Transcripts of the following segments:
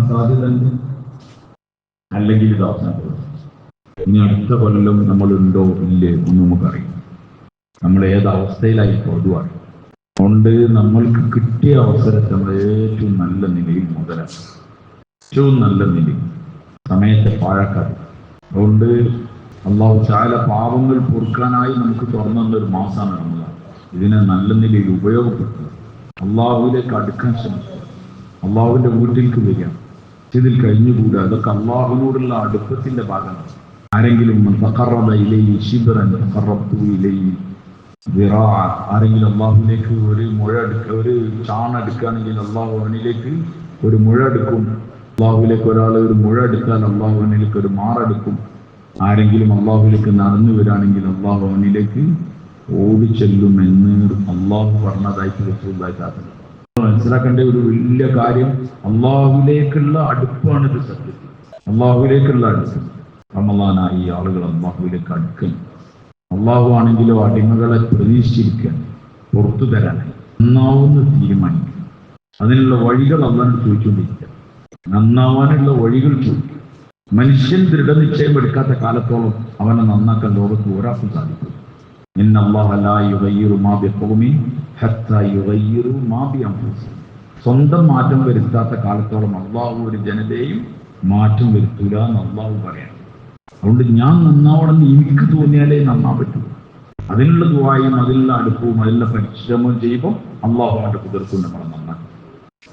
സാധ്യതയുണ്ട്, അല്ലെങ്കിൽ ഇത് അവസാനം. ഇനി അടുത്ത കൊല്ലം നമ്മളുണ്ടോ ഇല്ലേ എന്ന് നമുക്കറിയാം. നമ്മൾ ഏത് അവസ്ഥയിലായിരിക്കും അതും അറിയാം. അതുകൊണ്ട് നമ്മൾക്ക് കിട്ടിയ അവസരത്തെ നമ്മൾ ഏറ്റവും നല്ല നിലയിൽ മുതലാക്കും, ഏറ്റവും നല്ല നിലയിൽ സമയത്തെ പാഴാക്കാതെ. അതുകൊണ്ട് അള്ളാഹു തആല പാവങ്ങൾ പൊറുക്കാനായി നമുക്ക് തുറന്നൊരു മാസമാണ് റമദാൻ. ഇതിനെ നല്ല നിലയിൽ ഉപയോഗപ്പെടുത്തുക, അള്ളാഹുവിലേക്ക് അടുക്കാൻ ശ്രമിക്കുക, അള്ളാഹുവിന്റെ വീട്ടിലേക്ക് വരിക, ഇതിൽ കഴിഞ്ഞുകൂടുക. അതൊക്കെ അള്ളാഹുവിനോടുള്ള അടുപ്പത്തിന്റെ ഭാഗമാണ്. ആരെങ്കിലും തഖറബ ഇലൈഹി ശിബ്റൻ തഖറബ്തു ഇലൈഹി ദിറാഅ, ആരെങ്കിലും അള്ളാഹുവിലേക്ക് ഒരു മുഴ എടുക്കുക, ഒരു ചാണ എടുക്കുകയാണെങ്കിൽ അള്ളാഹു അവനിലേക്ക് ഒരു മുഴ എടുക്കും. അള്ളാഹുവിലേക്ക് ഒരാൾ ഒരു മുഴ എടുത്താൽ അള്ളാഹു അവനിലേക്ക് ഒരു മാറെടുക്കും. ആരെങ്കിലും അള്ളാഹുവിലേക്ക് നടന്നു വരികയാണെങ്കിൽ അള്ളാഹു അവനിലേക്ക് ഓടിച്ചെല്ലുമെന്ന് അള്ളാഹു പറഞ്ഞതായിട്ട് റസൂലുള്ളാഹി മനസ്സിലാക്കേണ്ട ഒരു വലിയ കാര്യം. അള്ളാഹുവിലേക്കുള്ള അടുപ്പാണ് ഇത്. സത്യത്തിൽ അള്ളാഹുവിലേക്കുള്ള അടുപ്പ്. റമളാനായി ആളുകൾ അള്ളാഹുവിലേക്ക് അടുക്കൽ. അള്ളാഹു ആണെങ്കിലോ അടിമകളെ പ്രതീക്ഷിച്ചിരിക്കാൻ, പുറത്തു തരാനായി നന്നാവുന്ന തീരുമാനിക്കുക. അതിനുള്ള വഴികൾ അള്ളാഹിനോട് ചോദിച്ചുകൊണ്ടിരിക്കുക. നന്നാവാനുള്ള വഴികൾ ചോദിക്കുക. മനുഷ്യൻ ദൃഢനിശ്ചയം എടുക്കാത്ത കാലത്തോളം അവനെ നന്നാക്കാൻ ലോകത്ത് ഒരാൾക്കും സാധിക്കും. സ്വന്തം മാറ്റം വരുത്താത്ത കാലത്തോളം അള്ളാഹു ഒരു ജനതയും മാറ്റം വരുത്തൂല എന്ന് അള്ളാഹു പറയാം. അതുകൊണ്ട് ഞാൻ നന്നാവണമെന്ന് എനിക്ക് തോന്നിയാലേ നന്നാൻ പറ്റൂ. അതിനുള്ള ദുആയും അതിനുള്ള അടുപ്പവും അതിനുള്ള പരിശ്രമവും ചെയ്യുമ്പോൾ അള്ളാഹു അവന്റെ കുതിർക്കും നമ്മളെ നന്നാക്കും.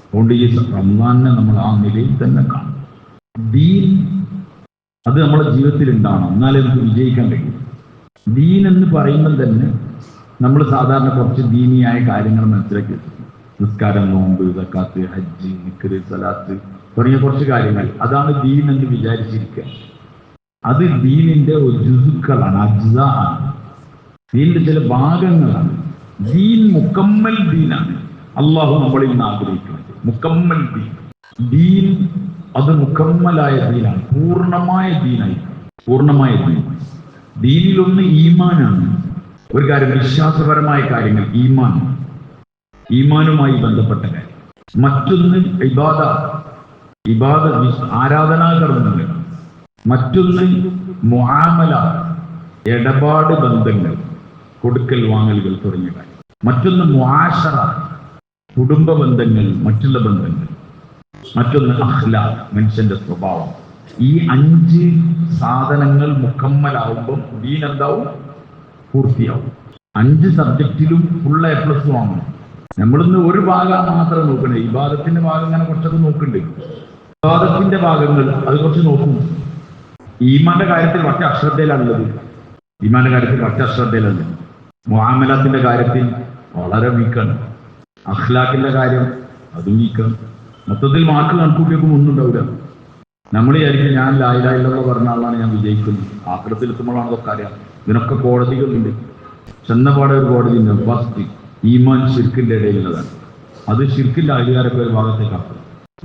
അതുകൊണ്ട് ഈ റമളാനെ നമ്മൾ ആ നിലയിൽ തന്നെ കാണും. ദീൻ അത് നമ്മുടെ ജീവിതത്തിൽ ഉണ്ടാവണം, എന്നാലേ നമുക്ക് വിജയിക്കാൻ കഴിയും. ദീൻ എന്ന് പറയുമ്പോൾ തന്നെ നമ്മൾ സാധാരണ കുറച്ച് ദീനിയായ കാര്യങ്ങൾ മനസ്സിലാക്കി വെച്ചിട്ടുണ്ട്. നിസ്കാരം, നോമ്പ്, സക്കാത്ത്, ഹജ്ജ്, നിക്റ്, സലാത്ത് തുടങ്ങിയ കുറച്ച് കാര്യങ്ങൾ, അതാണ് ദീൻ എന്ന് വിചാരിച്ചിരിക്കുക. അത് ദീനിന്റെ ഒരു ജുസുക്കളാണ്, അജ്സ ആണ്. ദീനിന്റെ ചില ഭാഗങ്ങളാണ്. ദീൻ മുക്കമ്മൽ ദീനാണ്. അള്ളാഹു നമ്മളിൽ നിന്ന് ആഗ്രഹിക്കുന്നത് മുക്കമ്മൽ ദീൻ. ദീൻ അത് മുക്കമ്മലായ ദീനാണ്, പൂർണ്ണമായ ദീനായി. പൂർണ്ണമായ ദീൻ. ദീനിലൊന്ന് ഈമാനാണ്. ഒരു കാര്യം, വിശ്വാസപരമായ കാര്യങ്ങൾ ഈമാൻ, ഈമാനുമായി ബന്ധപ്പെട്ട കാര്യം. മറ്റൊന്ന് ഇബാദ ആരാധനാകർമ്മങ്ങൾ. മറ്റൊന്ന് മുആമല, ഇടപാട് ബന്ധങ്ങൾ, കൊടുക്കൽ വാങ്ങലുകൾ തുടങ്ങിയ കാര്യം. മറ്റൊന്ന് മുആശറ, കുടുംബ ബന്ധങ്ങൾ, മറ്റുള്ള ബന്ധങ്ങൾ. മറ്റൊന്ന് അഖ്ലാഖ്, മനുഷ്യന്റെ സ്വഭാവം. ഈ 5 സാധനങ്ങൾ മുക്കമ്മലാവുമ്പം ദീൻ എന്താവും? പൂർത്തിയാവും. 5 സബ്ജക്റ്റിലും ഫുൾ A+ വാങ്ങണം. നമ്മളിന്ന് ഒരു ഭാഗം മാത്രം നോക്കണേ. ഇബാദത്തിന്റെ ഭാഗം ഇങ്ങനെ കുറച്ചൊക്കെ നോക്കുന്നുണ്ട്. ഇബാദത്തിന്റെ ഭാഗങ്ങൾ അത് കുറച്ച് നോക്കും. ഈമാന്റെ കാര്യത്തിൽ കുറച്ച് അശ്രദ്ധയിലാണുള്ളത്. ഈമാന്റെ കാര്യത്തിൽ കുറച്ച് അശ്രദ്ധയിലുള്ളത്. മുആമലാത്തിന്റെ കാര്യത്തിൽ വളരെ വീക്കാണ്. അഖ്ലാഖിന്റെ കാര്യം അതും വീക്കാണ്. മൊത്തത്തിൽ മാർക്ക് കണക്കൂട്ടിയൊക്കെ ഒന്നും ഉണ്ടാവില്ല. നമ്മൾ വിചാരിക്കും ഞാൻ ലാ ഇലാഹ ഇല്ലല്ലാഹ് പറഞ്ഞ ആളാണ്, ഞാൻ വിജയിക്കുന്നത്. ആഖിറത്തിൽ എത്തുമ്പോഴാണ് അതൊക്കെ അറിയാം. ഇതിനൊക്കെ കോടതികളുണ്ട്. ചെന്നപാടെ ഒരു കോടതി ഉണ്ട്. ഫസ്റ്റ് ഈമാൻ ശിർക്കിന്റെ ഇടയിലുള്ളതാണ്. അത് ശിർക്കിന്റെ അയലുകാരൊക്കെ ഒരു ഭാഗത്തേക്കാക്കും,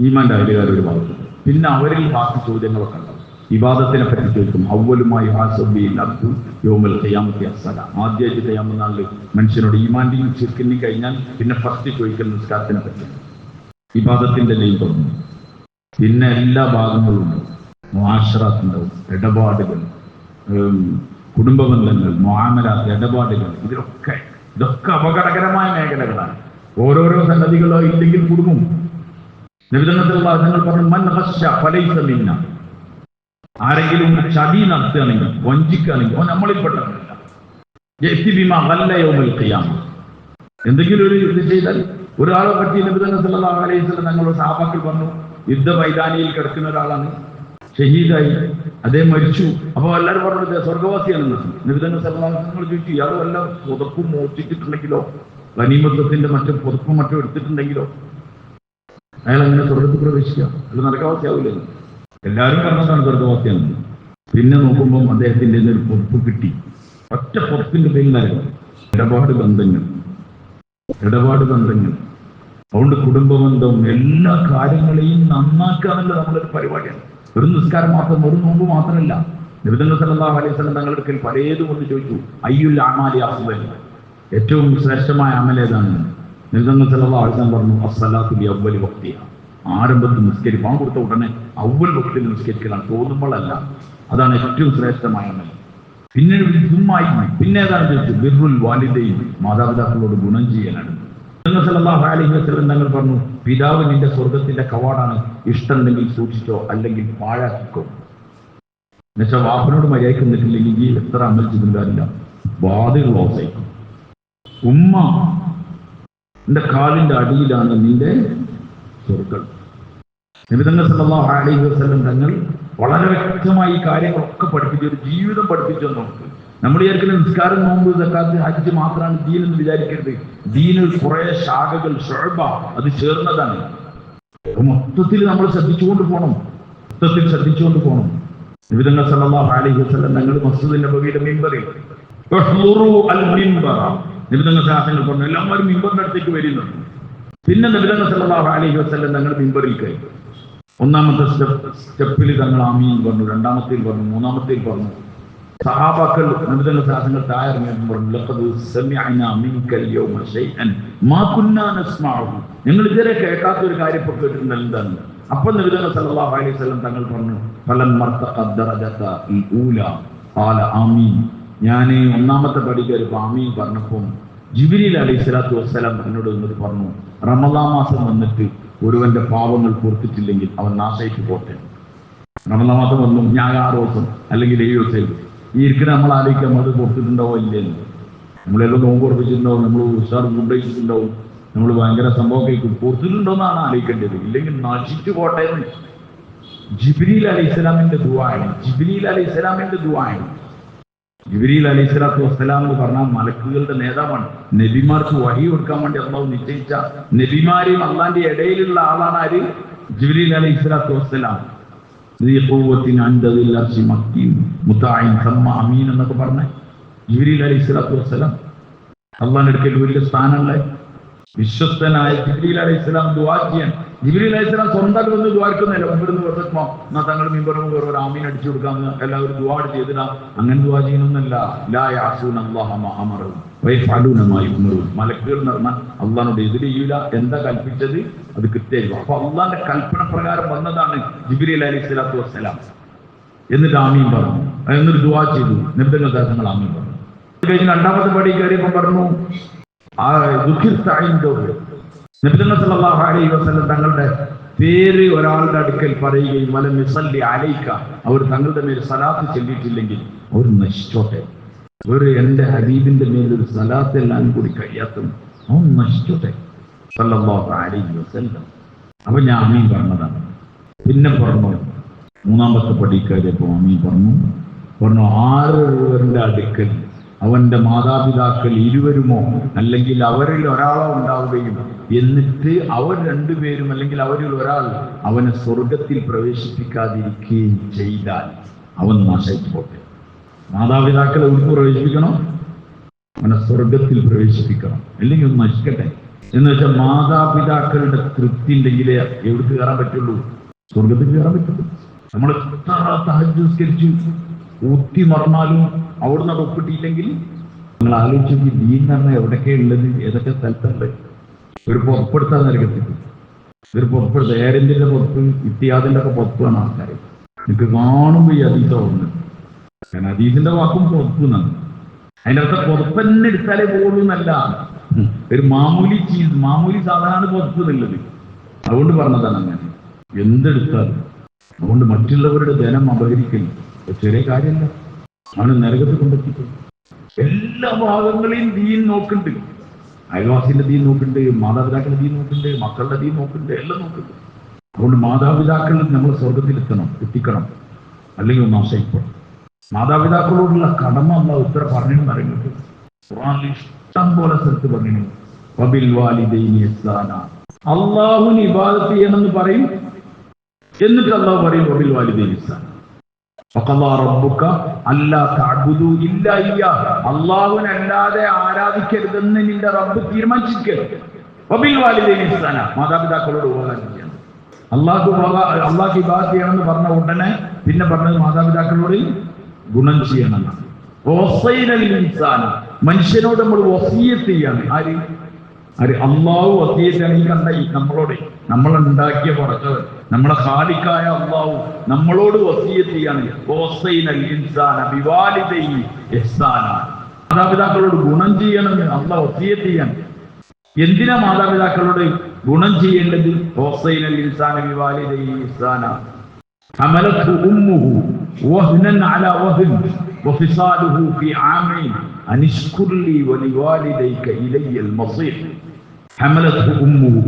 ഈമാന്റെ അയലുകാർ ഒരു ഭാഗത്തേക്ക്. പിന്നെ അവരിൽ ബാക്കി ചോദ്യങ്ങളൊക്കെ ഉണ്ടാവും. ഇബാദത്തിനെ പറ്റി ചോദിക്കും. അവലുമായി ആദ്യമായിട്ട് ഖിയാമത്ത് നാളിൽ മനുഷ്യനോട് ഈമാന്റെയും ശിർക്കിന്റെയും കഴിഞ്ഞാൽ പിന്നെ ഫസ്റ്റ് ചോദിക്കുന്ന നിസ്കാരത്തിനെ പറ്റി. ഇബാദത്തിന്റെ ലൈൻ തുറന്നു. പിന്നെ എല്ലാ ഭാഗങ്ങളും ഉണ്ടാവും. മുആശറാത്ത് ഉണ്ടാവും, ഇടപാടുകൾ, കുടുംബ ബന്ധങ്ങൾ, മുആമലാത്ത്, ഇടപാടുകൾ. ഇതൊക്കെ അപകടകരമായ മേഖലകളാണ്. ഓരോരോ സംഗതികളോ ഇല്ലെങ്കിൽ കുടുങ്ങും. നബി സല്ലല്ലാഹു അലൈഹി വസല്ലം പറഞ്ഞു, മൻ ഖശ്ശ ഫലൈസ മിന്ന. ആരെങ്കിലും ചതി നടത്തുകയാണെങ്കിൽ, വഞ്ചിക്കുകയാണെങ്കിൽ അവൻ നമ്മളിൽപ്പെട്ടവനല്ല. എന്തെങ്കിലും ഒരു ഇത് ചെയ്താൽ, ഒരാളെ പറ്റി നബി സല്ലല്ലാഹു അലൈഹി വസല്ലം ഞങ്ങളുടെ സഹാബാക്കൾ പറഞ്ഞു, യുദ്ധ മൈതാനിയിൽ കിടക്കുന്ന ഒരാളാണ്, ഷഹീദായി, അദ്ദേഹം മരിച്ചു. അപ്പോൾ എല്ലാവരും പറഞ്ഞത് സ്വർഗവാസിയാണെന്ന്. നബി സല്ലല്ലാഹു അലൈഹി വസല്ലം ചോദിച്ചു, ഇയാൾ വല്ല പുതപ്പും മോഷ്ടിച്ചിട്ടുണ്ടെങ്കിലോ, ഗനീമത്തിന്റെ മറ്റും പുതപ്പും മറ്റും എടുത്തിട്ടുണ്ടെങ്കിലോ അയാൾ അങ്ങനെ സ്വർഗത്തിൽ പ്രവേശിക്കുക? അല്ല, നരകവാസിയാവില്ലെന്ന്. എല്ലാവരും പറഞ്ഞതാണ് സ്വർഗവാസിയാണെന്ന്. പിന്നെ നോക്കുമ്പോൾ അദ്ദേഹത്തിന്റെ ഒരു പുതപ്പ് കിട്ടി. ഒറ്റ പുതപ്പിന്റെ പേരിൽ നരകം. ഇടപാട് ബന്ധങ്ങൾ. അതുകൊണ്ട് കുടുംബ ബന്ധവും എല്ലാ കാര്യങ്ങളെയും നന്നാക്കുക എന്നുള്ള നമ്മളൊരു പരിപാടിയാണ്. ഒരു നിസ്കാരം മാത്രം, ഒരു നോമ്പ് മാത്രമല്ല. നബി സല്ലല്ലാഹു അലൈഹി വസല്ലം തങ്ങളുടെ അടുക്കൽ പലതും കൊണ്ട് ചോദിച്ചു, അയ്യുൽ അഅമാലി അഫ്ളൽ, ഏറ്റവും ശ്രേഷ്ഠമായ അമൽ ഏതാണ്? നബി സല്ലല്ലാഹു അലൈഹി വസല്ലം പറഞ്ഞു, അസ്സലാത്തു ലി അവ്വലി വഖ്തിഹ, ആരംഭത്തിൽ നിസ്കരിക്കും. പാവം കൊടുത്ത ഉടനെ അവൽ വക്തിൽ നിസ്കരിക്കലാണ്, തോന്നുമ്പോഴല്ല. അതാണ് ഏറ്റവും ശ്രേഷ്ഠമായ അമൽ. പിന്നെ ഇതുമായി പിന്നെ ഏതാണ് ചോദിച്ചു? ബിർറുൽ വാലിദൈൻ, മാതാപിതാക്കളോട് ഗുണം ചെയ്യലാണ്. സല്ലല്ലാഹു അലൈഹി വസല്ലം തങ്ങൾ പറഞ്ഞു, പിതാവ് നിന്റെ സ്വർഗത്തിന്റെ കവാടാണ്, ഇഷ്ടമുണ്ടെങ്കിൽ സൂക്ഷിച്ചോ, അല്ലെങ്കിൽ പാഴാക്കിക്കോ. എന്നുവെച്ചാൽ വാപ്പനോട് മര്യാദയ്ക്ക് നിന്നിട്ടില്ലെങ്കിൽ എത്ര അമൽ ചെയ്തും കാര്യമില്ല, വാതിൽ ക്ലോസായിരിക്കും. ഉമ്മ നിന്റെ കാലിന്റെ അടിയിലാണ് നിന്റെ സ്വർഗം. നബി തങ്ങൾ സല്ലല്ലാഹു അലൈഹി വസല്ലം തങ്ങൾ വളരെ വ്യക്തമായി ഈ കാര്യങ്ങളൊക്കെ പഠിപ്പിച്ചു, ഒരു ജീവിതം പഠിപ്പിച്ചു നമുക്ക്. നമ്മൾ വിചാരിക്കുന്ന നിസ്കാരം, നോമ്പ്, സക്കാത്ത്, ഹജ്ജ് മാത്രമാണ് ദീൻ എന്ന് വിചാരിക്കരുത്. ദീനിൽ കുറെ ശാഖകൾ, ശുഅബ, അത് ചേർന്നതാണ്. മൊത്തത്തിൽ നമ്മൾ ശ്രദ്ധിച്ചുകൊണ്ട് പോകണം, നബി തങ്ങൾ സല്ലല്ലാഹു അലൈഹി വസല്ലം തങ്ങൾ മസ്ജിദുൽ നബവിയുടെ മിമ്പറിൽ നബി തങ്ങൾ സാഹചര്യങ്ങൾ പറഞ്ഞു, എല്ലാവരും മിമ്പറിന്റെ അടുത്തേക്ക് വരുന്നുണ്ട്. പിന്നെ നബി തങ്ങൾ സല്ലല്ലാഹു അലൈഹി വസല്ലം തങ്ങൾ മിമ്പറിൽ കയറി. ഒന്നാമത്തെ സ്റ്റെപ്പിൽ തങ്ങൾ ആമീൻ പറഞ്ഞു, രണ്ടാമത്തേൽ പറഞ്ഞു, മൂന്നാമത്തേൽ പറഞ്ഞു. സഹാബാക്കൾ നബി തങ്ങൾ സാഹചര്യങ്ങൾ താഴെറിഞ്ഞപ്പോൾ പറഞ്ഞു, ലഖദ് സമിഅനാ മിൻകൽ യൗമ ശൈഅൻ മാ കുന്നാ നസ്മഉ, ഞങ്ങൾ ഇതുവരെ കേൾക്കാത്ത ഒരു കാര്യം ഇപ്പോൾ കേട്ടിട്ടുണ്ട്. എന്താണ്? അപ്പോൾ നബി തങ്ങൾ സല്ലല്ലാഹു അലൈഹി വസല്ലം തങ്ങൾ പറഞ്ഞു, ഫലമ്മ ഖദ്ദറജത ഊല ഖാല ആമീൻ. ഞാൻ ഒന്നാമത്തെ പടി കയറിയപ്പോൾ ആമീൻ പറഞ്ഞപ്പോൾ ജിബ്രീൽ അലൈഹിസ്സലാത്തു വസ്സലാം എന്നോട് വന്നിട്ട് പറഞ്ഞു, റമളാൻ മാസം വന്നിട്ട് ഒരുവന്റെ പാവങ്ങൾ പൊറുത്തിട്ടില്ലെങ്കിൽ അവൻ നാശമായിട്ട് പോട്ടെ. റമളാൻ മാസം വന്നു, ഞാൻ 6 ദിവസം അല്ലെങ്കിൽ 7 ദിവസം ഈ ഇരിക്കുന്ന നമ്മൾ ആലോചിക്കാം, അത് പൊറുത്തിട്ടുണ്ടാവോ ഇല്ലെന്ന്. നമ്മളെല്ലാം നോമ്പ് ഉറപ്പിച്ചിട്ടുണ്ടാവും, നമ്മൾ ഉഷാർ ഫുഡ് കഴിച്ചിട്ടുണ്ടാവും, നമ്മൾ ഭയങ്കര സംഭവം കഴിക്കും. പൊറുത്തിട്ടുണ്ടോന്നാണ് ആലോചിക്കേണ്ടത്, ഇല്ലെങ്കിൽ നശിച്ചു പോട്ടെ എന്ന് ജിബ്രീൽ അലൈഹിസ്സലാമിന്റെ ദുആയാണ്. ജിബ്രീൽ അലൈഹിസ്സലാത്തു വസ്സലാം എന്ന് പറഞ്ഞാൽ മലക്കുകളുടെ നേതാവാണ്. നബിമാർക്ക് വഹി കൊടുക്കാൻ വേണ്ടി അല്ലാഹു നിശ്ചയിച്ച നബിമാരെയും അള്ളാന്റെ ഇടയിലുള്ള ആളാണ് ആര്? ജിബ്രീൽ അലൈഹിസ്സലാത്തു വസ്സലാം. എന്നൊക്കെ പറഞ്ഞ ജിബ്രീൽ അലൈഹിസ്സലാത്തു വസ്സലാം അള്ളാന്റെ അടുക്കൽ വലിയ സ്ഥാനമുള്ള വിശ്വസ്തനായ ജിബ്രീൽ അലൈഹിസ്സലാം ദുആ ചെയ്യാൻ. ജിബ്രീൽ അലൈഹിസ്സലാം സ്വന്തം വന്ന് ദുആർക്കുന്നില്ല, മുമ്പിരുന്ന് വെറുതെ എന്നാ തങ്ങൾ മിമ്പറും വേറെ ആമീൻ അടിച്ചു കൊടുക്കാന്ന് എല്ലാവരും ദുആ ചെയ്തിടാ. അങ്ങനെ ദുആ ചെയ്യുന്നൊന്നല്ല. ലാ യഅസൂന അല്ലാഹ മാ അമറു വയഫഅലൂന മാ യുമറൂൻ. മലക്കുകൾ എന്ന് പറഞ്ഞാൽ അള്ളാഹുനോട് എതിര് ചെയ്യൂല, എന്താ കൽപ്പിച്ചത് അത് കൃത്യമായിരിക്കും. അപ്പൊ അള്ളാന്റെ കൽപ്പന പ്രകാരം വന്നതാണ് ജിബ്രീൽ അലൈഹിസ്സലാത്തു വസ്സലാം. എന്നിട്ട് ആമീൻ പറഞ്ഞു, എന്നിട്ട് ദുആ ചെയ്തു. നബി തങ്ങൾ ആമീൻ പറഞ്ഞു. കഴിഞ്ഞ് രണ്ടാമത്തെ പടി കയറിയപ്പോൾ പറഞ്ഞു, നബി തങ്ങൾ സല്ലല്ലാഹു അലൈഹി വസല്ലം തങ്ങളുടെ പേര് ഒരാളുടെ അടുക്കൽ പറയുകയും വലം യുസല്ലി അലൈക, അവർ തങ്ങളുടെ മേൽ സലാത്ത് ചൊല്ലിയിട്ടില്ലെങ്കിൽ അവർ നശിച്ചോട്ടെ. എന്റെ ഹബീബിന്റെ മേലൊരു സലാത്ത് എല്ലാം കൂടി കഴിയാത്തും അവൻ നശിച്ചോട്ടെ സല്ലല്ലാഹു അലൈഹി വസല്ലം. അപ്പൊ ഞാൻ ആമീൻ പറഞ്ഞതാണ്. പിന്നെ പറഞ്ഞു, മൂന്നാമത്തെ പടി കയറിയപ്പോ ആമീൻ പറഞ്ഞു, ആരുടെ അടുക്കൽ അവന്റെ മാതാപിതാക്കൾ ഇരുവരുമോ അല്ലെങ്കിൽ അവരിൽ ഒരാളോ ഉണ്ടാവുകയും എന്നിട്ട് അവർ രണ്ടുപേരും അല്ലെങ്കിൽ അവരിൽ ഒരാൾ അവനെ സ്വർഗത്തിൽ പ്രവേശിപ്പിക്കാതിരിക്കുകയും ചെയ്താൽ അവൻ നാശിച്ചു പോട്ടെ. മാതാപിതാക്കളെ ഒരിക്കലും പ്രവേശിപ്പിക്കണം, അവനെ സ്വർഗത്തിൽ പ്രവേശിപ്പിക്കണം, അല്ലെങ്കിൽ ഒന്ന് നശിക്കട്ടെ. എന്ന് വെച്ചാൽ മാതാപിതാക്കളുടെ തൃപ്തി ഉണ്ടെങ്കിലേ എവിടേക്ക് കയറാൻ പറ്റുള്ളൂ? സ്വർഗത്തിൽ കയറാൻ പറ്റുള്ളൂ. നമ്മൾ എത്ര തഹജ്ജുദ് നിസ്കരിച്ച് ഊത്തി മറന്നാലും അവിടുന്ന് അത് ഒപ്പിട്ടില്ലെങ്കിൽ നിങ്ങൾ ആലോചിച്ച് ദീൻ എന്ന് പറഞ്ഞാൽ എവിടൊക്കെ ഉള്ളത്, ഏതൊക്കെ സ്ഥലത്തുണ്ട്. ഒരു പുറപ്പെടുത്താൻ നൽകത്തില്ല, ഒരു പുറപ്പെടുത്ത എയർ ഇന്ത്യയുടെ പുറത്ത്, ഇത്തിയാദിന്റെ ഒക്കെ പുറത്താണ് ആൾക്കാർ. എനിക്ക് കാണുമ്പോൾ ഈ അതീത ഓർമ്മ, കാരണം അതീതിന്റെ വാക്കും പുറത്തു നിന്നാണ്. അതിൻ്റെ അകത്ത് പുറത്ത് തന്നെ എടുത്താലേ പോകുള്ളൂ എന്നല്ല, ഒരു മാമൂലി സാധനമാണ് പുറത്ത് എന്നുള്ളത്. അതുകൊണ്ട് പറഞ്ഞതാണ് അങ്ങനെ. എന്തെടുത്താലും അതുകൊണ്ട് മറ്റുള്ളവരുടെ ധനം അപഹരിക്കൽ ചെറിയ കാര്യമല്ല, അവന് നരകത്തിൽ കൊണ്ടെത്തിക്കും. എല്ലാ ഭാഗങ്ങളെയും ദീൻ നോക്കുന്നുണ്ട്. അയൽവാസിന്റെ ദീൻ നോക്കുന്നുണ്ട്, മാതാപിതാക്കളുടെ ദീൻ നോക്കുന്നുണ്ട്, മക്കളുടെ ദീൻ നോക്കുന്നുണ്ട്, എല്ലാം നോക്കുന്നുണ്ട്. അതുകൊണ്ട് മാതാപിതാക്കൾ നമ്മൾ എത്തിക്കണം, അല്ലെങ്കിൽ ഒന്ന് ആശയിക്കണം. മാതാപിതാക്കളോടുള്ള കടമ അല്ലാഹു ഉത്തര പറഞ്ഞു പറയുന്നത് ഖുർആനിൽ ഇഷ്ടം പോലെ സ്ഥലത്ത് പറഞ്ഞു. വബിൽ വാലിദൈനി ഇഹ്സാന, അല്ലാഹുവിന് ഇബാദത്ത് ചെയ്യണമെന്ന് പറയും, എന്നിട്ട് അല്ലാഹു പറയും വബിൽ വാലിദൈനി ഇഹ്സാന. അല്ലാഹുവിനല്ലാതെ ആരാധിക്കരുതെന്ന് നിന്റെ റബ്ബ് തീരുമാനിച്ചിരിക്കരുത്. മാതാപിതാക്കളോട് ഉപകാരം ചെയ്യണം. അള്ളാഹ് ഇബാദത്ത് ചെയ്യണമെന്ന് പറഞ്ഞ ഉടനെ പിന്നെ പറഞ്ഞത് മാതാപിതാക്കളോട് ഗുണം ചെയ്യണം. മനുഷ്യനോട് നമ്മൾ വസിയ്യത്ത് ചെയ്യാണ്. ആര്? അത് അള്ളാഹു വസിയത്താണ്. ഈ കണ്ട നമ്മളോട്, നമ്മളുണ്ടാക്കിയ പടച്ചവൻ, നമ്മളെ ഖാലിഖായ അള്ളാഹു നമ്മളോട് വസിയത്ത് ചെയ്യാണ്. മാതാപിതാക്കളോട് ഗുണം ചെയ്യണമെന്ന് അള്ളാഹ് വസിയത്ത് ചെയ്യാണ്. എന്തിനാ മാതാപിതാക്കളോട് ഗുണം ചെയ്യേണ്ടത്? വസൈനൽ ഇൻസാന ബിവാലിദൈഹി ഇഹ്സാന ഹമലത്ഹു ഉമ്മുഹു വഹ്നൻ അലാ വഹ്ൻ വഫിസാലുഹു ഫി ആമൈൻ അനിഷ്കുർ ലി വലിവാലിദൈക ഇലയ്യൽ മസീർ. ഹമലത്ഹു ഉമ്മുഹു,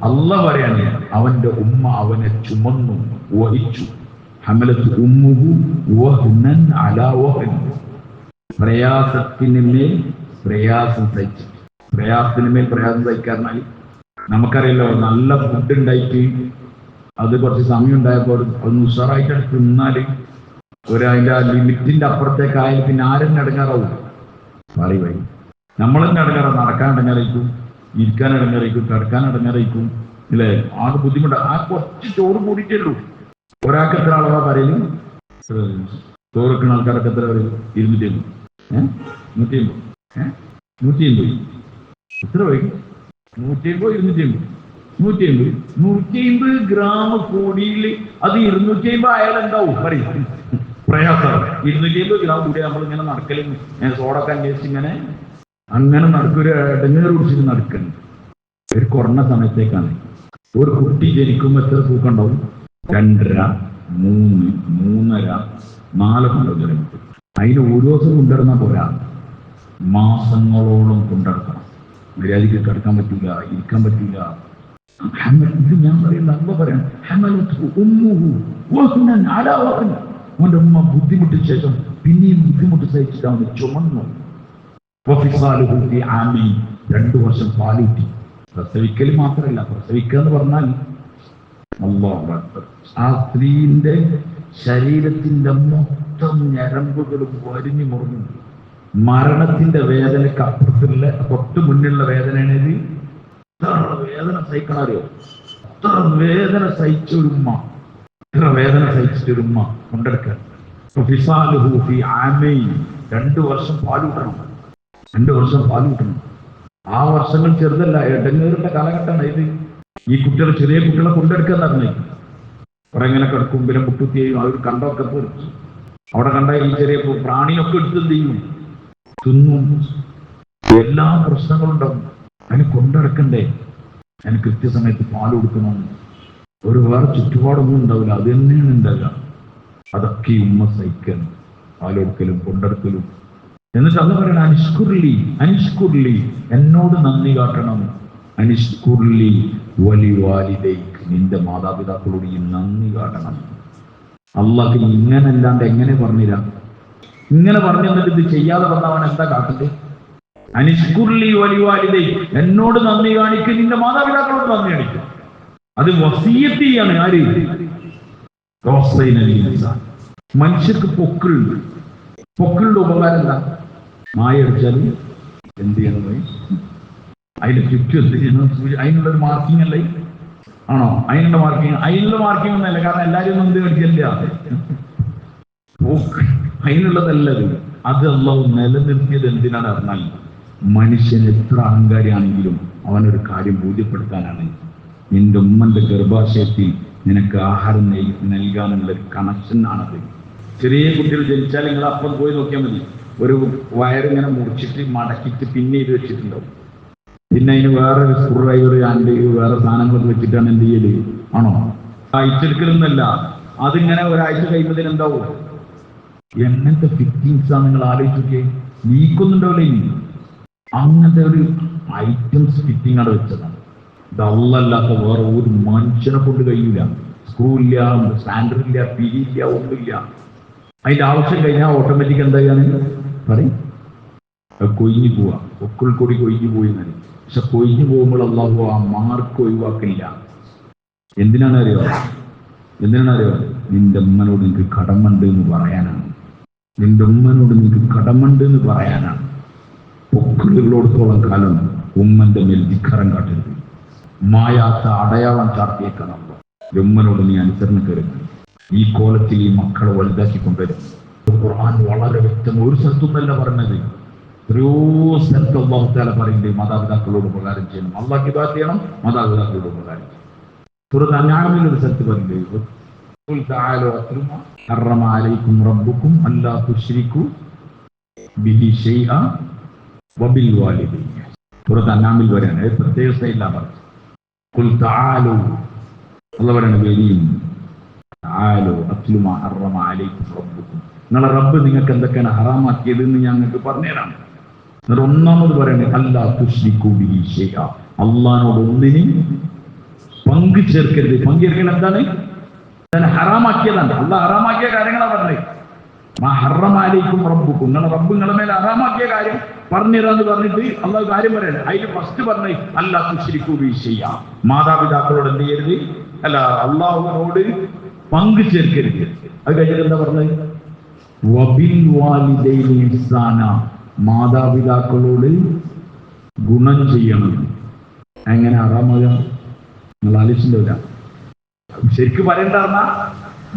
അല്ലാഹ് പറയാണ് അവന്റെ ഉമ്മ അവനെ ചുമന്നു വഹിച്ചു. ഹമലത്ഹു ഉമ്മുഹു വഹ്നൻ അലാ വഹ്ൻ, പ്രയാസത്തിന് മേൽ പ്രയാസം സഹിച്ചു. പ്രയാസത്തിന് മേൽ പ്രയാസം സഹിക്കാറിനായി നമുക്കറിയല്ലോ, നല്ല ഫുഡ് ഉണ്ടായിട്ട് അത് കുറച്ച് സമയം ഉണ്ടായപ്പോൾ ഒന്ന് ഉഷാറായിട്ട് തിന്നാല് അതിന്റെ ലിമിറ്റിന്റെ അപ്പുറത്തേക്കായാലും പിന്നെ ആരെന്നെ ഇടങ്ങാറാവും. പറയും നമ്മളെന്നെ ഇടങ്ങാറാവും. നടക്കാൻ ഇടങ്ങാറായിരിക്കും, ഇരിക്കാൻ ഇടങ്ങാറായിരിക്കും, കിടക്കാൻ ഇടങ്ങാറായിരിക്കും, ഇല്ലേ? ആകെ ബുദ്ധിമുട്ട്. ആ കുറച്ച് ചോറ് കൂടിയിട്ടുള്ളൂ. ഒരാൾക്ക് എത്ര ആളാ പറയല്? ചോറ് വെക്കുന്ന ആൾക്കാരൊക്കെ എത്ര പറയും? 250, 150 എത്ര വൈകി? 150, 250, 150 ഗ്രാം കൂടിയിൽ അത് 250 ആയാലും എന്താവും പറയും? പ്രയാസമാണ്. 250 ഗ്രാം കൂടി നമ്മളിങ്ങനെ നടക്കലും സോഡൊക്കെ അന്വേഷിച്ച് അങ്ങനെ നടക്കൊരു ഇടങ്ങേറ് കുടിച്ചിട്ട് നടക്കുന്നു. ഒരു കുറഞ്ഞ സമയത്തേക്കാണ്. ഒരു കുട്ടി ജനിക്കുമ്പോൾ എത്ര തൂക്കം ഉണ്ടാവും? 2.5, 3, 3.5, 4 കൊണ്ടുവരും. അതിന് ഓരോ ദിവസം കൊണ്ടുവരുന്ന പോരാ, മാസങ്ങളോളം കൊണ്ടെടുക്കണം. മര്യാദയ്ക്ക് കിടക്കാൻ പറ്റൂല, ഇരിക്കാൻ പറ്റൂല. ഇത് ഞാൻ പറയുന്നത് അല്ല പറയാം. അവന്റെ ഉമ്മ ബുദ്ധിമുട്ടിന് ശേഷം പിന്നെയും ബുദ്ധിമുട്ട് സഹിച്ചിട്ട് അവന് ചുമന്നു. 2 വർഷം പാലൂട്ടി. പ്രസവിക്കൽ മാത്രമല്ല, പ്രസവിക്കുക എന്ന് പറഞ്ഞാൽ ആ സ്ത്രീന്റെ ശരീരത്തിന്റെ മൊത്തം ഞരമ്പുകളും വരിഞ്ഞു മുറിഞ്ഞു. മരണത്തിന്റെ വേദനക്ക് അപ്പുറത്തുള്ള തൊട്ട് മുന്നിലുള്ള വേദനയാണിത്. എത്ര വേദന സഹിക്കണോ? എത്ര വേദന സഹിച്ചൊരുമ്മ, എത്ര വേദന സഹിച്ചിട്ടൊരുമ്മ കൊണ്ടെടുക്കാൻ. 2 വർഷം പാലൂട്ടണം. 2 വർഷം പാലൂട്ടണം. ആ വർഷങ്ങൾ ചെറുതല്ല, ഇടങ്ങേറിന്റെ കാലഘട്ടമാണ് ഇത്. ഈ കുട്ടികൾ, ചെറിയ കുട്ടികളെ കൊണ്ടെടുക്കാൻ പറഞ്ഞേ കുറെ ഇങ്ങനെ കിടക്കും, പിന്നെ മുട്ടുത്തിയും അവർ കണ്ടൊക്കെ തീർച്ചു. അവിടെ കണ്ട ഈ ചെറിയ പ്രാണിയൊക്കെ എടുത്ത് എന്ത് ചെയ്യും? തിന്നും. എല്ലാ പ്രശ്നങ്ങളുണ്ടാവും. അതിന് കൊണ്ടിടക്കണ്ടേ, അതിന് കൃത്യസമയത്ത് പാൽ കൊടുക്കണം. ഒരു വേറെ ചുറ്റുപാടൊന്നും ഉണ്ടാവില്ല, അത് തന്നെയാണ് ഉണ്ടാവുക. അതൊക്കെ ഉമ്മ സഹിക്കണം, പാലൊടുക്കലും കൊണ്ടെടുക്കലും. എന്നിട്ട് അന്ന് പറയണം, അനിഷ്കുർലി, അനിഷ്കുർലി, എന്നോട് നന്ദി കാട്ടണം. അനിഷ്കുർലി വലിവാലിദൈക്, നിന്റെ മാതാപിതാക്കളോട് ഈ നന്ദി കാട്ടണം. അള്ളാഹ് ഇങ്ങനല്ലാണ്ട് എങ്ങനെ പറഞ്ഞില്ല? ഇങ്ങനെ പറഞ്ഞു തന്നിട്ട് ഇത് ചെയ്യാതെ വന്നവൻ എന്താ കാട്ടണ്ടേ? അനിഷ്കുർലി വലിവാലിദൈക്, എന്നോട് നന്ദി കാണിക്കും, നിന്റെ മാതാപിതാക്കളോട് നന്ദി കാണിക്കും. അത് വസിയത്ത് ചെയ്യാണ്. ആര്? മനുഷ്യർക്ക് പൊക്കിളുണ്ട്. പൊക്കിളുടെ ഉപകാരം എന്താ? മായ അടിച്ചാൽ എന്ത് ചെയ്യണം? അതിന് ചുറ്റും എന്ത് ചെയ്യണം? അതിനുള്ളൊരു മാർക്കിംഗ് അല്ലേ? ആണോ? അതിനുള്ള മാർക്കിംഗ് ഒന്നല്ല. കാരണം എല്ലാവരും ഒന്നും എന്ത് കടിച്ചല്ല, അതിനുള്ളതല്ലത്. അത് അല്ലാഹു നിലനിർത്തിയത് എന്തിനാണ് പറഞ്ഞാൽ, മനുഷ്യൻ എത്ര അഹങ്കാരിയാണെങ്കിലും അവനൊരു കാര്യം ബോധ്യപ്പെടുത്താനാണ്. നിന്റെ ഉമ്മന്റെ ഗർഭാശയത്തിൽ നിനക്ക് ആഹാരം നൽകാനുള്ള ഒരു കണക്ഷൻ ആണത്. ചെറിയ കുട്ടികൾ ജനിച്ചാൽ നിങ്ങൾ അപ്പം പോയി നോക്കിയാൽ മതി. ഒരു വയറിങ്ങനെ മുറിച്ചിട്ട് മടക്കിയിട്ട് പിന്നെ ഇത് വെച്ചിട്ടുണ്ടാവും. പിന്നെ അതിന് വേറെ സ്ക്രൂ ഡ്രൈവർ ആൻഡ് വേറെ സാധനങ്ങളൊക്കെ വെച്ചിട്ടാണ് എന്ത് ചെയ്യല്? ആണോ? അയച്ചെടുക്കലൊന്നല്ല. അതിങ്ങനെ ഒരാഴ്ച കഴിയുമ്പോൾ എന്താവും? എങ്ങനത്തെ ഫിറ്റിങ്സ് ആണ് നിങ്ങൾ ആലോചിച്ചൊക്കെ? നീക്കൊന്നുണ്ടാവില്ല. ഇനി അങ്ങനത്തെ ഒരു ഐറ്റംസ് ഫിറ്റിംഗ് ആണ് വെച്ചതാണ്. ഇത് അല്ലാത്ത വേറെ ഒരു മനുഷ്യനെ കൊണ്ട് കഴിയൂല. സ്ക്രൂ ഇല്ല, സ്റ്റാൻഡർ ഇല്ല, പിരിയില്ല, ഒന്നുമില്ല. അതിന്റെ ആവശ്യം കഴിഞ്ഞാൽ ഓട്ടോമാറ്റിക് എന്താ ചെയ്യാൻ പറയും? കൊഴിഞ്ഞു പോവാ. ഒക്കുൾ കൂടി കൊഴിഞ്ഞു പോയി എന്നാണ്. പക്ഷെ കൊഴിഞ്ഞു പോകുമ്പോൾ അല്ലാഹു ആ മാർക്ക് ഒഴിവാക്കില്ല. എന്തിനാണ് അറിയോ? നിന്റെ ഉമ്മനോട് നിനക്ക് കടമുണ്ട് എന്ന് പറയാനാണ്. നിന്റെ ഉമ്മനോട് നിനക്ക് കടമുണ്ട് എന്ന് പറയാനാണ്. പൊക്കിളുകളോടത്തോളം കാലം ഉമ്മന്റെ മേൽ ധിക്കാരം കാട്ടരുത്. മായാത്ത അടയാളം ചാർത്തിയേക്കണം. ഉമ്മനോട് നീ അനുസരണ കരുത്. ഈ കോലത്തിൽ ഈ മക്കളെ വലുതാക്കി കൊണ്ടുവരും. ഖുർആൻ വളരെ വ്യക്തം, ഒരു സ്ഥലത്തുമല്ല പറഞ്ഞത്. ഓരോ സ്ഥലത്ത് അല്ലാഹു തആല പറയുന്നുണ്ട് മാതാപിതാക്കളോട് ഉപകാരം ചെയ്യണം, അല്ലാഹുക്ക് ഇബാദത്ത് ചെയ്യണം, മാതാപിതാക്കളോട് ഉപകാരം ചെയ്യണം. സൂറത്ത് അൻആമിൽ ഒരു സ്ഥലത്ത് പറയുന്നുണ്ട് ഖുൽ തആലൂ അത്ലു മാ ഹറമ അലൈക്കും റബ്ബുക്കും അല്ലാ തുശ്രികൂ ബിഹി ശൈഅ വബിൽ വാലിദൈനി. സൂറത്ത് അൻആമിൽ പറയാണ്, പ്രത്യേക സ്റ്റൈലിലാണ് പറഞ്ഞത്. ഖുൽ തആലൂ അല്ലാഹു പറയുന്നത്, വരീൻ തആലൂ അത്ലു മാ ഹറമ അലൈക്കും റബ്ബുക്കും, നിങ്ങളെ റബ്ബ് നിങ്ങൾക്ക് എന്തൊക്കെയാണ് ഹറാമാക്കിയത് എന്ന് ഞങ്ങൾക്ക് പറഞ്ഞുതരാം. എന്നിട്ട് ഒന്നാമത് പറയുന്നത് അല്ലാ തുശ്രികൂ ബിഹി ശൈഅ, അല്ലാഹുവോട് ഒന്നിനും പങ്കു ചേർക്കരുത്. പങ്കേൽക്കൽ എന്താണ്? ഹറാമാക്കിയതാണ്. അല്ലാഹ് ഹറാമാക്കിയ കാര്യങ്ങളാണ് പറഞ്ഞത്. മാ ഹറമ അലൈക്കും റബ്ബുക്കും, നിങ്ങളെ റബ്ബ് നിങ്ങളെ മേലെ ഹറാമാക്കിയ കാര്യം പറഞ്ഞുതരാന്ന് പറഞ്ഞിട്ട് അല്ലാഹു കാര്യം പറയണം. അതിൽ ഫസ്റ്റ് പറഞ്ഞത് അല്ലാ തുശ്രികൂ ബിഹി ശൈഅ, മാതാപിതാക്കളോട് എന്ത് ചെയ്യരുത്, അല്ല അല്ലാഹുവിനോട് പങ്കു ചേർക്കരുത്. അത് കഴിഞ്ഞിട്ട് എന്താ പറഞ്ഞത്? വബിൽ വാലിദൈനി ഇഹ്സാന, മാതാപിതാക്കളോട് ഗുണം ചെയ്യണം. എങ്ങനെ ഹറാമാകാം? നിങ്ങൾ ആലോചിച്ചില്ല. ശരിക്കും പറയണ്ടായിരുന്ന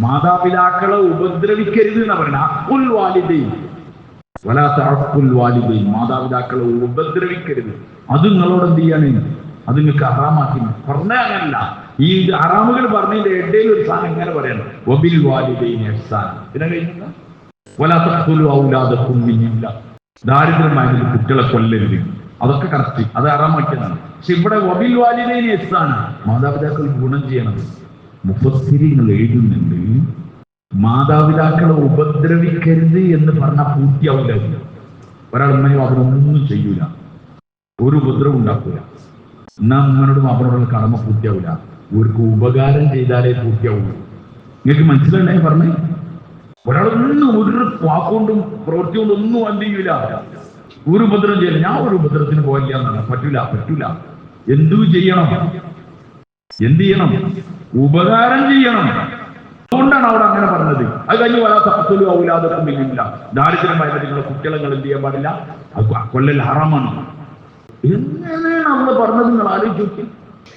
മാതാപിതാക്കളെ ഉപദ്രവിക്കരുത് എന്നാ പറയണ. അഖുൽ വാലിദൈൻ വലാ തഅഖുൽ വാലിദൈൻ, മാതാപിതാക്കളെ ഉപദ്രവിക്കരുത്. അത് നിങ്ങളോട് എന്ത് ചെയ്യാണ്? അത് നിങ്ങൾക്ക് ഹറാമാക്കി പറഞ്ഞ അങ്ങനല്ല. ഈ ഹറാമുകൾ പറഞ്ഞതിന്റെ ഇടയിൽ ഒരു സാധനം ഇങ്ങനെ പറയണം, വബിൽ വാലിദൈനി ഇഹ്സാന. പിന്നെ കഴിഞ്ഞ വലാ തഖ്തുലു ഔലാദകും മിൻ ഇംലാഖ്, ദാരിദ്ര്യമായ കുട്ടികളെ കൊല്ലരുത്. അതൊക്കെ കറക്റ്റ്, അത് ഹറാമാക്കിയതാണ്. പക്ഷെ ഇവിടെ വബിൽ വാലിദൈനി ഇഹ്സാന, മാതാപിതാക്കൾ ഗുണം ചെയ്യണത്. മുഫസ്സിരീങ്ങൾ എഴുതുന്നുണ്ട്, മാതാപിതാക്കളെ ഉപദ്രവിക്കരുത് എന്ന് പറഞ്ഞാൽ പൂർത്തിയാവില്ല. ഒരാൾ ഉമ്മയും അവരൊന്നും ചെയ്യൂല, ഒരു ഉപദ്രവം ഉണ്ടാക്കൂല, എന്നാ ഉമ്മനോടും അവരോടുള്ള കടമ പൂർത്തിയാവില്ല. അവർക്ക് ഉപകാരം ചെയ്താലേ പൂർത്തിയാവുള്ളൂ. നിങ്ങൾക്ക് മനസ്സിലുണ്ടായി പറഞ്ഞേ? ഒരാളൊന്നും ഒരു വാക്കുകൊണ്ടും പ്രവൃത്തി കൊണ്ടും ഒന്നും എന്ത് ചെയ്യൂല, ഒരു ഉപദ്രവം ചെയ്യില്ല. ഞാൻ ഒരു ഉപദ്രവത്തിന് പോയില്ല എന്നാണ്. പറ്റൂല. എന്തു ചെയ്യണം? ഉപകാരം ചെയ്യണം. അതുകൊണ്ടാണ് അവിടെ അങ്ങനെ പറഞ്ഞത്. അത് കഴിഞ്ഞ് വലാ തഖ്തുലു ഔലാദകും മിൻ ഇംലാഖ്, ദാരിദ്ര്യമായ നിങ്ങളുടെ കുട്ടികളെ നിങ്ങൾ എന്ത് ചെയ്യാൻ പാടില്ല, കൊല്ലൽ ഹറാമാണ്. എങ്ങനെയാണ് അള്ളാഹ് പറഞ്ഞത്? നിങ്ങൾ ആലോചിച്ച് നോക്കി.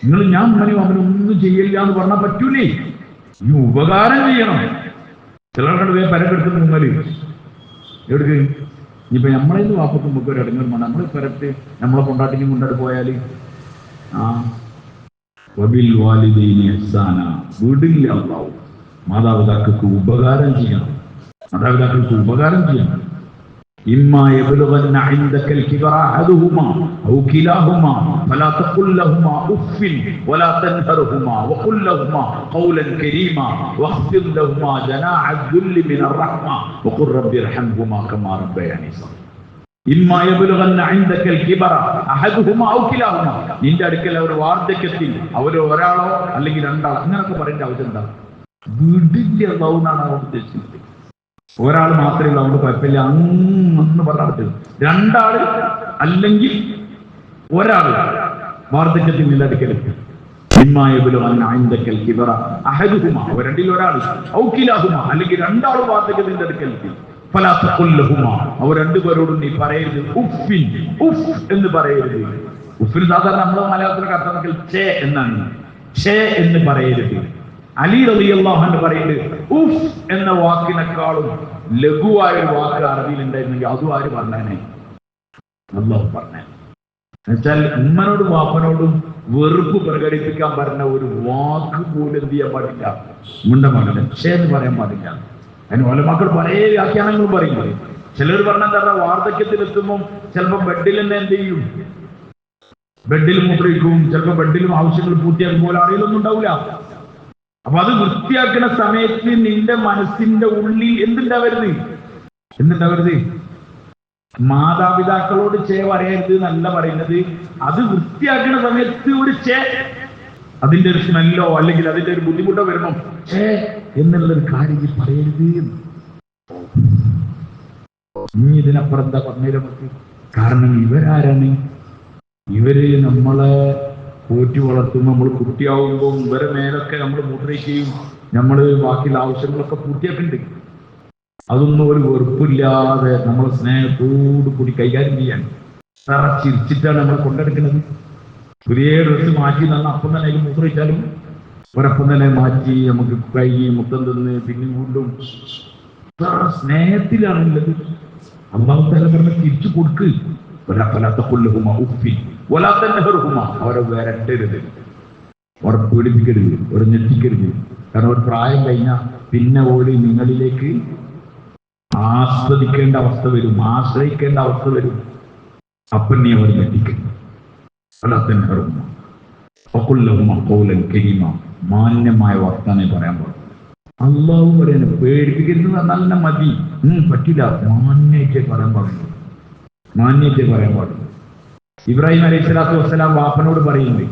നിങ്ങൾ ഞാൻ ഉമ്മനും അവനൊന്നും ചെയ്യില്ല എന്ന് പറഞ്ഞാൽ പറ്റൂലേ. ഈ ഉപകാരം ചെയ്യണം. ചിലർക്കടെ പരക്കെടുത്ത് മുങ്ങല് എവിടേക്ക്? ഇനിയിപ്പോ നമ്മളേന്ന് വാപ്പത്തും നമുക്ക് ഒരു ഇടങ്ങൾ വേണം. നമ്മൾ പരത്ത് നമ്മളെ കൊണ്ടാട്ടിനും കൊണ്ടാട്ട് പോയാല് വബിൽ വാലിദൈനി ഇഹ്സാന, വീടില്ല അല്ലാഹു മാതാപിതാക്കൾക്ക് ഉപകാരം ചെയ്യണം. ഇമ്മാ യബ്ലുഗന്ന ഇൻദകൽ കിബറ അഹദുഹുമാ ഔ കിലാഹുമാ ഫലാ തഖുൽ ലഹുമാ ഉഫ്ഫിൻ വലാ തൻഹർഹുമാ വഖുൽ ലഹുമാ ഖൗലൻ കരീമാ വഖ്ഫിദ് ലഹുമാ ജനാഅ അദ്ദുല്ലി മിനർ റഹ്മ വഖുൽ റബ്ബി ഇർഹംഹുമാ കമാ റബ്ബയാനി സഗീറ. ഇമ്മാ യബ്ലുഗന്ന ഇൻദകൽ കിബറ അഹദുഹുമാ ഔ കിലാഹുമാ, നിന്റെ അടുക്കൽ അവർ വാർദ്ധക്യത്തിൽ അവർ ഒരാളോ അല്ലെങ്കിൽ രണ്ടാളോ അങ്ങനൊക്കെ പറയേണ്ട ആവശ്യം എന്താ? വീടില്ല അല്ലാഹു എന്നാണ് അവർ ഉദ്ദേശിക്കുന്നത്. ഒരാൾ മാത്രമേ ഉള്ളൂ, അതുകൊണ്ട് കുഴപ്പമില്ല അന്ന് പറഞ്ഞാൽ പറ്റും. രണ്ടാള് അല്ലെങ്കിൽ ഒരാൾ വാർദ്ധക്യത്തിൽ നിന്റെ അടുക്കലെത്തി. അവർ രണ്ടിൽ ഒരാൾ അല്ലെങ്കിൽ രണ്ടാളും വാർദ്ധക്യത്തിന്റെ അടുക്കലെത്തി. അവർ രണ്ടുപേരോടും നീ പറയരുത് ഉഫ്ഫിൻ, ഉഫ് എന്ന് പറയരുത്. ഉഫിന് സാധാരണ നമ്മളെ മലയാളത്തിലൊക്കെ അർത്ഥമാക്കൽ ഛേ എന്നാണ്. ഛേ എന്ന് പറയരുത്. അലി റളിയല്ലാഹു അൻഹു പറയുന്നത് ഉഫ് എന്ന വാക്കിനേക്കാളും ലഘുവായ ഒരു വാക്ക് അറബിയിൽ ഉണ്ടായിരുന്നെങ്കിൽ അതും ആര് പറഞ്ഞേ? അല്ലാഹു പറഞ്ഞേ. എന്നുവെച്ചാൽ ഉമ്മനോടും വാപ്പനോടും വെറുപ്പ് പ്രകടിപ്പിക്കാൻ പറഞ്ഞ ഒരു വാക്ക് പോലും എന്ത് ചെയ്യാൻ പാടില്ല, മുണ്ട പാടില്ല, ഛേ എന്ന് പറയാൻ പാടില്ല. അതിന് ഉലമാക്കൾ പല വ്യാഖ്യാനങ്ങളും പറയുന്നത്. ചിലർ പറഞ്ഞെന്താ, വാർദ്ധക്യത്തിലെത്തുമ്പോൾ ചിലപ്പോൾ ബെഡിൽ തന്നെ എന്ത് ചെയ്യും, ബെഡിൽ മൂത്രയിക്കും, ചിലപ്പോൾ ബെഡിലും ആവശ്യങ്ങൾ പൂർത്തിയാക്കും പോലെ അറിയിലൊന്നും ഉണ്ടാവില്ല. അപ്പൊ അത് വൃത്തിയാക്കുന്ന സമയത്ത് നിന്റെ മനസ്സിന്റെ ഉള്ളിൽ എന്തുണ്ടാവരുത്? മാതാപിതാക്കളോട് ചേ പറയരുത് എന്നല്ല പറയുന്നത്. അത് വൃത്തിയാക്കുന്ന സമയത്ത് ഒരു ചേ, അതിന്റെ ഒരു സ്മെല്ലോ അല്ലെങ്കിൽ അതിന്റെ ഒരു ബുദ്ധിമുട്ടോ വരുമ്പോ ചേ എന്നുള്ളൊരു കാര്യം പറയരുത്. നീ ഇതിനപ്പുറം എന്താ പറഞ്ഞത് നമുക്ക്? കാരണം ഇവരാരാണ്? ഇവര് നമ്മളെ പോറ്റി വളർത്തും. നമ്മൾ കുട്ടിയാവുമ്പോൾ ഇവരെ മേലൊക്കെ നമ്മൾ മൂത്രയ്ക്കുകയും നമ്മൾ ബാക്കിയുള്ള ആവശ്യങ്ങളൊക്കെ പൂർത്തിയാക്കുന്നുണ്ട്. അതൊന്നും ഒരു വെറുപ്പില്ലാതെ നമ്മളെ സ്നേഹത്തോടു കൂടി കൈകാര്യം ചെയ്യാൻ ചിരിച്ചിട്ടാണ് നമ്മൾ കൊണ്ടെടുക്കുന്നത്. പുതിയ ഡ്രസ്സ് മാറ്റി തന്ന അപ്പം തന്നെ അതിൽ മൂത്രയിച്ചാലും ഒരപ്പം തന്നെ മാറ്റി നമുക്ക് കൈ മുത്തം തന്ന് പിന്നെ വീണ്ടും സ്നേഹത്തിലാണുള്ളത്. അള്ളാഹു തആല പറഞ്ഞ തിരിച്ചു കൊടുക്ക്. അവരെ വരട്ടരുത്, അവർ പീഡിപ്പിക്കരുത്, അവർ ഞെട്ടിക്കരുത്. കാരണം ഒരു പ്രായം കഴിഞ്ഞാൽ പിന്നെ ഓടി നിങ്ങളിലേക്ക് ആസ്വദിക്കേണ്ട അവസ്ഥ വരും, ആശ്രയിക്കേണ്ട അവസ്ഥ വരും. അപ്പം നീ അവർ ഞെട്ടിക്കരുത്. മാന്യമായ വർത്താനം പറയാൻ പാടില്ല. അള്ളാഹു പറയുന്നത് പേടിപ്പിക്കരുത്, നല്ല മതി, പറ്റില്ല, മാന്യത്തെ പറയാൻ പാടുള്ളൂ, മാന്യത്തെ പറയാൻ പാടുള്ളൂ. ഇബ്രാഹിം അലൈഹി സ്വലാത്തു വസ്സലാം വാപ്പനോട് പറയുന്നത്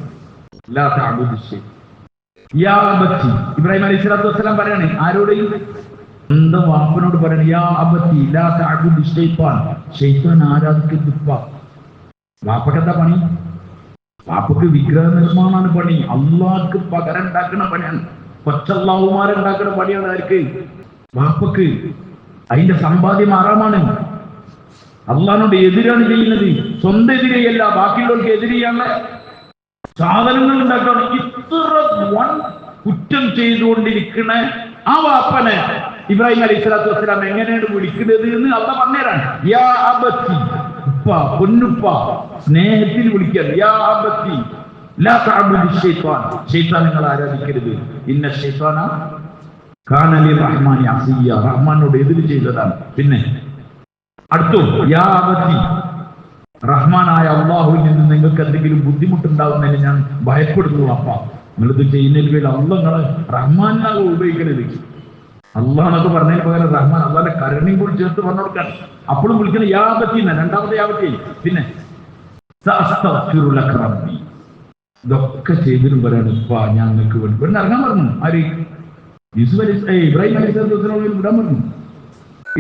ഇബ്രാഹിം അലൈഹി സ്വലാത്തു വസ്സലാം പറയാണ് ആരോട്? സ്വന്തം വാപ്പനോട് പറയണം, യാ അബത്തി ലാ തഅബുദ് ശൈത്താൻ, ശൈത്താൻ ആരാധിക്കരുത്. വാപ്പക്ക് എന്താ പണി? വാപ്പക്ക് വിഗ്രഹ നിർമ്മാണമാണ് പണി, അള്ളാഹ്ക്ക് പകരം ഉണ്ടാക്കുന്ന പണിയാണ്, കൊച്ചല്ലാഹുമാരുണ്ടാക്കുന്ന പണിയാണ് ആർക്ക്? വാപ്പക്ക്. അതിന്റെ സമ്പാദ്യം ആറാമാണ്. അള്ളാഹിനോട് എതിരാണ് ചെയ്യുന്നത്, സ്വന്തം എതിരെയല്ല, ബാക്കിയുള്ളവർക്ക് എതിരെയാണ് സാധനങ്ങൾ ഉണ്ടാക്കണം. ഇത്ര വൻ കുറ്റം ചെയ്തുകൊണ്ടിരിക്കുന്ന ആ വാപ്പനെ ഇബ്രാഹിം അലൈഹി സ്വലാത്തു വസ്സലാം എങ്ങനെയാണ് വിളിക്കുന്നത് എന്ന് അള്ളാഹ് പറഞ്ഞുതരാണ്. യാ അബത്തി, ഉപ്പ, പൊന്നുപ്പ, സ്നേഹത്തിൽ വിളിക്കാൻ. യാ അബത്തി ലാ തഅബുദ് ശൈത്താൻ, ശൈത്താൻ നിങ്ങൾ ആരാധിക്കരുത്. ഇന്ന ശൈത്താന കാന ലിർറഹ്മാനി അസിയ്യ, റഹ്മാനോട് എതിര് ചെയ്തതാണ്. പിന്നെ അടുത്തു യാ അബത്തി, റഹ്മാനായ അള്ളാഹുവിൽ നിന്ന് നിങ്ങൾക്ക് എന്തെങ്കിലും ബുദ്ധിമുട്ടുണ്ടാവുന്നതിന് ഞാൻ ഭയപ്പെടുന്നു. അപ്പ നിങ്ങളിത് ചെയ്യുന്നതിൽ വേണ്ടി അള്ളാഹ് നിങ്ങളെ റഹ്മാനാണ് ഉപയോഗിക്കരുത്. അള്ളാഹ് എന്നൊക്കെ പറഞ്ഞതിന് പകരം റഹ്മാൻ, അള്ളാഹിന്റെ കരുണയും കൂടി ചേർത്ത് പറഞ്ഞു കൊടുക്കാൻ. അപ്പോഴും വിളിക്കണം യാ അബത്തി, രണ്ടാമത്തെ യാബത്തി. പിന്നെ ഇതൊക്കെ ചെയ്തിട്ടും പറയാണ് ഇപ്പ ഞാൻ നിങ്ങൾക്ക് വേണ്ടി ഇവിടെ ഇറങ്ങാൻ പറഞ്ഞു. ആര്? ഇബ്രാഹിം അലൈഹി സ്വലാത്തു വസ്സലാം വിടാൻ പറഞ്ഞു.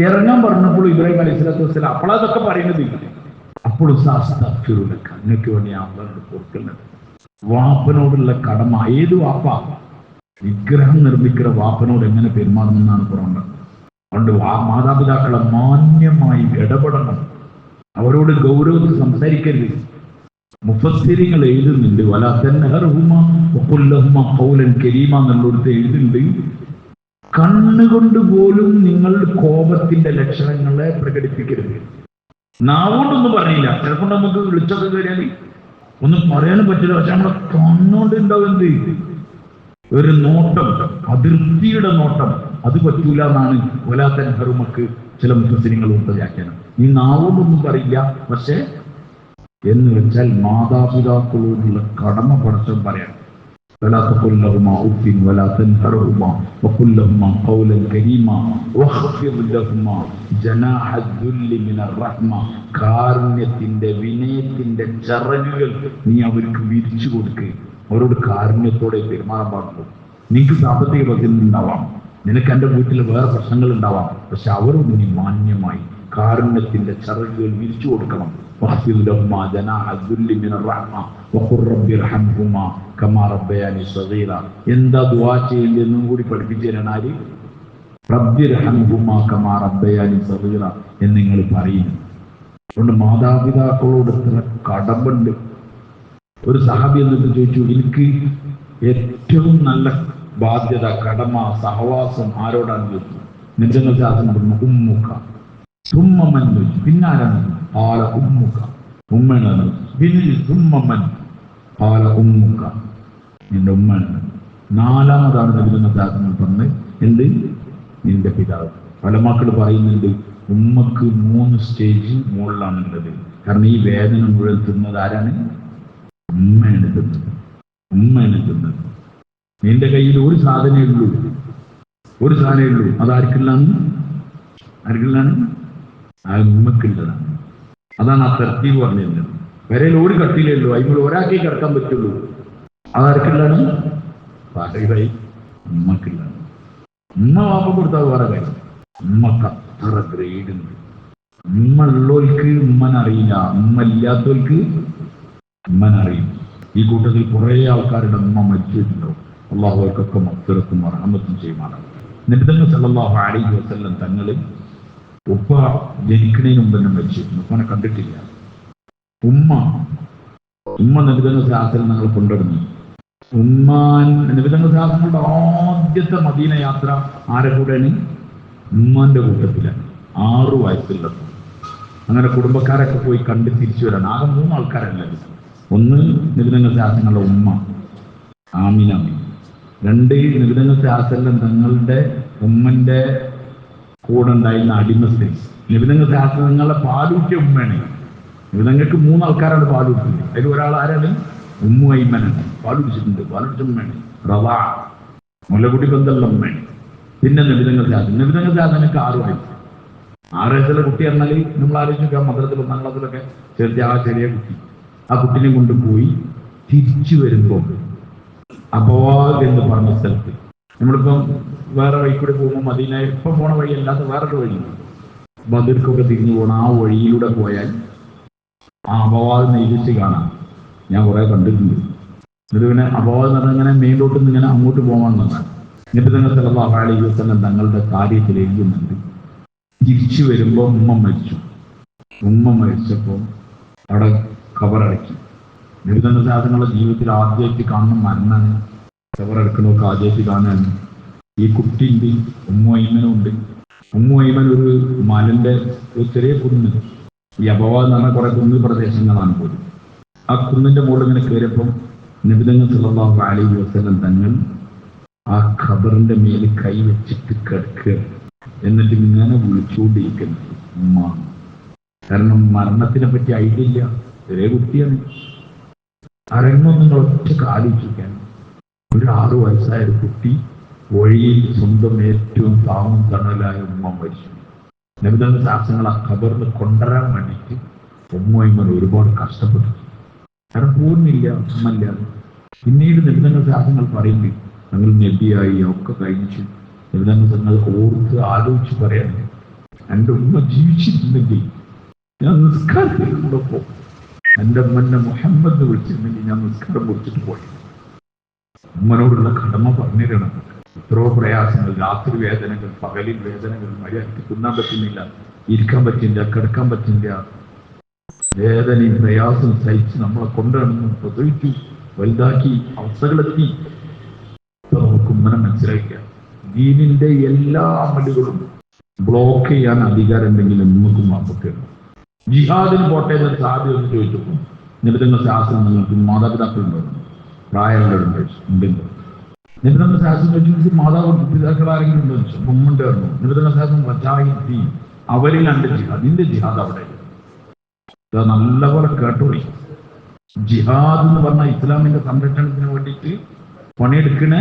ഇറങ്ങാൻ പറഞ്ഞപ്പോൾ ഇബ്രാഹിം അലൈഹി സ്വലാത്തു വസ്സലാം അപ്പോഴതൊക്കെ പറയുന്നത്. അപ്പോഴും നിങ്ങൾക്ക് വേണ്ടി അള്ളാഹ് കൊടുക്കുന്നത്. വാപ്പനോടുള്ള കടമ, ഏത് വാപ്പ വിഗ്രഹം നിർമ്മിക്കുന്ന വാപ്പനോട് എങ്ങനെ പെരുമാറണമെന്നാണ് പറയുന്നത്. അതുകൊണ്ട് മാതാപിതാക്കളെ മാന്യമായി ഇടപെടണം, അവരോട് ഗൗരവത്തിൽ സംസാരിക്കരുത്. മുഫസ്സിരിങ്ങൾ എഴുതുന്നുണ്ട്, വലാ തൻഹർഹുമാ വഖുൽ ലഹുമാ ഖൗലൻ കരീമാ എന്നുള്ളടത്ത് എഴുതുന്നുണ്ട്, കണ്ണുകൊണ്ട് പോലും നിങ്ങൾ കോപത്തിന്റെ ലക്ഷണങ്ങളെ പ്രകടിപ്പിക്കരുത്. നാവുകൊണ്ടൊന്നും പറഞ്ഞില്ല, ചിലപ്പോൾ നമുക്ക് വിളിച്ചൊക്കെ കയറിയാൽ ഒന്നും പറയാനും പറ്റില്ല. പക്ഷെ നമ്മളെ കണ്ണുകൊണ്ട് ഉണ്ടാവും എന്ത്? ഒരു നോട്ടം, അതിർത്തിയുടെ നോട്ടം, അത് പറ്റൂല എന്നാണ് വലാ തൻഹറുമക്ക് ചില മുഫസ്സിരിങ്ങൾ ഉണ്ട് വ്യാഖ്യാനം. ഈ നാവുകൊണ്ടൊന്നും പറയില്ല, പക്ഷെ എന്ന് വെച്ചാൽ മാതാപിതാക്കളോടുള്ള കടമ പടച്ചവൻ പറയണം. ولا تقل لهما اف ولا تنهرهما وقل لهما قولا كريما واخفض لهما جناح الذل من الرحمة. കാരുണ്യത്തിന്റെ, വിനയത്തിന്റെ ചിറകുകൾ നീ അവർക്ക് വിരിച്ചു കൊടുക്കുക. അവരോട് കാരുണ്യത്തോടെ പെരുമാറാൻ പാടുള്ളൂ. നിനക്ക് സാമ്പത്തിക ബുദ്ധിമുട്ട് ഉണ്ടാവാം, നിനക്ക് എൻ്റെ വീട്ടിൽ വേറെ പ്രശ്നങ്ങൾ ഉണ്ടാവാം, പക്ഷെ അവരോട് നീ മാന്യമായി കാരുണ്യത്തിന്റെ ചിറകുകൾ വിരിച്ചു കൊടുക്കണം. എന്താ ദുആ ചെയ്യേണ്ടതെന്നും കൂടി പഠിപ്പിച്ചു തരാൻ ആര്? റബ്ബിർഹംഹുമാ കമാ റബ്ബയാനി സഗീറ എന്ന് നിങ്ങൾ പറയുന്നു. അതുകൊണ്ട് മാതാപിതാക്കളോട് എത്ര കടമുണ്ട്. ഒരു സഹാബി എന്നിട്ട് ചോദിച്ചു, എനിക്ക് ഏറ്റവും നല്ല ബാധ്യത, കടമ, സഹവാസം ആരോടാണ് ചോദിച്ചു. നിജങ്ങൾ ശാസനം പറഞ്ഞു ഉമ്മുക്ക. തുമ്മമ്മൻ ചോദിച്ചു, പിന്നാരാണ്? ആല ഉമ്മുക്ക, ഉമ്മനാണ്. പിന്നെ തുമ്മമ്മൻ ആല ഉമ്മുക്ക, നിന്റെ ഉമ്മനാണ്. നാലാമതാണ് നിജങ്ങൾ ശാസനം പറഞ്ഞത് എന്ത്? നിന്റെ പിതാവ്. പല മക്കൾ പറയുന്നുണ്ട് ഉമ്മക്ക് 3 സ്റ്റേജ് മുകളിലാണുള്ളത്. കാരണം ഈ വേദന മുഴുവൻ തിന്നത് ആരാണ്? ഉമ്മയാണ് തിന്നത്, ഉമ്മയാണ് തിന്നത്. നിന്റെ കയ്യിൽ ഒരു സാധനമേ ഉള്ളൂ, ഒരു സാധനമേ ഉള്ളൂ. അതാർക്കുള്ളതാണ്? ആർക്കുള്ളതാണ്? ആ ഉമ്മക്കുള്ളതാണ്. അതാണ് ആ തർത്തീബ് പറഞ്ഞിരുന്നത്. വരയിൽ ഒരു കട്ടിലേ ഉള്ളൂ, അതിൽ ഒരാൾക്കേ കിടക്കാൻ പറ്റുള്ളൂ. അതാർക്കുള്ളതാണ്? ഭാര്യയായി ഉമ്മക്കുള്ളതാണ്. ഉമ്മ വാപ്പ കൊടുത്താൽ വേറെ കാര്യം. ഉമ്മക്ക് അത്ര ഗ്രേഡ് ഉണ്ട്. ഉമ്മ ഉള്ളവർക്ക് ഉമ്മനറിയില്ല, ഉമ്മ ഇല്ലാത്തവർക്ക് ഉമ്മനറിയും. ഈ കൂട്ടത്തിൽ കുറെ ആൾക്കാരുടെ ഉമ്മ മരിച്ചിട്ടുണ്ടാവും. അള്ളാഹു അവർക്കൊക്കെ മഗ്ഫിറത്തും റഹ്മത്തും ചെയ്യുമാറാണ്. നബി സല്ലല്ലാഹു അലൈഹി വസല്ലം തങ്ങൾ ഉപ്പ ജനിക്കുന്നതിന് മുമ്പ് തന്നെ മരിച്ചിട്ടുണ്ട്. ഉപ്പനെ കണ്ടിട്ടില്ല. ഉമ്മ നബിതങ്ങൾ ശാസ്ത്രം ഞങ്ങൾ കൊണ്ടുവരുന്നു. നബിതങ്ങൾ ശാസ്ത്രങ്ങളുടെ ആദ്യത്തെ മദീന യാത്ര ആരെ കൂടെയാണ്? ഉമ്മാന്റെ കൂട്ടത്തിലാണ്. 6 വയസ്സുള്ളത് അങ്ങനെ കുടുംബക്കാരൊക്കെ പോയി കണ്ട് തിരിച്ചു വരാൻ. ആകെ 3 ആൾക്കാരല്ല. ഒന്ന് നബിതങ്ങൾ ശാസ്ത്രങ്ങളുടെ ഉമ്മ ആമിന, 2 നബിതങ്ങൾ ശാസ്ത്രം തങ്ങളുടെ ഉമ്മന്റെ കൂടെ ഉണ്ടായിരുന്ന അടിമ സ്ത്രീ. നബിതങ്ങൾ ശാസ്ത്രങ്ങളെ പാലൂട്ടിയ ഉമ്മയാണ്. നബിതങ്ങൾക്ക് 3 ആൾക്കാരാണ് പാലൂട്ടിയത്. അതിൽ ഒരാൾ ആരാണ്? ഉമ്മു ഐമനാണ്. പാലൂടിച്ചിട്ടുണ്ട്. പാലൂടിച്ച ഉമ്മയാണ്. റവാ മുലകുടി ബന്ധമുള്ള ഉമ്മയാണ്. പിന്നെ നബിതങ്ങൾ ശാസ്ത്രം. നബിതങ്ങൾ ശാസ്ത്രങ്ങൾക്ക് 6 വയസ്സ്. 6 വയസ്സുള്ള കുട്ടി പറഞ്ഞാൽ നമ്മൾ ആലോചിക്കുക, മദ്രസത്തിൽ 1-ാം ക്ലാസ്സിലൊക്കെ ചെറിയ കുട്ടി. ആ കുട്ടിനെ കൊണ്ടുപോയി തിരിച്ചു വരുമ്പോൾ അബവാദ് എന്ന് പറഞ്ഞ സ്ഥലത്ത്, നമ്മളിപ്പം വേറെ വഴി കൂടെ പോകുമ്പോൾ മദീന ഇപ്പം പോണ വഴി അല്ലാത്ത വേറൊരു വഴി ബദർക്കൊക്കെ തിരിഞ്ഞു പോകണം. ആ വഴിയിലൂടെ പോയാൽ ആ അബവാദ് നേരിച്ച് കാണാം. ഞാൻ കുറെ കണ്ടിട്ടുണ്ട്. എന്നിട്ട് പിന്നെ അബവാദ് എന്ന് പറഞ്ഞാൽ ഇങ്ങനെ മെയിൻ റോട്ടിൽ നിന്ന് ഇങ്ങനെ അങ്ങോട്ട് പോകാമെന്നതാണ്. എന്നിട്ട് തന്നെ സല്ലല്ലാഹു അലൈഹി വസല്ലം തങ്ങളുടെ കാര്യത്തിൽ എഴുതുന്നുണ്ട്. തിരിച്ചു വരുമ്പോൾ ഉമ്മ മരിച്ചു. ഉമ്മ മരിച്ചപ്പോൾ അവിടെ ഖബറടക്കി. നബിതന്റെ സാധനങ്ങളുടെ ജീവിതത്തിൽ ആദ്യമായിട്ട് കാണുന്ന മരണമാണ്. ഖബറടക്കണമൊക്കെ ആദ്യമായിട്ട് കാണുകയാണ്. ഈ കുട്ടിയുണ്ട്, ഉമ്മു ഐമനും ഉണ്ട്. ഉമ്മു ഐമൻ ഒരു മലന്റെ ഒരു ചെറിയ കുന്ന്, ഈ അബവാദ് എന്ന് പറഞ്ഞാൽ കുറെ കുന്ന് പ്രദേശങ്ങളാണ് പോലും. ആ കുന്നിന്റെ മുകളിൽ ഇങ്ങനെ കയറിയപ്പം നബിതങ്ങൾ സല്ലല്ലാഹു അലൈഹി വസല്ലം തങ്ങൾ ആ ഖബറിന്റെ മേൽ കൈ വെച്ചിട്ട് കിടക്കുക. എന്നിട്ട് ഇങ്ങനെ വിളിച്ചുകൊണ്ടിരിക്കുന്നു ഉമ്മ. കാരണം മരണത്തിനെ പറ്റി ഐഡിയ ഇല്ല, ചെറിയ കുട്ടിയാണ്. അരങ്ങൊന്നും നിങ്ങൾ ഒറ്റ ആലോചിക്കാൻ, ഒരു 6 വയസ്സായ ഒരു കുട്ടി വഴിയിൽ സ്വന്തം ഏറ്റവും താങ്ങും തണലായ ഉമ്മ മരിച്ചു. നബിതങ്ങൾ ശാസ്ത്രങ്ങൾ ആ ഖബറിന് കൊണ്ടുവരാൻ വേണ്ടിയിട്ട് ഉമ്മ ഒരുപാട് കഷ്ടപ്പെട്ടു. കാരണം പൂർണ്ണില്ല, ഉമ്മല്ല. പിന്നീട് നബിതങ്ങൾ ശാസ്ത്രങ്ങൾ പറയുന്നത് ഞങ്ങൾ നബിയായി ഒക്കെ കഴിഞ്ഞു. നബിതങ്ങൾ തങ്ങൾ ഓർത്ത് ആലോചിച്ച് പറയാനുണ്ട്, എൻ്റെ ഉമ്മ ജീവിച്ചിട്ടുണ്ടെങ്കിൽ ഞാൻ നിസ്കാരത്തിൽ കൂടെ പോകും. എൻ്റെ ഉമ്മനെ മുഹമ്മദ് വിളിച്ചിരുന്നെങ്കിൽ ഞാൻ നിസ്കാരം കുറിച്ചിട്ട് പോയി. ഉമ്മനോടുള്ള കടമ പറഞ്ഞിരണം. എത്രയോ പ്രയാസങ്ങൾ, രാത്രി വേദനകൾ, പകലിൽ വേദനകൾ, മര്യാദയ്ക്ക് തിന്നാൻ പറ്റുന്നില്ല, ഇരിക്കാൻ പറ്റില്ല, കിടക്കാൻ പറ്റില്ല, വേദനയും പ്രയാസവും സഹിച്ച് നമ്മളെ കൊണ്ടുവന്നു പ്രസവിച്ചു വലുതാക്കി അവസ്ഥകളെത്തി. നമുക്ക് ഉമ്മനെ മനസ്സിലാക്കുക. ദീനിന്റെ എല്ലാ അമലുകളും ബ്ലോക്ക് ചെയ്യാൻ അധികാരം ഉണ്ടെങ്കിൽ നമുക്കും വാപ്പുകയാണ്. ജിഹാദിന് പോട്ടെ എന്നൊരു സാധ്യത ഒന്ന് ചോദിച്ചപ്പോൾ നിബിധങ്ങൾ ശാസ്ത്രം നിങ്ങൾക്ക് മാതാപിതാക്കളുണ്ടോ? പ്രായമുള്ളവരുണ്ട്, ഉണ്ടെങ്കിൽ നിബിധങ്ങൾ ശാസ്ത്രം ചോദിച്ചു മാതാപിതാക്കൾ ആരെങ്കിലും ഉണ്ടോ ചോദിച്ചു. ഉമ്മുണ്ടായിരുന്നു. നിബിധങ്ങൾ ശാസ്ത്രം വജാഹിദി, അവരിൽ ഉണ്ട് ജിഹാദ്. നിന്റെ ജിഹാദ് അവിടെ നല്ലപോലെ കേട്ടോളി. ജിഹാദ് എന്ന് പറഞ്ഞാൽ ഇസ്ലാമിന്റെ സംരക്ഷണത്തിന് വേണ്ടിയിട്ട് പണിയെടുക്കണ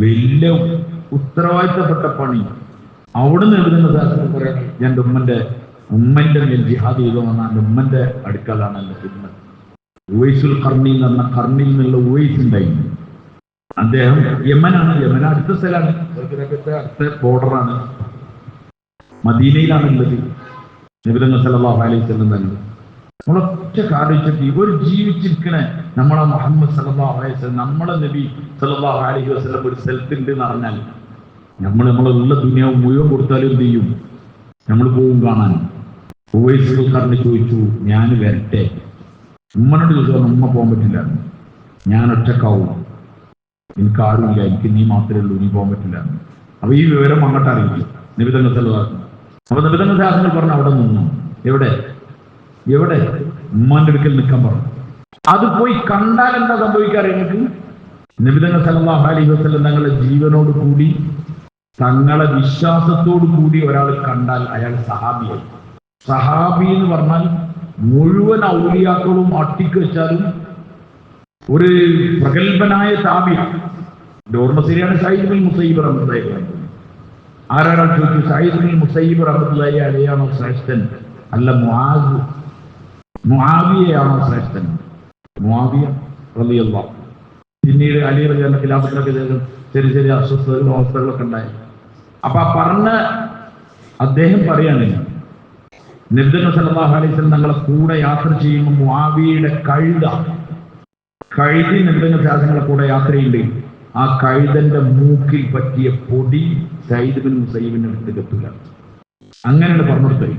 വലിയ ഉത്തരവാദിത്തപ്പെട്ട പണി. അവിടെ നിബിധങ്ങൾ ശാസ്ത്രം പറയാൻ എൻ്റെ ഉമ്മന്റെ മേൽ ജിഹാദ് ചെയ്തു വന്നാൽ എൻ്റെ ഉമ്മന്റെ അടുക്കലാണ് എൻ്റെ ഉമ്മ. ഉവൈസുൽ ഖർണി എന്ന് പറഞ്ഞ ഖർണിൽ നിന്നുള്ള ഉവൈസ് ഉണ്ടായിരുന്നു. അദ്ദേഹം യമനാണ്. യമന അടുത്ത സ്ഥലമാണ്, അടുത്ത ബോർഡറാണ്, മദീനയിലാണ് ഉള്ളത്. നബിതങ്ങൾ സല്ലല്ലാഹു അലൈഹി വസല്ലം തന്നെ നമ്മളൊറ്റ കാണിച്ചിട്ട് ഒരു ജീവിച്ചിരിക്കണേ നമ്മളെ മുഹമ്മദ് സല്ലല്ലാഹു അലൈഹി വസല്ലം, നമ്മളെ നബി സല്ലല്ലാഹു അലൈഹി വസല്ലം ഒരു സ്ഥലത്തുണ്ട് എന്ന് പറഞ്ഞാൽ നമ്മളുള്ള ദുനിയാവ് മുഴുവൻ കൊടുത്താലും എന്ത് ചെയ്യും? നമ്മൾ പോവും കാണാൻ. ഉവൈസുൽ ഖർണി ചോദിച്ചു, ഞാൻ വരട്ടെ? ഉമ്മനോട് ചോദിച്ചു, ഉമ്മ പോകാൻ പറ്റില്ല, ഞാൻ ഒറ്റക്കാവും, എനിക്ക് ആരുമില്ല, എനിക്ക് നീ മാത്രമേ ഉള്ളൂ, നീ പോകാൻ പറ്റില്ല. അപ്പൊ ഈ വിവരം അങ്ങോട്ട് അറിയിക്കും നിബിധങ്ങൾ സല്ലല്ലാഹു. അപ്പൊ നിബിധങ്ങൾ ശാസ്ത്രങ്ങൾ പറഞ്ഞു അവിടെ നിന്നു. എവിടെ ഉമ്മാന്റെ അടുക്കൽ നിൽക്കാൻ പറഞ്ഞു. അത് പോയി കണ്ടാൽ എന്താ സംഭവിക്കാറ് നിങ്ങൾക്ക്? നബിധങ്ങൾ സല്ലല്ലാഹു അലൈഹി വസല്ലം തങ്ങളുടെ ജീവനോട് കൂടി, തങ്ങളെ വിശ്വാസത്തോടു കൂടി ഒരാൾ കണ്ടാൽ അയാൾ സഹാബിയായി. സഹാബി എന്ന് പറഞ്ഞാൽ മുഴുവൻ ഔലിയാക്കളും അട്ടിക്ക് വെച്ചാലും ഒരു പ്രഗത്ഭനായ താബിയാണ്. ഓർമ്മ ശരിയാണ്. സഈദ് ബിൻ മുസയ്യിബ് റഹ്മത്തുള്ളാഹി അലൈഹി. ആരാണ് ചോദിച്ചു? സഈദ് ബിൻ മുസയ്യിബ് റഹ്മത്തുള്ളാഹി അലൈഹിയാണോ ശ്രേഷ്ഠൻ? അല്ല, മുആവിയയാണോ ശ്രേഷ്ഠൻ? മുആവിയ റളിയല്ലാഹു. പിന്നീട് അലി റളിയല്ലാഹു ഖിലാഫത്തിനൊക്കെ ചെറിയ ചെറിയ അസ്വസ്ഥതകളും അവസ്ഥകളൊക്കെ ഉണ്ടായി. അപ്പൊ ആ പറഞ്ഞ അദ്ദേഹം പറയാണ്, നബിതങ്ങൾ സല്ലല്ലാഹു അലൈഹി വസല്ലം തങ്ങളെ കൂടെ യാത്ര ചെയ്യുമ്പോൾ മുആവിയയുടെ കഴുതി നബിതങ്ങൾ ശാസ്ത്രങ്ങളെ കൂടെ യാത്രയുണ്ട്. ആ കഴുതന്റെ മൂക്കിൽ പറ്റിയ പൊടി സഈദ് ബിൻ മുസയ്യിബിന്റെ അടുത്ത് എത്തില്ല. അങ്ങനെയാണ് പറഞ്ഞെടുത്തത്.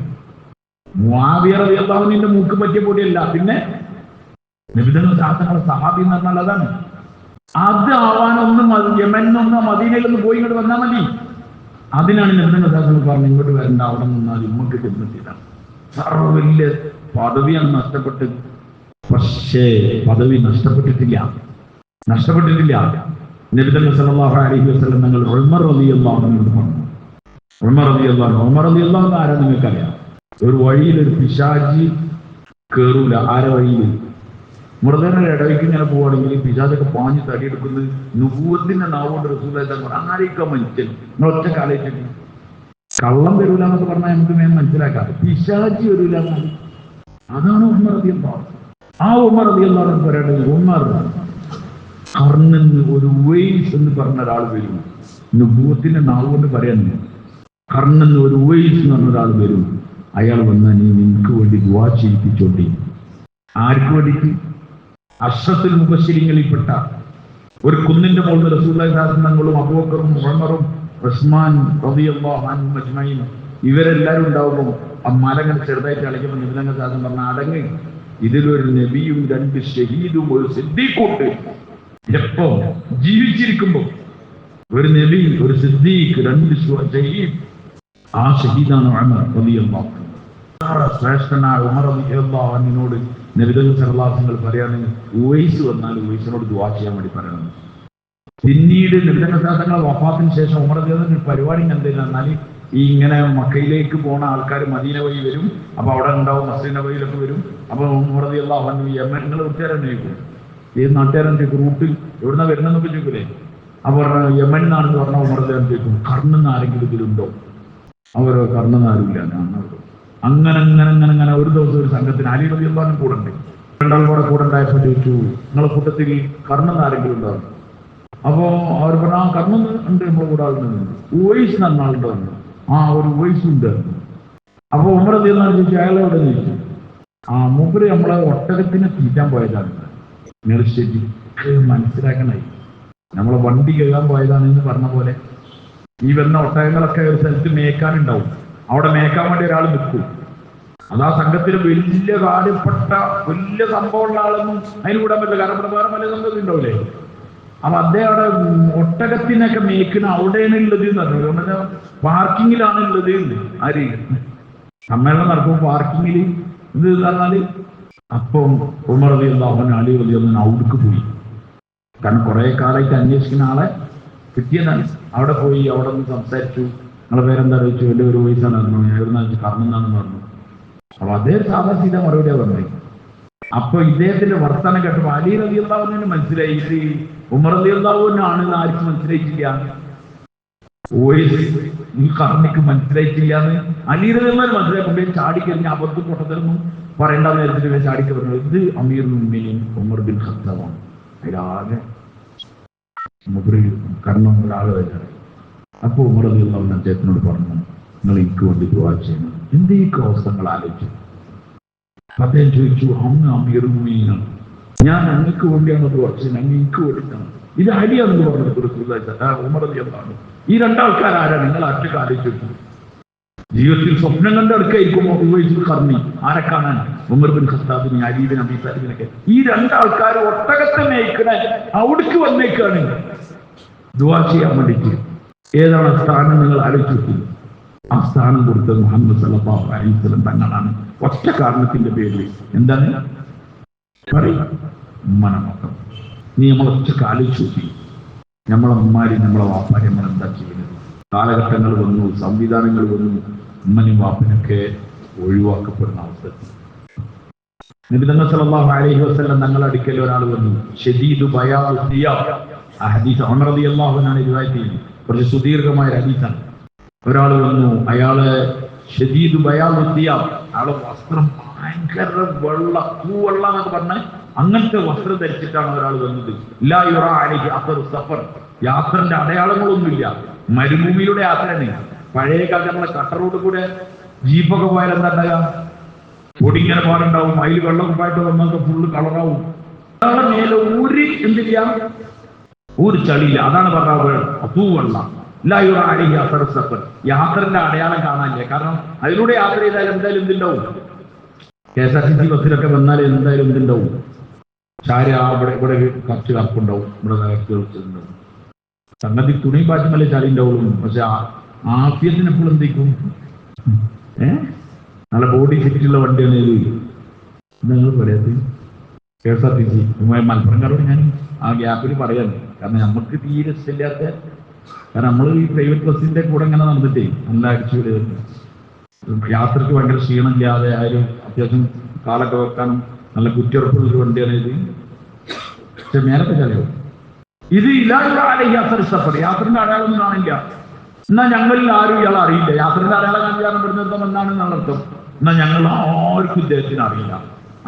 മുആവിയ റളിയല്ലാഹു അൻഹുവിന്റെ മൂക്ക് പറ്റിയ പൊടിയല്ല, പിന്നെ നബിതങ്ങൾ ശാസ്ത്രങ്ങളെ സഹാബി എന്ന് പറഞ്ഞാൽ അതാണ്. അത് ആവാനൊന്നും യമനൊന്നും മദീനയിലൊന്നും പോയി ഇങ്ങോട്ട് വന്നാൽ മതി. അതിനാണ് നബിതങ്ങൾ ശാസ്ത്രങ്ങൾ പറഞ്ഞു, ഇങ്ങോട്ട് വരണ്ട, അവിടെ നിന്നാൽ ഉമ്മക്ക് ചെന്നിട്ടില്ല. വലിയ പദവിയാണ് നഷ്ടപ്പെട്ട്. പക്ഷേ പദവി നഷ്ടപ്പെട്ടിട്ടില്ല. നബി സല്ലല്ലാഹു അലൈഹി വസല്ലം തങ്ങൾ ഉമർ റളിയല്ലാഹു അൻഹു പറഞ്ഞു. ഉമർ റളിയല്ലാഹു അൻഹു ആരാ നിങ്ങൾക്കറിയാം? ഒരു വഴിയിൽ ഒരു പിശാചി കേറൂല. ആരെ വഴിയിൽ? മൃതരുടെ ഇടയ്ക്ക് ഇങ്ങനെ പോവുകയാണെങ്കിൽ പിശാചൊക്കെ പാഞ്ഞ് തടിയെടുക്കുന്നത് നുബൂവത്തിന്റെ നാവുകൊണ്ട് റസൂലുള്ളാഹി തങ്ങൾ ആരെയൊക്കെ മനുഷ്യൻ നിങ്ങൾ ഒറ്റ കാലയിച്ചിട്ട് കള്ളം വരൂല എന്നൊക്കെ പറഞ്ഞാൽ നമുക്ക് വേഗം മനസ്സിലാക്കാം. പിശാചി വരൂല എന്നാൽ അതാണ് ഉമർ റളിയല്ലാഹു അൻഹു. ആ ഉമർ റളിയല്ലാഹു അൻഹു പറയേണ്ടത് ഉമർ കർണ്ണെന്ന് ഒരു ഉവൈസ് എന്ന് പറഞ്ഞ ഒരാൾ വരും. നുബൂവത്തിന്റെ നാവുകൊണ്ട് പറയുന്നു. കർണ്ണെന്ന് ഒരു ഉവൈസ് എന്ന് പറഞ്ഞ ഒരാൾ വരും. അയാൾ വന്നാൽ നീ നിനക്ക് വേണ്ടി ദുആ ചെയ്യിപ്പിച്ചോണ്ടി. ആർക്ക് വേണ്ടിയിട്ട്? അഷ്റഫുൽ മുബശ്ശിരീങ്ങളിൽപ്പെട്ട ഒരു കുന്നിന്റെ മുകളിൽ റസൂലുള്ളാഹി സ്വല്ലല്ലാഹു അലൈഹി വസല്ലം അബൂബക്കറും ഉമറും ഉസ്മാൻ റളിയല്ലാഹു അൻഹും അജ്മഈൻ ഇവരെല്ലാവരും ഉണ്ടാവുമ്പോൾ ആ മല ഇങ്ങനെ ചെറുതായിട്ട് അടയ്ക്കുമ്പോൾ നബി തങ്ങൾ സാധനം പറഞ്ഞ അടങ്ങ്, ഇതിലൊരു നബിയും 2 ഷഹീദും ഒരു സിദ്ദീഖുണ്ട്. എപ്പോ ജീവിച്ചിരിക്കുമ്പോ ഒരു നബി, ഒരു സിദ്ദീഖ്, 2 ഷഹീദ്. ആ ഷഹീദാണ് ഉമർ റളിയല്ലാഹു അൻഹു. ശ്രേഷ്ഠനായ ഉമർ റളിയല്ലാഹു അൻഹുവിനോട് നബി തങ്ങൾ സല്ലല്ലാഹു അലൈഹി വസല്ലം പറയാണ്, ഉവൈസ് വന്നാൽ ഉവൈസിനോട് ദുആ ചെയ്യാൻ വേണ്ടി പറയണം. പിന്നീട് നബി തങ്ങൾ തങ്ങളുടെ വഫാത്തിന് ശേഷം ഉമർ റളിയല്ലാഹു അൻഹു പരിപാടി എന്തെന്നാൽ ഈ ഇങ്ങനെ മക്കയിലേക്ക് പോണ ആൾക്കാർ മദീന വഴി വരും. അപ്പൊ അവിടെ ഉണ്ടാവും, മസ്ജിദ് നബവിയിലൊക്കെ വരും. അപ്പൊ ഉമർ റളിയല്ലാഹു അൻഹു യമൻ, നിങ്ങൾ വീട്ടുകാരൻ ചോദിക്കും, ഏത് നാട്ടുകാരൻ ചോദിക്കും, റൂട്ടിൽ എവിടുന്നാ വരുന്നതെന്നൊക്കെ ചോദിക്കൂലേ? അപ്പൊ യമൻ എന്നാണെന്ന് പറഞ്ഞാൽ ഉമർ റളിയല്ലാഹു അൻഹു ചോദിക്കും, കർണ്ണെന്ന് ആരെങ്കിലും ഇതിലുണ്ടോ? അവരോ കർണ്ണെന്ന് ആരുമില്ല. അങ്ങനെ ഒരു ദിവസം ഒരു സംഘത്തിന് അലി റളിയല്ലാഹു അൻഹു കൂടെ ഉണ്ട്. 2 ആൾ കൂടെ ഉണ്ടായപ്പോൾ ചോദിച്ചു, നിങ്ങളെ കൂട്ടത്തിൽ കർണ്ണെന്ന് ആരെങ്കിലും ഉണ്ടോ? അപ്പോ അവർ പറഞ്ഞു, ആ കർണ്ണെന്ന് ഉണ്ട്, നമ്മളെ കൂടെ ആളുണ്ട്. ഉവൈസ് എന്ന ആളുണ്ടോ? ആ, ഒരു ഉവൈസ് ഉണ്ട്. അപ്പൊ ഉമർ റളിയല്ലാഹു അൻഹു ചോദിച്ചു, അയാളെ എവിടെ ചോദിച്ചു? ആ, മൂപ്പര് നമ്മളെ ഒട്ടകത്തിന് തീറ്റാൻ പോയതാണ്. നിങ്ങൾ ശരിക്ക് മനസ്സിലാക്കണേ, നമ്മളെ വണ്ടി കഴുകാൻ പോയതാണെന്ന് പറഞ്ഞ പോലെ ഈ വന്ന ഒട്ടകങ്ങളൊക്കെ ഒരു സ്ഥലത്ത് മേക്കാനുണ്ടാവും. അവിടെ മേക്കാൻ വേണ്ടി ഒരാൾ നിൽക്കും. അതാ സംഘത്തിന് വലിയ കാര്യപ്പെട്ട വലിയ സംഭവമുള്ള ആളൊന്നും അതിന് കൂടാൻ പറ്റില്ല. കാരണം ഇവിടെ വേറെ പല സംഭവം ഉണ്ടാവില്ലേ? അപ്പൊ അദ്ദേഹം അവിടെ ഒട്ടകത്തിനൊക്കെ മേക്കുന്ന അവിടെയാണ് ഉള്ളത് എന്ന് പറഞ്ഞു. അതുകൊണ്ട് പാർക്കിങ്ങിലാണ് ഉള്ളത് എന്ന്. ആര് സമ്മേളനം നടക്കുമ്പോൾ പാർക്കിങ്ങിൽ ഇത് പറഞ്ഞാല് അപ്പം ഉമർ റളിയല്ലാഹു അൻഹു അലി റളിയല്ലാഹു അൻഹു അവിടേക്ക് പോയി. കാരണം കുറെ കാലമായിട്ട് അന്വേഷിക്കുന്ന ആളെ കിട്ടിയതാണ്. അവിടെ പോയി അവിടെ നിന്ന് സംസാരിച്ചു. നിങ്ങളെ പേരെന്താ ചോദിച്ചു? വലിയൊരു വയസ്സാണ് പറഞ്ഞു. എവിടുന്ന കർണ്ണെന്നാണെന്ന് പറഞ്ഞു. അപ്പൊ അദ്ദേഹം സാധാ സീത മറുപടിയാണ് പറഞ്ഞത്. അപ്പൊ ഇദ്ദേഹത്തിന്റെ വർത്തമാനം കേട്ടപ്പോ അലി റളിയല്ലാഹു അൻഹുവിന് മനസ്സിലായി ഇത് ഉമർ റളിയല്ലാഹു അൻഹു ആണെന്ന് ആർക്കും മനസ്സിലായിട്ടില്ല. ഈ കർണ്ണിക്ക് മനസ്സിലായിട്ടില്ല എന്ന് അലി റളിയല്ലാഹു അൻഹു മനസ്സിലാക്കുമ്പോൾ ചാടിക്കഴിഞ്ഞ അബദ്ധം പൊട്ടത്തിലൊന്നും പറയേണ്ട നേരത്തിൽ ചാടിക്ക് പറഞ്ഞു, ഇത് അമീറുൽ മുഅ്മിനീൻ ഉമർ ബിൻ ഖത്താബാണ്. അതിലാകെ കർണ്ണം ഒരാള് വരാറ്. അപ്പൊ ഉമർ റളിയല്ലാഹു അൻഹു അദ്ദേഹത്തിനോട് പറഞ്ഞു, നിങ്ങൾ എനിക്ക് വേണ്ടി ദുആ ചെയ്യണം. എന്തൊക്കെ അവസ്ഥകൾ ആലോചിച്ചു. അദ്ദേഹം ചോദിച്ചു, അങ്ങ് അമീറുൽ മുഅ്മിനീനാണ്, ഞാൻ അങ്ങക്ക് വേണ്ടിയാണ് ദുആ ചെയ്യുന്നത്, അങ്ങ് എനിക്ക് വേണ്ടിയിട്ടാണ്. ഇത് അലിയാണെന്ന് പറഞ്ഞത് ഉമർ റളിയല്ലാഹു അൻഹു. ഈ 2 ആൾക്കാർ ആരാണ്? നിങ്ങൾ ഒറ്റക്ക് ആലോചിച്ചു. ജീവിതത്തിൽ സ്വപ്നം കണ്ടെടുക്കായിരിക്കുമോ ഉവൈസുൽ ഖർണി? ആരെ കാണാൻ? ഉമർ ബിൻ ഖത്താബിനെ, അലി ബിൻ അബീ താലിബിനൊക്കെ. ഈ 2 ആൾക്കാർ ഒട്ടകത്തെ മേയ്ക്കണ അവിടേക്ക് വന്നേക്കാണ് ദുആ ചെയ്യാൻ വേണ്ടിയിട്ട്. ഏതാണ് സ്ഥാനം? നിങ്ങൾ ആലോചിച്ചു. ആ സ്ഥാനം കൊടുത്തത് മുഹമ്മദ് സല്ലല്ലാഹു അലൈഹി വസല്ലം തങ്ങളാണ്. ഒറ്റ കാരണത്തിന്റെ പേരിൽ. എന്താണ് പറയും? ഉമ്മനെ മക്കൾ. നീ നമ്മളൊറ്റ ആലോചിച്ചു നോക്കി. നമ്മളെ ഉമ്മാരി നമ്മളെ വാപ്പാരി നമ്മൾ എന്താ ചെയ്യുന്നത്? കാലഘട്ടങ്ങൾ വന്നു, സംവിധാനങ്ങൾ വന്നു, ഉമ്മനും വാപ്പനൊക്കെ ഒഴിവാക്കപ്പെടുന്ന അവസ്ഥ. നബി സല്ലല്ലാഹു അലൈഹി വസല്ലം തങ്ങളുടെ അടുക്കൽ ഒരാൾ വന്നു, ശദീദു ബയാദു സിയാബ്. ആ ഹദീസ് ഉമർ റളിയല്ലാഹു അൻഹു റിവായത്ത് ചെയ്യുന്നു. കുറച്ച് സുദീർഘമായ ഹദീസാണ്. ഒരാൾ വന്നു, അയാള് ശദീദു ബയാദു സിയാബ്, അയാളെ വസ്ത്രം ഭയങ്കര പൂവെള്ള എന്നൊക്കെ പറഞ്ഞ് അങ്ങനത്തെ വസ്ത്രം ധരിച്ചിട്ടാണ് ഒരാൾ വന്നത്. ലാ യുറാ അലൈഹി അസറു സഫർ, യാത്രന്റെ അടയാളങ്ങളൊന്നുമില്ല. മരുഭൂമിയിലൂടെ യാത്രയാണ്. പഴയ കാലത്ത് നമ്മളെ കട്ടറോട് കൂടെ ജീപ്പൊക്കെ പോയാൽ എന്താ ഉണ്ടാകുക? പൊടിങ്ങനെ പാടുണ്ടാവും. അതിൽ വെള്ളമൊക്കെ ആയിട്ട് വന്നൊക്കെ ഫുള്ള് കളറാവും. അയാളുടെ മേലെ ഒരു എന്തില്ല, ഒരു ചളിയില്ല. അതാണ് പറഞ്ഞ പൂവെള്ള. ലാ യുറാ അലൈഹി അസറു സഫർ, യാത്രന്റെ അടയാളം കാണാനില്ല. കാരണം അതിലൂടെ യാത്ര ചെയ്താൽ എന്തായാലും എന്തുണ്ടാവും? KSRTC ബസ്സിലൊക്കെ വന്നാൽ എന്തായാലും എന്തുണ്ടാവും? ചാര ഇവിടെ കുറച്ച് കറുപ്പുണ്ടാവും, ഇവിടെ വെച്ചിട്ടുണ്ടാവും. സംഗതി തുണി പാറ്റുമല്ലേ ചളി ഉണ്ടാവുള്ളൂ. പക്ഷെ ആഫിയത്തിന് എപ്പോഴും എന്തിക്കും നല്ല ബോഡി ഫിറ്റുള്ള വണ്ടിയാണ് ഇത്. നിങ്ങൾ പറയാത് KSRTC മലപ്പുറംകാരോട് ഞാൻ ആ ഗ്യാപ്പിൽ പറയാൻ, കാരണം നമുക്ക് തീരെ ഇഷ്ടമില്ലാത്ത, കാരണം നമ്മൾ ഈ പ്രൈവറ്റ് ബസ്സിന്റെ കൂടെ ഇങ്ങനെ നടന്നിട്ടേ നല്ല അടിച്ചു യാത്രക്ക് ഭയങ്കര ക്ഷീണമില്ലാതെ ആരും അത്യാവശ്യം കാലൊക്കെ വെക്കാനും നല്ല കുറ്റിയുറപ്പുള്ളൊരു വണ്ടിയാണ് ഇത്. പക്ഷെ മേലൊക്കെ ചലയോ ഇത് യാത്രന്റെ അടയാളമൊന്നും കാണില്ല. എന്നാൽ ഞങ്ങളിൽ ആരും ഇയാൾ അറിയില്ല. യാത്രന്റെ അടയാളം കാണിക്കാനും വരുന്നത് എന്നാണ് എന്നർത്ഥം. എന്നാൽ ഞങ്ങൾ ആർക്കും ഇദ്ദേഹത്തിന് അറിയില്ല.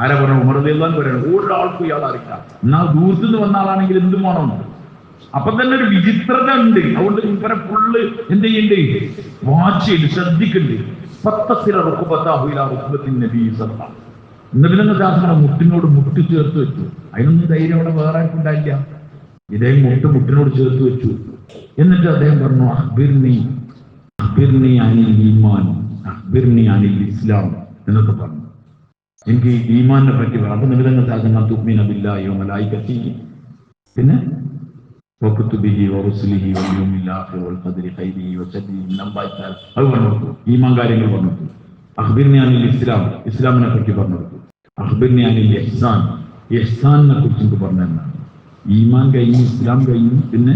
ആരാ പറഞ്ഞു? ഉമർ റളിയല്ലാഹു അൻഹു പറയണം, ഒരാൾക്കും ഇയാൾ അറിയില്ല. എന്നാൽ ദൂരത്തുനിന്ന് വന്ന ആളാണെങ്കിൽ എന്തും വേണമെന്ന്. അപ്പൊ തന്നെ ഒരു വിചിത്രത ഉണ്ട്. അതുകൊണ്ട് ഇവരെ ഫുള്ള് എന്ത് ചെയ്യുന്നുണ്ട്? വാച്ച് ചെയ്ത് ശ്രദ്ധിക്കുന്നുണ്ട്. മുട്ടിനോട് മുട്ട് ചേർത്ത് വെച്ചു. അതിനൊന്നും ധൈര്യം അവിടെ വേറെ ആർക്കും ഉണ്ടായില്ല. ഇദ്ദേഹം മുട്ടിനോട് ചേർത്ത് വെച്ചു. എന്നിട്ട് അദ്ദേഹം പറഞ്ഞു, അഖ്ബിർനി അനിൽ ഈമാൻ, അഖ്ബിർനി അനിൽ ഇസ്ലാം എന്നൊക്കെ പറഞ്ഞു. എനിക്ക് ഈമാനെ പറ്റി പറഞ്ഞു. അപ്പൊ നിബിധങ്ങൾ സാധന തുഅ്മിന ബില്ലാഹി വ മലായികതിഹി, പിന്നെ വകുതുബിഹി വറുസുലിഹി വൽ യൗമിൽ ആഖിർ വൽ ഖദരി ഖൈരിഹി വശർരിഹി മിൻ അല്ലാഹി തആല. അത് പറഞ്ഞു. ഈമാൻ കാര്യങ്ങൾ പറഞ്ഞു. അഖ്ബിർനി അനിൽ ഇസ്ലാം, ഇസ്ലാമിനെ പറ്റി പറഞ്ഞു. അഖ്ബിർനി അനിൽ ഇഹ്സാൻ, ഇഹ്സാനിനെ കുറിച്ച് പറഞ്ഞു. എന്നാണ് ഈമാൻ കഴിഞ്ഞു, ഇസ്ലാം കഴിഞ്ഞു, പിന്നെ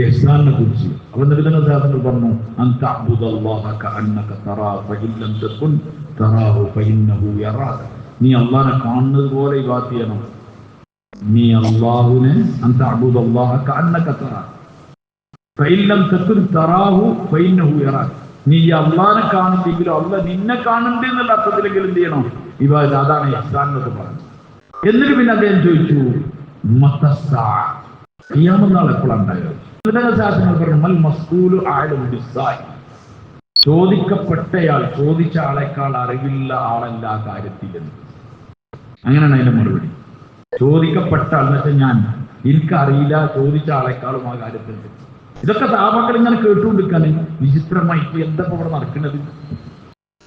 ഇഹ്സാനിനെ കുറിച്ച്. അപ്പോൾ നബിതങ്ങൾ സാധനങ്ങൾ പറഞ്ഞു, അൻ തഅബ്ദുല്ലാഹ കഅന്നക തറാഹു ഫഇൻ ലം തകുൻ തറാഹു ഫഇന്നഹു യറാക. നീ അല്ലാഹനെ കാണുന്നത് പോലെ ഇബാദത്ത് ചെയ്യണം. നീ അല്ലാഹുവിനെ അൻ തഅബ്ദുല്ലാഹ കഅന്നക തറാഹു ഫഇൻ ലം തകുൻ തറാഹു ഫഇന്നഹു യറാക. നീ അല്ലാഹനെ കാണുന്നെങ്കിലും അല്ലാഹ് നിന്നെ കാണുന്നുണ്ട് എന്നുള്ള അർത്ഥത്തിലെങ്കിലും എന്ത് ചെയ്യണം? ഇബാദത്ത്. അതാണ് ഇഹ്സാൻ എന്നൊക്കെ പറഞ്ഞത്. എന്നിട്ട് പിന്നെ അദ്ദേഹം ചോദിച്ചു, ഖിയാമത്ത് നാൾ എപ്പോഴാണ് ഉണ്ടായത്? ചോദിക്കപ്പെട്ടയാൾ ചോദിച്ച ആളെക്കാൾ അറിവില്ല ആളല്ല ആ കാര്യത്തിൽ എന്ന്. അങ്ങനെയാണ് അതിന്റെ മറുപടി. ചോദിക്കപ്പെട്ട ആൾ എന്ന് വെച്ചാൽ എനിക്കറിയില്ല, ചോദിച്ച ആളെക്കാളും ആ കാര്യത്തിൽ. ഇതൊക്കെ സഹാബാക്കൾ ഇങ്ങനെ കേട്ടുകൊണ്ടിരിക്കാൻ വിചിത്രമായിട്ട് എന്താ ഇവിടെ നടക്കുന്നത്.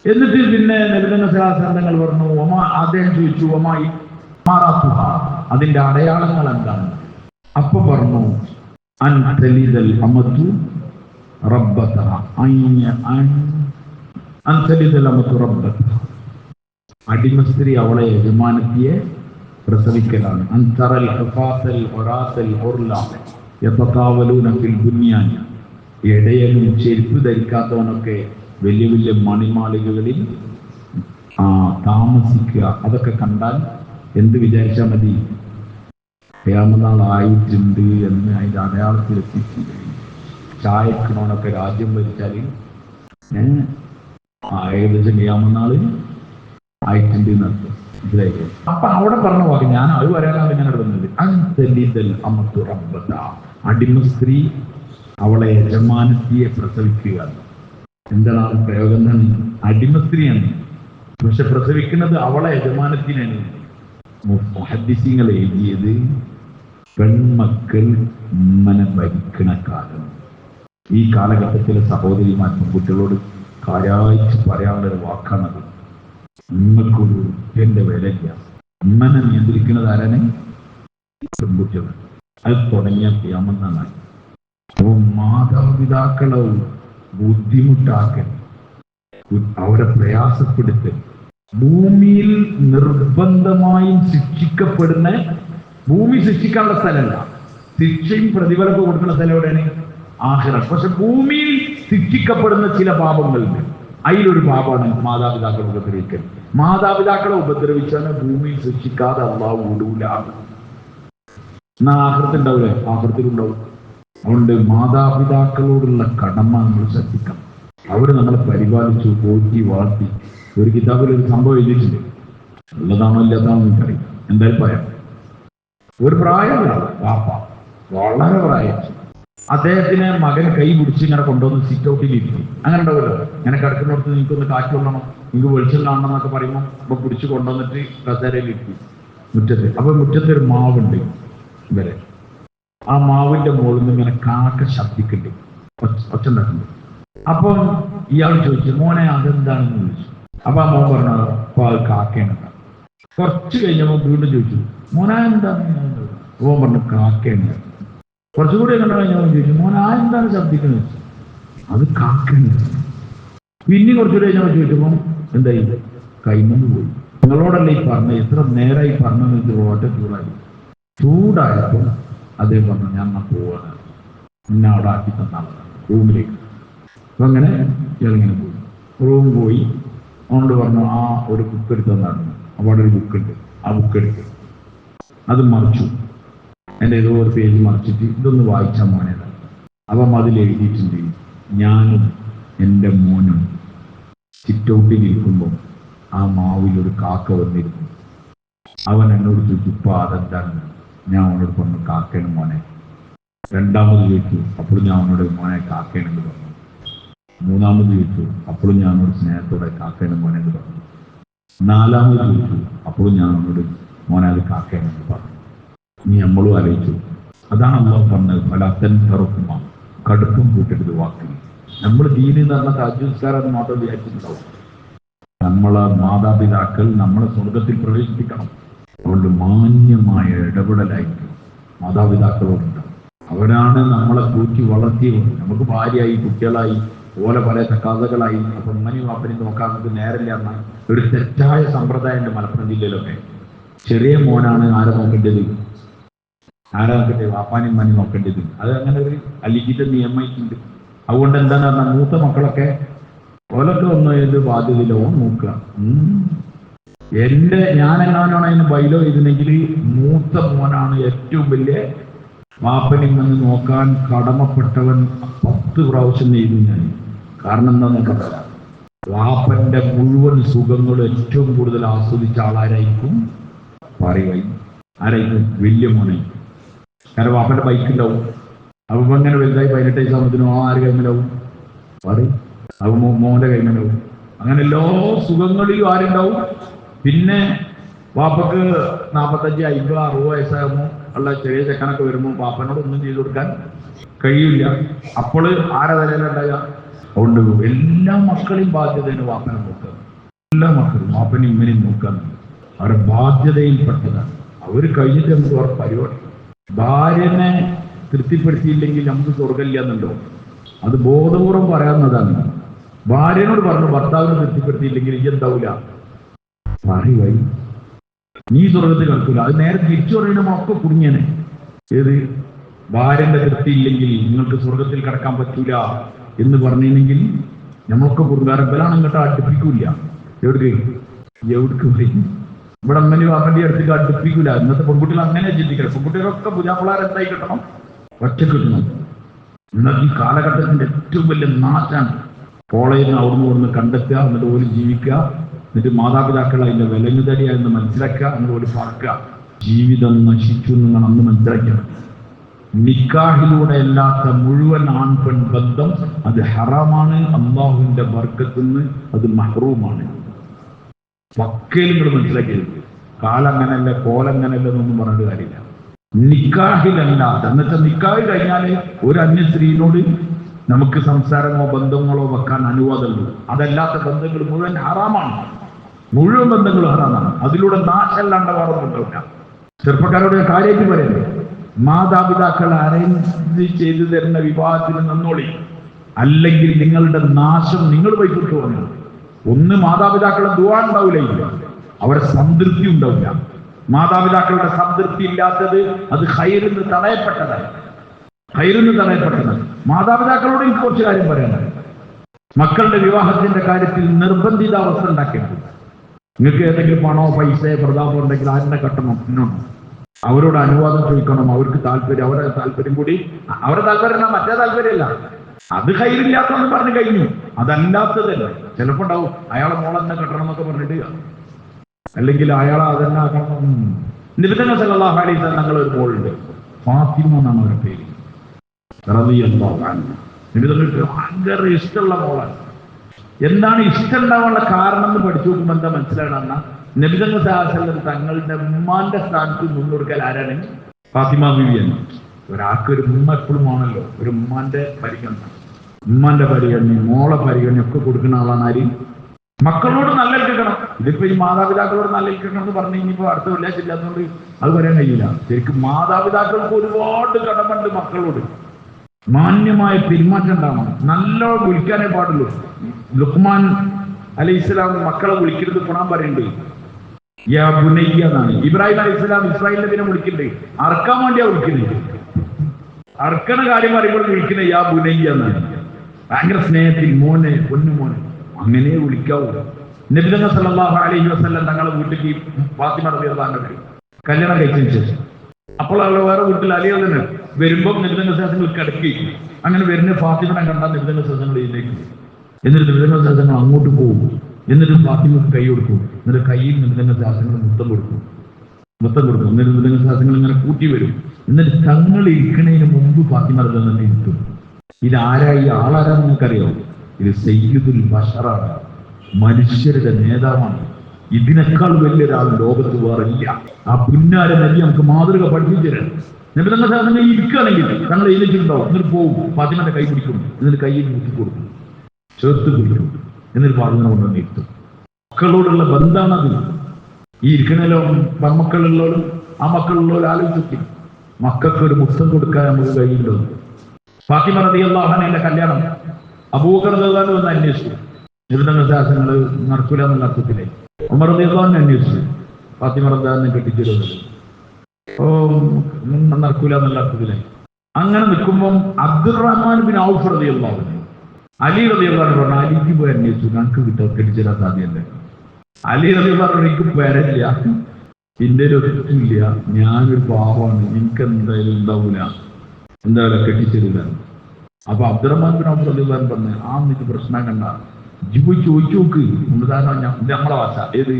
എന്നിട്ട് പിന്നെ നബിതങ്ങൾ പറഞ്ഞു, അദ്ദേഹം ചോദിച്ചു, അതിന്റെ അടയാളങ്ങൾ എന്താണ്? അപ്പൊ പറഞ്ഞു, അടിമസ്ത്രീ അവളെ യജമാനത്തിയെ പ്രസവിക്കലാണ്. ഇടയനും ചെരുപ്പ് ധരിക്കാത്തവനൊക്കെ വലിയ വലിയ മണിമാളികകളിൽ താമസിക്കുക. അതൊക്കെ കണ്ടാൽ എന്ത് വിചാരിച്ചാൽ മതി? ഖിയാമത്ത് നാൾ ആയിട്ടുണ്ട് എന്ന് അതിന്റെ അടയാളത്തിൽ എത്തിച്ചു. ചായക്കണോനൊക്കെ രാജ്യം ഭരിച്ചാൽ ഏകദേശം ഖിയാമത്ത് നാൾ ആയിട്ടുണ്ട് എന്നർത്ഥം. മനസ്സിലായില്ലേ? അപ്പൊ അവിടെ പറഞ്ഞ വാക്ക് ഞാൻ അത് വരാനാണ് ഞാൻ ഇടുന്നത്. അടിമ സ്ത്രീ അവളെ യജമാനത്തിയെ പ്രസവിക്കുക. എന്താണ് പ്രയോഗം? എന്താണ്? അടിമ സ്ത്രീയാണ്, പക്ഷെ പ്രസവിക്കുന്നത് അവളെ യജമാനത്തിനാണ്. മുഹദ്ദിസീങ്ങൾ എഴുതിയത് പെൺമക്കൾ ഉമ്മനെ ഭരിക്കണ കാലം. ഈ കാലഘട്ടത്തിലെ സഹോദരിമാർ പെൺകുട്ടികളോട് കാര്യമായിട്ട് പറയാനുള്ളൊരു വാക്കാണത്. ഉമ്മക്കൊരു എന്റെ വിലയില്ല. ഉമ്മനെ നിയന്ത്രിക്കുന്നത് ആരാണ്? പെൺകുട്ടികൾ. അത് തുടങ്ങിയ ഖിയാമത്താണ്. അപ്പൊ മാതാപിതാക്കളെ ബുദ്ധിമുട്ടാക്കൽ, അവരെ പ്രയാസപ്പെടുത്തൽ, ഭൂമിയിൽ നിർബന്ധമായും ശിക്ഷിക്കപ്പെടുന്ന, ഭൂമി ശിക്ഷിക്കാനുള്ള സ്ഥലമല്ല, ശിക്ഷയും പ്രതിഫലമൊക്കെ കൊടുക്കുന്ന സ്ഥലം എവിടെയാണ്? ആഖിറത്ത്. പക്ഷെ ഭൂമിയിൽ ശിക്ഷിക്കപ്പെടുന്ന ചില പാപങ്ങളുണ്ട്. അതിലൊരു പാപമാണ് മാതാപിതാക്കളെ ഉപദ്രവിക്കൽ. മാതാപിതാക്കളെ ഉപദ്രവിച്ചാൽ ഭൂമിയിൽ ശിക്ഷിക്കാതെ അള്ളാഹു വിടൂല. എന്നാൽ ആഖിറത്ത് ഉണ്ടാവില്ലേ? ആഖിറത്തിലുണ്ടാവും. അതുകൊണ്ട് മാതാപിതാക്കളോടുള്ള കടമ നമ്മൾ ശ്രദ്ധിക്കണം. അവർ നമ്മളെ പരിപാലിച്ചു, പോറ്റി, വളർത്തി. ഒരു കിതാബിൽ ഒരു സംഭവം എഴുതിയിട്ടുണ്ട്. ഉള്ളതാണോ ഇല്ലാതാണോ എനിക്കറിയാം, എന്തായാലും പറയാം. ഒരു പ്രായമുള്ള വാപ്പ, വളരെ പ്രായം, അദ്ദേഹത്തിന് മകൻ കൈ പിടിച്ച് ഇങ്ങനെ കൊണ്ടുവന്ന് സിറ്റ് ഔട്ടിൽ ഇരുത്തി. അങ്ങനെ ഉണ്ടാവുമല്ലോ, ഇങ്ങനെ കിടക്കുന്നിടത്ത് നിങ്ങൾക്കൊന്ന് കാറ്റ് കൊള്ളണം, നിങ്ങൾക്ക് വെളിച്ചം കാണണം എന്നൊക്കെ പറയുമ്പോൾ അപ്പൊ പിടിച്ച് കൊണ്ടുവന്നിട്ട് കസേരയിൽ ഇരുത്തി മുറ്റത്ത്. അപ്പൊ മുറ്റത്ത് ഒരു മാവുണ്ട് ഇവരെ. ആ മാവിന്റെ മുകളിൽ നിന്ന് ഇങ്ങനെ കാക്ക ശബ്ദിക്കുന്നുണ്ട്, ഒച്ച ഉണ്ടാക്കുന്നുണ്ട്. അപ്പം ഇയാൾ ചോദിച്ചു, മോനെ അതെന്താണെന്ന് ചോദിച്ചു. അപ്പൊ ആ മോൻ പറഞ്ഞത് അപ്പൊ അത് കാക്കയാണ്. കുറച്ച് കഴിഞ്ഞപ്പോൾ വീണ്ടും ചോദിച്ചു, മോനാ എന്താണ്? മോൻ പറഞ്ഞു കാക്കയാണ്. കുറച്ചുകൂടി കണ്ടു കഴിഞ്ഞപ്പോൾ ചോദിച്ചു, മോനാ എന്താണ് ശബ്ദിക്കുന്നത്? അത് കാക്കയാണ്. പിന്നെ കുറച്ചുകൂടി കഴിഞ്ഞപ്പോൾ ചോദിച്ചപ്പോൾ എന്തായി? കൈമന്ന് പോയി. നിങ്ങളോടല്ലേ ഈ പറഞ്ഞ, എത്ര നേരമായി പറഞ്ഞെന്ന് വെച്ച് ഓറ്റ ചൂടായപ്പോൾ അതേ പറഞ്ഞു, ഞാൻ പോവാണ്, എന്നെ അവിടെ ആക്കി തന്നാണ് റൂമിലേക്ക്. അപ്പൊ അങ്ങനെ ഇയാളിങ്ങനെ പോയി, റൂം പോയി. അവനോട് പറഞ്ഞു, ആ ഒരു ബുക്ക് എടുത്ത് തന്നായിരുന്നു, അവിടെ ഒരു ബുക്കുണ്ട്, ആ ബുക്ക് എടുത്ത് അത് മറിച്ചു. എൻ്റെ ഏതോ ഒരു പേജ് മറിച്ചിട്ട് ഇതൊന്ന് വായിച്ചാൽ മോനേതാണ്. അപ്പം അതിൽ എഴുതിയിട്ടുണ്ട്, ഞാനും എൻ്റെ മോനും സിറ്റൗട്ടിൽ ഇരിക്കുമ്പോൾ ആ മാവിലൊരു കാക്ക വന്നിരുന്നു. അവൻ എന്നോട് ചോദിച്ചു, ഇപ്പൊ അതെന്താണ്? ഞാൻ അവനോട് പറഞ്ഞു, കാക്കേണ് മോനെ. രണ്ടാമത് ചോദിച്ചു, അപ്പോഴും ഞാൻ അവനോട് മോനെ കാക്കേണെന്ന് പറഞ്ഞു. മൂന്നാമത് ചോദിച്ചു, അപ്പോഴും ഞാൻ അവനോട് സ്നേഹത്തോടെ കാക്കേണ് മോനെ എന്ന് പറഞ്ഞു. നാലാമത് ചോദിച്ചു, അപ്പോഴും ഞാൻ അവനോട് മോനെ അത് കാക്കേണെന്ന് പറഞ്ഞു. നീ നമ്മളും ആലോചിച്ചു. അതാണ് അല്ലാഹു പറഞ്ഞത്, ഫലത്തൻ തറുക്കുമ, കടുപ്പം കൂട്ടരുത് വാക്കിൽ. നമ്മൾ ദീനി എന്ന് പറഞ്ഞ തഹജ്ജുദ് മാത്രം വിചാരിച്ചിട്ടുണ്ടാവും. നമ്മളെ മാതാപിതാക്കൾ നമ്മളെ സ്വർഗത്തിൽ പ്രവേശിപ്പിക്കണം. അതുകൊണ്ട് മാന്യമായ ഇടപെടലായിരിക്കും മാതാപിതാക്കളോടുണ്ടാവും. അവരാണ് നമ്മളെ കൂട്ടി വളർത്തിയത്. നമുക്ക് ഭാര്യയായി, കുട്ടികളായി, ഓലെ പല തക്കാതകളായി. അപ്പൊ ഉമ്മനെയും വാപ്പനെയും നോക്കാൻ നമുക്ക് നേരമില്ല എന്ന ഒരു തെറ്റായ സമ്പ്രദായമുണ്ട് മലപ്പുറം ജില്ലയിലൊക്കെ. ചെറിയ മോനാണ് ആരെ നോക്കേണ്ടത്, വാപ്പാനും ഉമ്മനെയും നോക്കേണ്ടത്. അത് അങ്ങനെ ഒരു അലിഖിത നിയമമായിട്ടുണ്ട്. അതുകൊണ്ട് എന്താന്ന് പറഞ്ഞാൽ മൂത്ത മക്കളൊക്കെ ഓലൊക്കെ വന്നു ഏത് ബാധ്യതയിലോ നോക്കുക. ഞാനെങ്ങാനാണ് അതിന് ബൈലോ ചെയ്തിട്ടുണ്ടെങ്കിൽ മൂത്ത മോനാണ് ഏറ്റവും വലിയ വാപ്പനിൽ നിന്ന് നോക്കാൻ കടമപ്പെട്ടവൻ 10 പ്രാവശ്യം ചെയ്തു ഞാൻ. കാരണം എന്താന്ന് പറയാം, വാപ്പന്റെ മുഴുവൻ സുഖങ്ങളും ഏറ്റവും കൂടുതൽ ആസ്വദിച്ച ആളാരായിരിക്കും? പറയുകയും ആരായിരിക്കും? വലിയ മോനായിരിക്കും. കാരണം വാപ്പന്റെ ബൈക്ക് ഉണ്ടാവും. അപ്പൊ ഇങ്ങനെ വലുതായി 18 വയസ്സാകുമ്പത്തിനും ആര് കൈമലാവും? പറയും. അത് മോന്റെ കൈമലാവും. അങ്ങനെ എല്ലാ സുഖങ്ങളിലും ആരുണ്ടാവും? പിന്നെ വാപ്പക്ക് 45, 50, 60 വയസ്സാകുമ്പോൾ ഉള്ള ചെറിയ ചെക്കനൊക്കെ വരുമ്പോൾ വാപ്പനോട് ഒന്നും ചെയ്തു കൊടുക്കാൻ കഴിയില്ല. അപ്പോൾ ആരെ തലയിലുണ്ടാകുക? അതുകൊണ്ട് എല്ലാ മക്കളെയും ബാധ്യതയാണ് വാപ്പനെ നോക്കുക. എല്ലാ മക്കളും വാപ്പനെയും ഇമ്മനെയും നോക്കാൻ അവരുടെ ബാധ്യതയിൽപ്പെട്ടതാണ്. അവർ കഴിഞ്ഞിട്ട് നമുക്ക് അവരുടെ പരിപാടി. ഭാര്യനെ തൃപ്തിപ്പെടുത്തിയില്ലെങ്കിൽ നമുക്ക് സ്വർഗമില്ല എന്നുണ്ടോ? അത് ബോധപൂർവം പറയാവുന്നതാണ്. ഭാര്യനോട് പറഞ്ഞു, ഭർത്താവിനെ തൃപ്തിപ്പെടുത്തിയില്ലെങ്കിൽ ഈ എന്താവൂല? പറയുവായി നീ സ്വർഗത്തിൽ കിടക്കൂല. അത് നേരെ തിരിച്ചു പറയുന്നതൊക്കെ കുടുങ്ങിയനെ. ഏത്? ഭാര്യന്റെ തൃപ്തി ഇല്ലെങ്കിൽ നിങ്ങൾക്ക് സ്വർഗത്തിൽ കിടക്കാൻ പറ്റൂല എന്ന് പറഞ്ഞിരുന്നെങ്കിൽ നമ്മളൊക്കെ കുറുകാരം ബലാണ് ഇങ്ങോട്ട് അടുപ്പിക്കൂല. എവിടേക്ക് പോയി? ഇവിടെ അമ്മനും അമ്മന്റെ അടുത്തേക്ക് അടുപ്പിക്കൂല. ഇന്നത്തെ പെൺകുട്ടികൾ അങ്ങനെ ചിന്തിക്കണം. പെൺകുട്ടികളൊക്കെ പുജാപ്പിള്ളാരെന്തായി കിട്ടണം? ഒറ്റ കിട്ടണം. ഇന്നത്തെ ഈ കാലഘട്ടത്തിന്റെ ഏറ്റവും വലിയ നാശാണ്. കോളേജിൽ നിന്ന് അവിടുന്ന് കണ്ടെത്തുക, എന്നിട്ട് പോലും ജീവിക്കുക, എന്നിട്ട് മാതാപിതാക്കൾ അതിന്റെ വിലങ്ങുതടിയ എന്ന് മനസ്സിലാക്കുക, എന്നിട്ട് പോലും പറക്കുക. ജീവിതം നശിച്ചു നിങ്ങൾ അന്ന് മനസ്സിലാക്കണം. നിക്കാഹിലൂടെ അല്ലാത്ത മുഴുവൻ ആൺപെൺ ബന്ധം അത് ഹറാമാണ്. അല്ലാഹുവിന്റെ ബർക്കത്തുനിന്ന് അത് മഹ്റൂമാണ്. പക്കയിലും കൂടെ മനസ്സിലാക്കിയത്. കാലങ്ങനല്ല, കോലങ്ങനല്ല എന്നൊന്നും പറഞ്ഞിട്ട് കാര്യമില്ല. നിക്കാഹിലല്ലാത്ത, എന്നുവെച്ചാൽ നിക്കാഹ് കഴിഞ്ഞാൽ ഒരു അന്യ സ്ത്രീയോട് നമുക്ക് സംസാരമോ ബന്ധങ്ങളോ വെക്കാൻ അനുവാദമുള്ളൂ. അതല്ലാത്ത ബന്ധങ്ങൾ മുഴുവൻ ഹറാമാണ്. മുഴുവൻ ബന്ധങ്ങളും ഹറാമാണ്. അതിലൂടെ നാശമല്ലാണ്ട് വേറൊന്നുമില്ല. ചെറുപ്പക്കാരോട് കാര്യമായിട്ട് പറയുന്നത്, മാതാപിതാക്കൾ അറേഞ്ച് ചെയ്തു തരുന്ന വിവാഹത്തിന് നന്നോളി, അല്ലെങ്കിൽ നിങ്ങളുടെ നാശം നിങ്ങൾ വൈകിട്ട് വന്നു. ഒന്ന്, മാതാപിതാക്കളുടെ ദുആ ഉണ്ടാവില്ല, അവരുടെ സംതൃപ്തി ഉണ്ടാവില്ല. മാതാപിതാക്കളുടെ സംതൃപ്തി ഇല്ലാത്തത് അത് ഖൈറിന് തടയപ്പെട്ടതാണ്. മാതാപിതാക്കളോട് എനിക്ക് കുറച്ച് കാര്യം പറയാനാണ്. മക്കളുടെ വിവാഹത്തിന്റെ കാര്യത്തിൽ നിർബന്ധിത അവസ്ഥ ഉണ്ടാക്കേണ്ടത്. നിങ്ങൾക്ക് ഏതെങ്കിലും പണമോ പൈസയോ പ്രതാപം ഉണ്ടെങ്കിൽ ആരുടെ കട്ടണം എന്നോണം അവരോട് അനുവാദം ചോദിക്കണം. അവർക്ക് താല്പര്യം, അവരുടെ താല്പര്യം കൂടി, അവരുടെ താല്പര്യം മറ്റേ താല്പര്യമല്ല. അത് ഖൈറില്ലാത്തതെന്ന് പറഞ്ഞു കഴിഞ്ഞു. അതല്ലാത്തതല്ല. ചിലപ്പോ ഉണ്ടാവും അയാളെ മോളെന്നെ കെട്ടണം എന്നൊക്കെ പറഞ്ഞിട്ട്, അല്ലെങ്കിൽ അയാളെ അതെന്നെ ആക്കണം. നബി സല്ലല്ലാഹു അലൈഹി വസല്ലം ഞങ്ങൾ ഒരു മോളുണ്ട്, ഫാത്തിമ എന്നാണ് അവരുടെ പേര്. ഭയങ്കര ഇഷ്ടമുള്ള മോളാണ്. എന്താണ് ഇഷ്ടം ഉണ്ടാവാനുള്ള കാരണം എന്ന് പഠിച്ചു നോക്കുമ്പോൾ എന്താ മനസ്സിലാകണമെന്ന, നബി സല്ലല്ലാഹു അലൈഹി വസല്ലം തങ്ങളുടെ ഉമ്മാന്റെ സ്ഥാനത്ത് മുൻകൊടുക്കൽ ആരാണ്? ഫാത്തിമ ബീവിയാണ്. ഒരാൾക്ക് ഒരു ഉമ്മ എപ്പോഴും ആണല്ലോ, ഒരു ഉമ്മാന്റെ പരിഗണന, മോളെ പരിഗണന ഒക്കെ കൊടുക്കുന്ന ആളാണ് ആര്? മക്കളോട് നല്ല കേൾക്കണം. ഇതിപ്പോ ഈ മാതാപിതാക്കളോട് നല്ല കേൾക്കണം എന്ന് പറഞ്ഞു കഴിഞ്ഞപ്പോ അടുത്ത വെള്ളിയാഴ്ച ഇല്ലാത്തതുകൊണ്ട് അത് പറയാൻ കഴിയില്ല. ശരിക്കും മാതാപിതാക്കൾക്ക് ഒരുപാട് കടമുണ്ട് മക്കളോട്. മാന്യമായ പെരുമാറ്റം ഉണ്ടാവണം. നല്ല വിളിക്കാനേ പാടുള്ളൂ. ലുഖ്മാൻ അലൈഹി ഇസ്ലാം മക്കളെ വിളിക്കരുത് ഖുർആൻ പറയുന്നുണ്ട്. യാ ബുനയ്യ എന്നാണ്. ഇബ്രാഹിം അലൈഹി ഇസ്ലാം ഇസ്രായേൽ നബിനെ വിളിക്കുന്നുണ്ട്, അറക്കാൻ വേണ്ടിയാ വിളിക്കുന്നത്. അർക്കണ കാര്യം പറയുമ്പോൾ വിളിക്കുന്നത് യാ ബുനയ്യ എന്നാണ്. ഭയങ്കര സ്നേഹത്തിൽ മോനെ, പൊന്നു മോനെ, അങ്ങനെ വിളിക്കാവൂ. നബി സല്ലല്ലാഹു അലൈഹി വസല്ലം തങ്ങളെ വീട്ടിലേക്ക് ഫാത്തിമ റളിയല്ലാഹു അൻഹ കല്യാണം കഴിച്ചതിന് ശേഷം, അപ്പോൾ അവൾ വേറെ വീട്ടിൽ അലിയ തന്നെ വരുമ്പോൾ നിബിധങ്ങൾ കിടക്കി. അങ്ങനെ വരുന്ന ഫാത്തിമനെ കണ്ടാൽ നിബിധങ്ങളിലേക്ക്, എന്നിട്ട് നിബിധങ്ങൾ അങ്ങോട്ട് പോകും. എന്നിട്ട് ഫാത്തിമക്ക് കൈ കൊടുക്കും. എന്നിട്ട് കയ്യിൽ നിബിധങ്ങൾ മുത്തം കൊടുക്കും. എന്നിട്ട് നിബിധങ്ങൾ ഇങ്ങനെ കൂട്ടി വരും. എന്നിട്ട് തങ്ങൾ ഇരിക്കണതിന് മുമ്പ് ഫാത്തിമ തന്നെ ഇരുത്തും. ഇതാരായി ആളാരാന്ന് നിങ്ങൾക്കറിയാം? ഇത് സയ്യിദുൽ ബശറാണ്, മനുഷ്യരുടെ നേതാവാണ്. ഇതിനേക്കാൾ വലിയൊരാൾ ലോകത്ത് വേറില്ല. ആ പുന്നാര നബി നമുക്ക് മാതൃക പഠിപ്പിച്ചു തരാം. നബി തങ്ങൾ ഇരിക്കുകയാണെങ്കിൽ തങ്ങൾ എഴുതിയിട്ടുണ്ടാവും. എന്നിട്ട് പോകും, ഫാത്തിമന്റെ കൈ പിടിക്കും. എന്നിട്ട് കയ്യിൽ മുത്തി കൊടുക്കും, ചേർത്ത് പിടിക്കും. എന്നിട്ട് ഫാത്തിമനെ കൊണ്ടുവന്ന് ഇരുത്തും. മക്കളോടുള്ള ബന്ധാണത്. ഈ ഇരിക്കണല്ലോ മക്കളുള്ളവരും ആ മക്കളുള്ളവരും ആലോചിക്കും, മക്കൾക്ക് ഒരു മുത്തം കൊടുക്കാൻ നമുക്ക് കഴിയില്ലോ. ഫാത്തിമ റളിയല്ലാഹു അൻഹയുടെ കല്യാണം അബൂബക്കർ റളിയല്ലാഹു അൻഹു അന്വേഷിച്ചു. നിബിധങ്ങൾ ശാസനങ്ങൾ നടക്കൂല എന്നുള്ള അർത്ഥത്തിലെ ഉമർ റളിയല്ലാഹു അൻഹു അന്വേഷിച്ചു. ഫാത്തിമ റളിയല്ലാഹു അൻഹയെ കെട്ടിച്ചിരുന്നത് നടക്കൂല എന്നുള്ള അർത്ഥത്തിലെ. അങ്ങനെ നിൽക്കുമ്പം അബ്ദുറഹ്മാൻ ബിൻ ഔഫ് റളിയല്ലാഹു അൻഹു അലി റളിയല്ലാഹു അൻഹു പറഞ്ഞു, അലിക്ക് പോയി അന്വേഷിച്ചു, ഞങ്ങൾക്ക് കെട്ടിച്ചേരാൻ സാധ്യതയല്ലേ. അലി റളിയല്ലാഹു അൻഹു എനിക്ക് പേരല്ല, എന്റെ ഒരു ഒരില്ല, ഞാനൊരു പാവമാണ്, എനിക്ക് എന്തായാലും ഉണ്ടാവൂല, എന്തായാലും കെട്ടിച്ചേരില്ല. അപ്പൊ അബ്ദുറഹ്മാൻ ബിൻ ഔഫ് റളിയല്ലാഹു അൻഹു പറഞ്ഞു, ആ എനിക്ക് പ്രശ്നം കണ്ട പോയി ചോദിച്ചു നോക്ക്. നമ്മളെ ഭാഷ ഏത്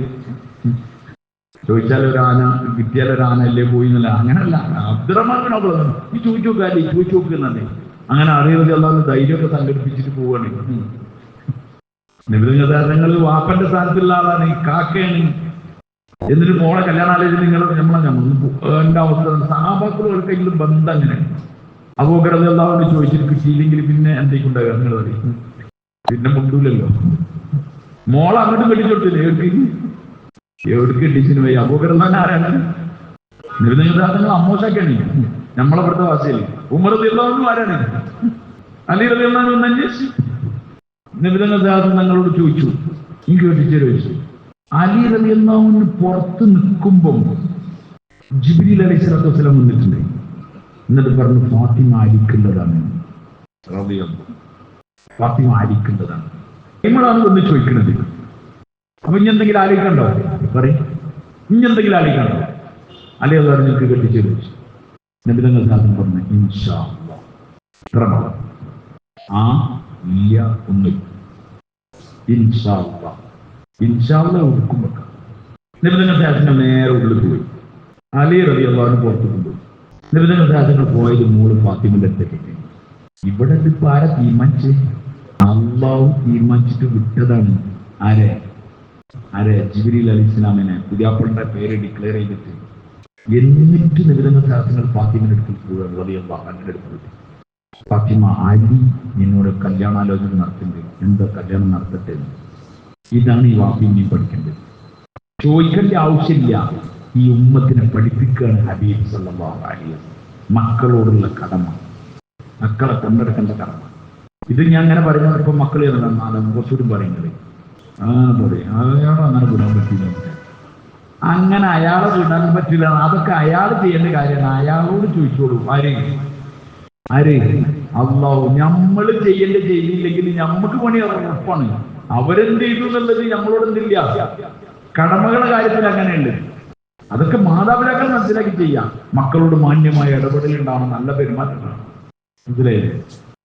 ചോദിച്ചാൽ ഒരു ആന, കിട്ടിയാൽ ഒരു ആന അല്ലേ പോയി എന്നല്ല, അങ്ങനല്ല. അബ്ദുറഹ്മാൻ ബിൻ ഔഫ് പറഞ്ഞു, ഈ ചോദിച്ചു നോക്കാല്ലേ, ചോദിച്ചു നോക്കുന്നല്ലേ. അങ്ങനെ അറിയുന്നത് അല്ലാതെ ധൈര്യമൊക്കെ സംഘടിപ്പിച്ചിട്ട് പോവാണ്. നിബിധങ്ങൾ വാപ്പന്റെ സ്ഥാനത്തുള്ള ആളാണ്, ഈ കാക്കയാണ്. എന്നിട്ട് മോളെ കല്യാണാലോചന എന്റെ അവസ്ഥ സഹാബാക്കളെങ്കിലും ബന്ധം അങ്ങനെ. അബൂബക്കർ റളിയല്ലാഹു അൻഹു ചോദിച്ചിട്ട് കിട്ടിയില്ലെങ്കിൽ പിന്നെ എന്തൊക്കെ ഉണ്ടാകുക നിങ്ങൾ പറയും, പിന്നെ മുണ്ടൂലല്ലോ. മോളെ അങ്ങോട്ട് കെട്ടിച്ചോട്ടില്ല, എവിടേക്ക് കെട്ടിച്ചിന് പോയി. അബൂബക്കർ റളിയല്ലാഹു ആരാണ്? നിബിധങ്ങൾ അമ്മോശാക്കാണ്, നമ്മളവിടുത്തെ വാസിയല്ലേ. ഉമർ റളിയല്ലാഹു അൻഹു ആരാണ്? അലി റളിയല്ലാഹു അൻഹു അന്വേഷിച്ചു. നിബിധങ്ങൾ തങ്ങളോട് ചോദിച്ചു, എനിക്ക് കെട്ടിച്ചേരും ചോദിച്ചു. അലി റളിയല്ലാഹു അൻഹു പുറത്ത് നിൽക്കുമ്പം ജിബ്രീൽ അലൈഹിസ്സലാത്തു വസ്സലാം വന്നിട്ടുണ്ട്. എന്നിട്ട് പറഞ്ഞു, ഫാത്തിമ അലിക്കുള്ളതാണ്, ഫാത്തിമ അലിക്കുള്ളതാണ്. നമ്മളാണ് വന്ന് ചോദിക്കുന്നത്. അപ്പൊ ഇനി എന്തെങ്കിലും ആലോചിക്കണ്ടോ? പറയും, ഇനി എന്തെങ്കിലും ആലോചിക്കണ്ടോ? അലി അത് പറഞ്ഞു, എനിക്ക് കെട്ടിച്ചേരും ചോദിച്ചു. നിബിധങ്ങൾ പറഞ്ഞു, ഇൻഷാ അല്ലാഹ്. ആ ഇല്ല ഒന്നും, ഇൻഷാ അല്ലാഹ്, ഇൻഷാ അല്ലാഹ് ഒടുക്കും വെക്കാം. നിബിധങ്ങൾ ശാസനം നേരെ ഉള്ളിൽ പോയി. അലി റളിയല്ലാഹു അൻഹു പുറത്തു കൊണ്ടുപോയി. നിബിധങ്ങൾ ശാസനങ്ങൾ പോയത് മോള് ഫാത്തിമന്റെ അടുത്തേക്ക്. ഇവിടെ ഇപ്പൊ ആരെ തീരുമാനിച്ച്? അല്ലാഹു തീരുമാനിച്ചിട്ട് വിട്ടതാണ്. ആരെ ജിബ്രീൽ അലൈഹിസ്സലാമിനെ പുതിയാപ്പളുടെ പേര് ഡിക്ലെയർ ചെയ്തിട്ട്. എന്നിട്ട് നിബിധങ്ങൾ ശാസനങ്ങൾ ഫാത്തിമന്റെ അടുത്ത് പോവുക, റളിയല്ലാഹു അൻഹയുടെ അടുത്ത്. ഫാത്തിമ, അലി നിന്നോട് കല്യാണാലോചന നടത്തുന്നുണ്ട്, എന്താ കല്യാണം നടത്തട്ടെ? ഇതാണ് ഈ വാക്കിനെയും പഠിക്കേണ്ടത്. ചോദിക്കേണ്ട ആവശ്യമില്ല, ഈ ഉമ്മത്തിനെ പഠിപ്പിക്കുകയാണ് ഹബീബ് സല്ലല്ലാഹു അലൈഹി വസല്ലം. മക്കളോടുള്ള കടമ, മക്കളെ കൊണ്ടെടുക്കേണ്ട കടമ. ഇത് ഞാൻ അങ്ങനെ പറയുന്നത് ഇപ്പൊ മക്കൾ കുറച്ചുകൂടി പറയുന്നത് അങ്ങനെ പറയും, അയാളെ അങ്ങനെ വിടാൻ പറ്റില്ല, അങ്ങനെ അയാളെ വിടാൻ പറ്റില്ല. അതൊക്കെ അയാൾ ചെയ്യേണ്ട കാര്യമാണ്. അയാളോട് ചോദിച്ചോളൂ. ആര്? അല്ലാഹു. നമ്മൾ ചെയ്യില്ലെങ്കിൽ നമുക്ക് പണി ഉറപ്പാണ്. അവരെന്ത് ചെയ്തു എന്നുള്ളത് നമ്മളോട് എന്തില്ല. കടമകളുടെ കാര്യത്തിൽ അങ്ങനെയുണ്ട്. അതൊക്കെ മാതാപിതാക്കൾ മനസ്സിലാക്കി ചെയ്യാം. മക്കളോട് മാന്യമായ ഇടപെടലുണ്ടാവണം, നല്ല പെരുമാറ്റം ഉണ്ടാവണം. മനസ്സിലായില്ലേ?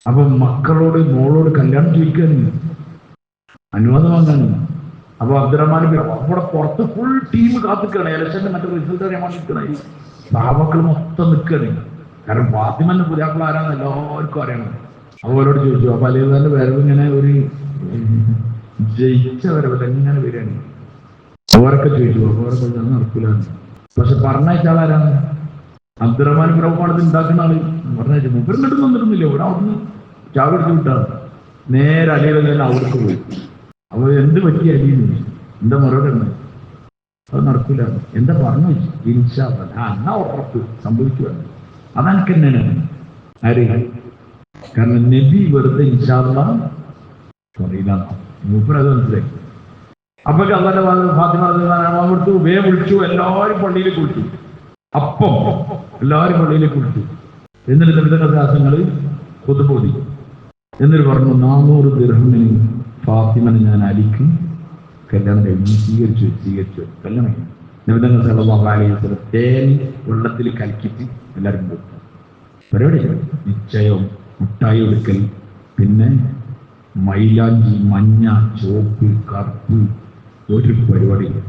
അപ്പൊ മക്കളോട്, മോളോട് കല്യാണം ചോദിക്കാനും അനുവാദം വാങ്ങാനും. അപ്പൊ അബ്ദുറഹ്മാൻ അവിടെ പുറത്ത് ഫുൾ ടീം കാത്തിക്കുകയാണ്. ഇലക്ഷന്റെ മറ്റേ റിസൾട്ട് അറിയാൻ വേണ്ടിയിരിക്കണ സഹാബാക്കൾ മൊത്തം നിൽക്കുകയാണ്. കാരണം ഫാത്തിമന്റെ പുതിയാക്കൾ ആരാന്ന് എല്ലാവർക്കും അറിയണം. അപ്പൊ അവരോട് ചോദിച്ചു. അപ്പൊ അലിയുടെ വരവ് ഇങ്ങനെ ഒരു ജയിച്ച വരവല്ല എങ്ങനെ വരികയാണ്. അവരൊക്കെ ചോദിച്ചു. അപ്പൊ അവരൊക്കെ നടക്കൂലാണ്. പക്ഷെ പറഞ്ഞാരാണ്? അബ്ദുറഹ്മാൻ ബ്രഹ്മാണത് ഉണ്ടാക്കുന്ന ആള് പറഞ്ഞു. മുമ്പ് കണ്ടു വന്നിരുന്നില്ല. ഇവിടെ അവിടുന്ന് ചാവെടുത്ത് വിട്ടാണ്. നേരെ അലിയുടെ തന്നെ അവർക്ക് പോയി. അപ്പൊ എന്ത് പറ്റി അലിയെന്ന്? എന്താ മറുപടി ഉണ്ട്? അത് നടക്കൂല. എന്താ പറഞ്ഞു വെച്ചു? ഇൻഷാ അല്ലാഹ്. എന്നാ ഉറപ്പ് സംഭവിക്കുവാണ്. അതെനിക്ക് തന്നെയാണ്. ആര്? കാരണം നബി വെറുതെ ഇൻഷാ അല്ലാഹ് പറയില്ല. മൂപ്പർ അത് മനസ്സിലായി. അപ്പൊ അള്ളാന്റെ ഫാത്തിമ കൊടുത്തു, വേഗം വിളിച്ചു, എല്ലാവരും പള്ളിയിലേക്ക് വിളിച്ചു. അപ്പം എല്ലാവരും പള്ളിയിലേക്ക് വിളിച്ചു. എന്നിട്ട് ദാസങ്ങൾ കൊതുപോതി. എന്നിട്ട് പറഞ്ഞു, 400 ദിർഹമിന് ഫാത്തിമനെ ഞാൻ അലിക്ക് കല്യാണം കഴിഞ്ഞ് സ്വീകരിച്ചു കല്യാണം കഴിഞ്ഞു. നബിതങ്ങൾ സല്ലല്ലാഹു അലൈഹി വസല്ലം തേൻ വെള്ളത്തിൽ കലക്കിയിട്ട് എല്ലാവരും പോകും. പരിപാടി നിശ്ചയം, മുട്ടായി എടുക്കൽ, പിന്നെ മൈലാഞ്ചി, മഞ്ഞ, ചോപ്പ്, കറുപ്പ്, ഒരു പരിപാടിയില്ല.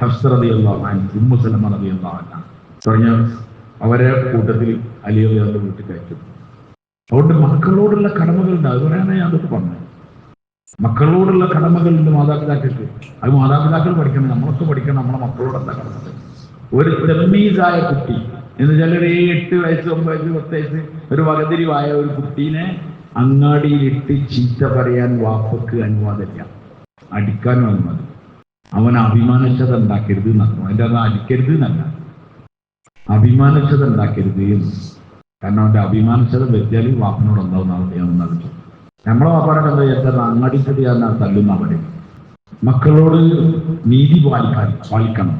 ഹഫ്സ റളിയല്ലാഹു അൻഹ, ഉമ്മു സലമ റളിയല്ലാഹു അൻഹ തുടങ്ങിയ അവരെ കൂട്ടത്തിൽ അലി റളിയല്ലാഹു വീട്ടിൽ കയറ്റും. അതുകൊണ്ട് മക്കളോടുള്ള കടമകളുണ്ട്. അത് പറയാനാണ് ഞാൻ അതൊക്കെ പറഞ്ഞത്. മക്കളോടുള്ള കടമകളുണ്ട് മാതാപിതാക്കൾക്ക്. അത് മാതാപിതാക്കൾ പഠിക്കണം, നമ്മളൊക്കെ പഠിക്കണം. നമ്മളെ മക്കളോടുള്ള കടമകൾ. ഒരു തമ്മീസായ കുട്ടി എന്ന് വെച്ചാൽ ഒരു 8 വയസ്സ് 9 വയസ്സ് 10 വയസ്സ് ഒരു വകതിരിവായ ഒരു കുട്ടീനെ അങ്ങാടിയിലിട്ട് ചീത്ത പറയാൻ വാപ്പക്ക് അനുവാദമില്ല, അടിക്കാനും അനുവാദം. അവൻ അഭിമാനക്ഷത ഉണ്ടാക്കരുത് എന്നർത്ഥം. അതിൻ്റെ അത് അടിക്കരുത് എന്നല്ല, അഭിമാനക്ഷത ഉണ്ടാക്കരുത് എന്ന്. കാരണം അവൻ്റെ അഭിമാനക്ഷത വെച്ചാൽ വാപ്പനോട് എന്താവുന്ന ഞാൻ നടിച്ചു. നമ്മളെ വാപ്പാനൊക്കെ എന്താ വിചാരിച്ചാൽ അങ്ങാടിക്കടി ഞാൻ തല്ലുന്ന അവരെ. മക്കളോട് നീതി പാലിക്കണം.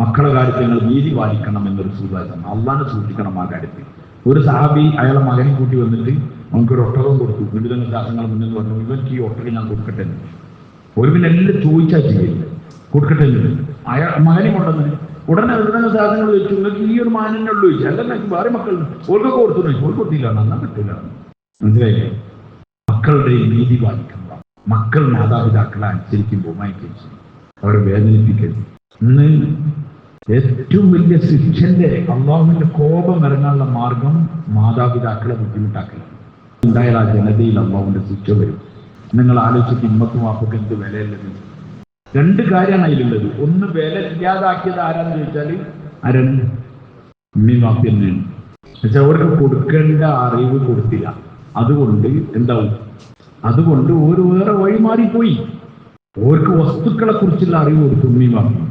മക്കളെ കാര്യത്തിൽ നിങ്ങൾ നീതി പാലിക്കണം എന്നൊരു സൂചന. അള്ളാനെ സൂക്ഷിക്കണം ആ കാര്യത്തിൽ. ഒരു സഹാബി അയാളെ മകനെ കൂട്ടി വന്നിട്ട് അവനക്കൊരു ഒട്ടകം കൊടുത്തു. വീണ്ടും ദാസങ്ങൾ മുന്നിൽ പറഞ്ഞു, ഇവർക്ക് ഈ ഒട്ടകം ഞാൻ കൊടുക്കട്ടെ എന്ന്. ഒരു പിന്നെ എല്ലാം ചോദിച്ചാൽ ചെയ്യില്ല, കൊടുക്കട്ടെ എന്ന്. അയാൾ മകനെ കൊണ്ടുവന്ന് ഉടനെ എഴുതുന്ന സാധനങ്ങൾ വെച്ചു, നിങ്ങൾക്ക് ഈ ഒരു മാനന്നെ ഉള്ളൂ ചോദിച്ചു. അല്ല, എനിക്ക് വേറെ മക്കളുണ്ട്, ഓർക്കൊക്കെ കൊടുത്തു. ഓർക്ക് കൊടുത്തില്ല, എന്നാ പറ്റില്ല. മനസ്സിലായില്ലേ? മക്കളുടെ നീതി പാലിക്കണം. മക്കൾ മാതാപിതാക്കളെ അനുസരിക്കുമ്പോൾ ബഹുമാനിക്കും, അവരെ വേദനിപ്പിക്കരുത്. ഇന്ന് ഏറ്റവും വലിയ ശിക്ഷന്റെ, അള്ളാഹുവിന്റെ കോപം ഇറങ്ങാനുള്ള മാർഗം മാതാപിതാക്കളെ ബുദ്ധിമുട്ടാക്കലാണ്. ഉണ്ടായാൽ ആ ജനതയിൽ അള്ളാഹുവിന്റെ ശിക്ഷ വരും. നിങ്ങൾ ആലോചിച്ചിട്ട് ഇമ്മക്കും വാപ്പക്കും എന്ത് വിലയുള്ളത്? 2 കാര്യമാണ് അതിലുള്ളത്. ഒന്ന്, വില ഇല്ലാതാക്കിയത് ആരാന്ന് ചോദിച്ചാൽ ആരാണ്? ഉമ്മയും വാപ്പി തന്നെയാണ്. പക്ഷെ അവർക്ക് കൊടുക്കേണ്ട അറിവ് കൊടുത്തില്ല. അതുകൊണ്ട് എന്താവും? അതുകൊണ്ട് ഒരു വേറെ വഴി മാറിപ്പോയി. ഓർക്ക് വസ്തുക്കളെ കുറിച്ചുള്ള അറിവ് കൊടുക്കും ഉമ്മയും വാപ്പി.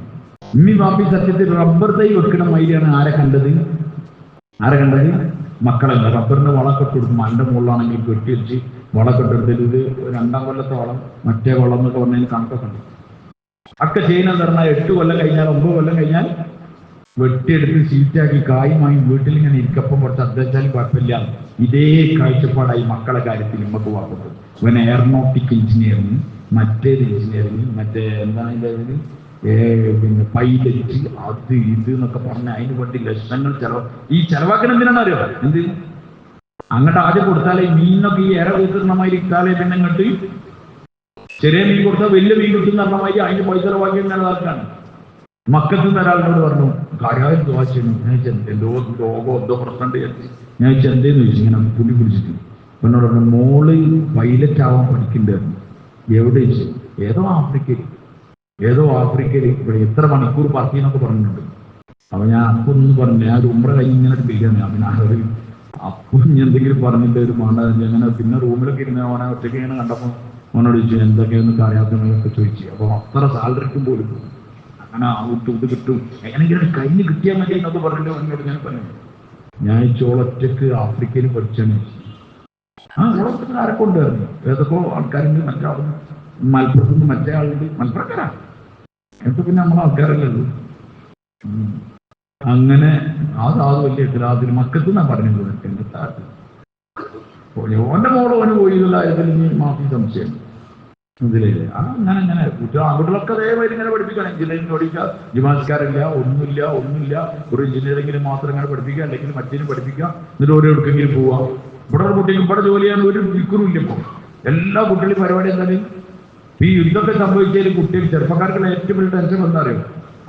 ഉമ്മയും വാപ്പി സത്യത്തിൽ റബ്ബർ തൈ വെക്കണം മാതിരിയാണ് ആരെ കണ്ടത്? മക്കളല്ല. റബ്ബറിന് വളക്കെട്ട് കൊടുക്കും. മലിന്റെ മുകളിലാണെങ്കിൽ വെട്ടിവെച്ച് വളക്കെട്ടെടുത്തത്. ഇത് 2ാം കൊല്ലത്തെ വളം, മറ്റേ വളം എന്നൊക്കെ പറഞ്ഞതിന് കണക്കൊക്കെ ഉണ്ട്. ഒക്കെ ചെയ്യുന്നതെന്ന് പറഞ്ഞാൽ 8 കൊല്ലം കഴിഞ്ഞാൽ 9 കൊല്ലം കഴിഞ്ഞാൽ വെട്ടിയെടുത്ത് സീറ്റാക്കി കായുമായി വീട്ടിൽ ഇങ്ങനെ ഇരിക്കപ്പം കുറച്ച് അധ്യക്ഷാലും കുഴപ്പമില്ല. ഇതേ കാഴ്ചപ്പാടായി മക്കളെ കാര്യത്തിൽ നമുക്ക് വാർത്തത്. ഇവൻ എയറോനോട്ടിക് എഞ്ചിനീയറിംഗ്, മറ്റേത് എഞ്ചിനീയറിംഗ്, മറ്റേ എന്താണ് അതിൻ്റെ പിന്നെ പൈലറ്റ്, അത് ഇത് എന്നൊക്കെ പറഞ്ഞ് അതിന് വേണ്ടി ലക്ഷങ്ങൾ ഈ ചെലവാക്കണം. എന്തിനാണെന്ന് അറിയോ? എന്ത് അങ്ങോട്ട് ആദ്യം കൊടുത്താലേ മീനൊക്കെ ഈ ഇര വീട്ടുന്നമാതിരി ഇട്ടാലേ പിന്നെ ഇങ്ങോട്ട് ചെറിയ മീൻ കൊടുത്താൽ വലിയ മീൻ കിട്ടുന്ന പറഞ്ഞമാതിരി അതിന് പൈസ ചെലവാക്കി നടക്കാണ്. മക്കത്ത് നിന്ന് ഒരാളിനോട് പറഞ്ഞു, കാര്യമായി ദോശയാണ്. ഞാൻ എന്തോ രോഗം എന്തോ പ്രശ്നം ഞാൻ എന്തേന്ന് ചോദിച്ചു. ഇങ്ങനെ പുള്ളി പിടിച്ചിട്ട് എന്നോട് പറഞ്ഞു, മോള് പൈലറ്റ് ആവാൻ പഠിക്കണ്ടായിരുന്നു. എവിടെ? ഏതോ ആഫ്രിക്കയിൽ ഇവിടെ എത്ര മണിക്കൂർ പറത്തിന്നൊക്കെ പറഞ്ഞിട്ടുണ്ട്. അപ്പൊ ഞാൻ അപ്പൊന്ന് പറഞ്ഞു, ഞാൻ ഒരു ഉമ്ര കഴിഞ്ഞ് ഇങ്ങനെ ബിരിയാണി പിന്നെ അവർ അപ്പൊ എന്തെങ്കിലും പറഞ്ഞിട്ട് ഒരു അങ്ങനെ പിന്നെ റൂമിലൊക്കെ ഇരുന്ന് അവനെ ഒറ്റയ്ക്ക് ഇങ്ങനെ കണ്ടപ്പോൾ അവനോട് ചോദിച്ചു എന്തൊക്കെയൊന്നും അറിയാത്തതൊക്കെ ചോദിച്ചു. അപ്പൊ അത്ര സാലറിക്കും പോലും അങ്ങനെ ഇത് കിട്ടും, എങ്ങനെയെങ്കിലും കഴിഞ്ഞ് കിട്ടിയാൽ മതി എന്നൊക്കെ പറഞ്ഞിട്ട് അവനോട് ഞാൻ പറഞ്ഞു. ഞാൻ ചോളൊറ്റക്ക് ആഫ്രിക്കയിൽ പഠിച്ചാണ്. ഓളൊറ്റക്ക് ആരെ കൊണ്ടുവരുന്നു? ഏതൊക്കെ ആൾക്കാരുണ്ട്. മറ്റേ ആൾ മലപ്പുറത്തുനിന്ന് മറ്റേ ആളുണ്ട്. മലപ്പുറക്കാരാ എന്നിട്ട് പിന്നെ നമ്മളെ ആൾക്കാരല്ലല്ലോ. അങ്ങനെ അത് വലിയ ഇതിൽ മക്കത്ത് ഞാൻ പറഞ്ഞു. എന്റെ താഴത്ത് ഓന്റെ മോള് ഓന് പോയി എന്നുള്ള കാര്യത്തിൽ മാഫി സംശയം ഇതിലേ. അങ്ങനെ ആൺകുട്ടികളൊക്കെ അതേമാതിരി ഇങ്ങനെ പഠിപ്പിക്കണം. എഞ്ചിനീയറിംഗ് പഠിക്കുക, ജിമാസ്കാരമില്ല, ഒന്നുമില്ല. ഒരു എഞ്ചിനീയറിംഗിന് മാത്രം ഇങ്ങനെ പഠിപ്പിക്കുക, അല്ലെങ്കിൽ മറ്റേനും പഠിപ്പിക്കുക, എന്നിട്ട് ഓരോ എവിടേക്കെങ്കിലും പോവാം. ഇവിടെ ഒരു കുട്ടിയും ഇവിടെ ജോലി ചെയ്യാൻ ഒരു വിൽക്കുറും ഇല്ല. ഇപ്പോൾ എല്ലാ കുട്ടികളും പരിപാടി എന്തായാലും ഈ യുദ്ധമൊക്കെ സംഭവിച്ചാലും കുട്ടികൾ ചെറുപ്പക്കാർക്കുള്ള ഏറ്റവും വലിയ ടെൻഷൻ എന്താ അറിയോ?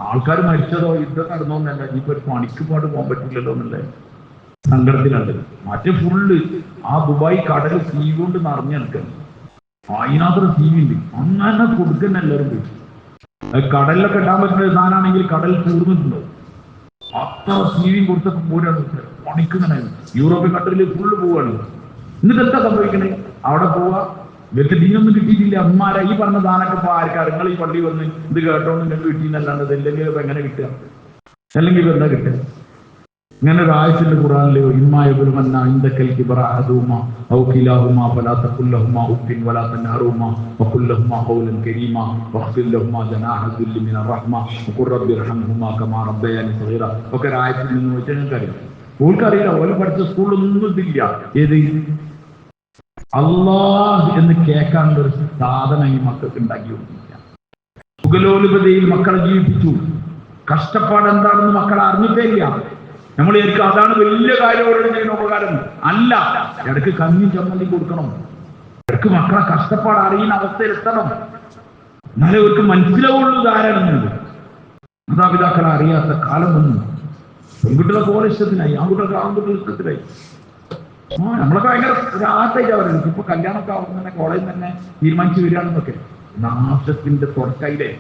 ആൾക്കാർ മരിച്ചതോ യുദ്ധം നടന്നോന്നല്ല, ഇനിയിപ്പോ ഒരു പണിക്കുപാട് പോകാൻ പറ്റില്ലല്ലോ എന്നല്ലേ സങ്കടത്തിലുണ്ട്. മറ്റേ ഫുള്ള് ആ ദുബായ് കടൽ സീ കൊണ്ട് നിറഞ്ഞെടുക്കണം. അതിനകത്തൊരു സീവുണ്ട്. അങ്ങനെ കൊടുക്കുന്ന എല്ലാവരും പോയി. കടലിലൊക്കെ ഇടാൻ പറ്റുന്ന സാധനമാണെങ്കിൽ കടൽ തീർന്നിട്ടുണ്ടോ? അത്ര സീവിയും കൊടുത്തൊക്കെ പോരാണ് പണിക്കുന്നുണ്ടായിരുന്നു. യൂറോപ്യൻ കൺട്രിയിൽ ഫുള്ള് പോവാണ്. എന്നിട്ട് എന്താ സംഭവിക്കണേ? അവിടെ പോവാ, ഇവർക്ക് ദീനൊന്നും കിട്ടിയിട്ടില്ല. അമ്മാരെ ഈ പറഞ്ഞ സാധനമൊക്കെ ഇപ്പോൾ ആർക്കാർ നിങ്ങൾ ഈ പള്ളി വന്ന് ഇത് കേട്ടോണ്ട് നിങ്ങൾക്ക് കിട്ടിയെന്നല്ലാണ്ട് ഇല്ലെങ്കിൽ ഇപ്പം എങ്ങനെ കിട്ടുക? അല്ലെങ്കിൽ ഇപ്പം എന്താ കിട്ടുക? ഇങ്ങനെ ഒരു ആയത്തിന്റെ ഖുർആനിലെ ഇമ്മായബുൽമന്ന ഇൻദകൽ കിബ്റ അഹദുഹുമാ ഔ കിലാഹുമാ ഫലാ തഖുൽ ലഹുമാ ഉഫിൻ വലാ തൻഹറുമാ വഖുൽ ലഹുമാ ഖൗലൻ കരീമാ വഖ്ഫിർ ലഹുമാ ജനാഹ ദുല്ലി മിനർ റഹ്മ വഖുർ റബ്ബിർഹംഹുമാ കമാ റബ്ബയാനി സഗീറ. ഒക്കെ ഒരു ആയത്തിൽ നിന്ന് വെച്ചാൽ നിങ്ങൾക്കറിയാം. ഓൾക്കറിയില്ല, ഓല് പഠിച്ച സ്കൂളിലൊന്നും ഇതില്ല. ഏത് അല്ലാഹ് എന്ന് കേൾക്കാനുള്ള ഒരു സാധനം ഈ മക്കൾക്ക് ഉണ്ടാക്കി കൊടുക്കില്ല. സുഖലോലുപതയിൽ മക്കളെ ജീവിപ്പിച്ചു. കഷ്ടപ്പാട് എന്താണെന്ന് മക്കളെ അറിഞ്ഞിട്ടേ ഇല്ല. നമ്മൾ എനിക്ക് അതാണ് വലിയ കാര്യം ഓരോട് ചെയ്യുന്ന ഉപകാരം അല്ല. ഇടയ്ക്ക് കഞ്ഞി ചമ്മന്തി കൊടുക്കണം. ഇടയ്ക്ക് മക്കളെ കഷ്ടപ്പാട് അറിയുന്ന അവസ്ഥയിൽ എത്തണം. എന്നാലേ അവർക്ക് മനസ്സിലാവുള്ളൂ ധാരാളമുണ്ട്. മാതാപിതാക്കളെ അറിയാത്ത കാലം വന്നു. പെൺകുട്ടികളൊക്കെ ഓരോ ഇഷ്ടത്തിനായി, ആൺകുട്ടികൾക്ക് ആൺകുട്ടികളുടെ ഇഷ്ടത്തിനായി. നമ്മളൊക്കെ ഭയങ്കര രാത്രിയായിട്ട് പറയുന്നത്. ഇപ്പൊ കല്യാണമൊക്കെ ആവുന്ന തന്നെ കോളേജിൽ തന്നെ തീരുമാനിച്ചു വരികയാണെന്നൊക്കെ. നാശത്തിന്റെ തുടക്കയിലെ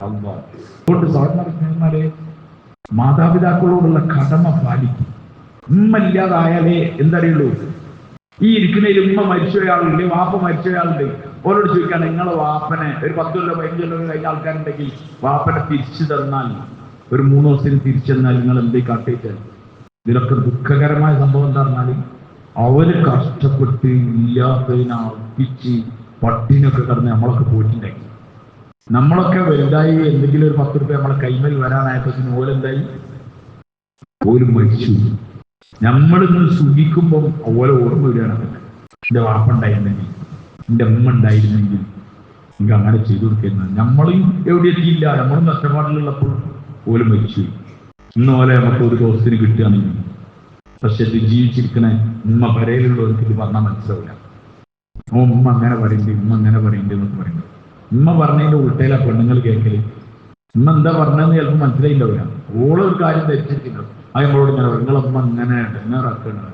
അതുകൊണ്ട് സഹോദരന്മാരെ, മാതാപിതാക്കളോടുള്ള കടമ പാലിക്കും. ഉമ്മ ഇല്ലാതായാലേ എന്തറിയുള്ളൂ. ഈ ഇരിക്കുന്നതിൽ ഉമ്മ മരിച്ചയാളുണ്ട്, വാപ്പ മരിച്ചയാളുണ്ട്. ഓരോട് ചോദിക്കാണ്, നിങ്ങളെ വാപ്പനെ ഒരു 10 കൊല്ലം 15 കൊല്ലം കഴിഞ്ഞ ആൾക്കാരുണ്ടെങ്കിൽ വാപ്പനെ തിരിച്ചു തന്നാൽ, ഒരു 3 ദിവസത്തിന് തിരിച്ചു തന്നാൽ നിങ്ങൾ എന്തേ കാട്ടിച്ചാൽ. ഇതിലൊക്കെ ദുഃഖകരമായ സംഭവം എന്താ പറഞ്ഞാൽ, അവര് കഷ്ടപ്പെട്ട് ഇല്ലാത്തതിനെ അർപ്പിച്ച് പട്ടിനൊക്കെ കിടന്ന് നമ്മളൊക്കെ പോയിട്ടുണ്ടായി. നമ്മളൊക്കെ വലുതായി എന്തെങ്കിലും ഒരു 10 രൂപ നമ്മളെ കൈമേൽ വരാനായപ്പോഴത്തേന് ഓലെന്തായി, ഓലും മരിച്ചു. നമ്മളിന്ന് സുഖിക്കുമ്പം ഓലെ ഓർമ്മ വരികയാണ്, എന്റെ വാപ്പ ഉണ്ടായിരുന്നെങ്കിൽ, എന്റെ അമ്മ ഉണ്ടായിരുന്നെങ്കിൽ എനിക്ക് അങ്ങനെ ചെയ്തു കൊടുക്കുന്നത്. നമ്മളും എവിടെ എത്തിയില്ല, നമ്മളും കഷ്ടപ്പാടിലുള്ളപ്പോൾ ഓല് മരിച്ചു. ഇന്ന് പോലെ നമുക്ക് ഒരു ദിവസത്തിന് കിട്ടുകയാണെങ്കിൽ. പക്ഷെ ഇത് ജീവിച്ചിരിക്കണ ഉമ്മ പരയിലുള്ളവർക്ക് ഇത് പറഞ്ഞാൽ മനസ്സിലാവില്ല. ഉമ്മ അങ്ങനെ പറയുന്നുണ്ട്, ഉമ്മ അങ്ങനെ പറയുന്നുണ്ട് എന്നൊക്കെ പറയുന്നത്. ഉമ്മ പറഞ്ഞതിന്റെ ഉൾട്ടയിലാ പെണ്ണുങ്ങൾ കേൾക്കല്. ഉമ്മ എന്താ പറഞ്ഞതെന്ന് ചിലപ്പോൾ മനസ്സിലായില്ല. ഓളൊരു കാര്യം ധരിച്ചിട്ടില്ല. അത് നമ്മളോട് ഇങ്ങനെ നിങ്ങളമ്മ ഇങ്ങനെ ഇടങ്ങാറാക്കണം.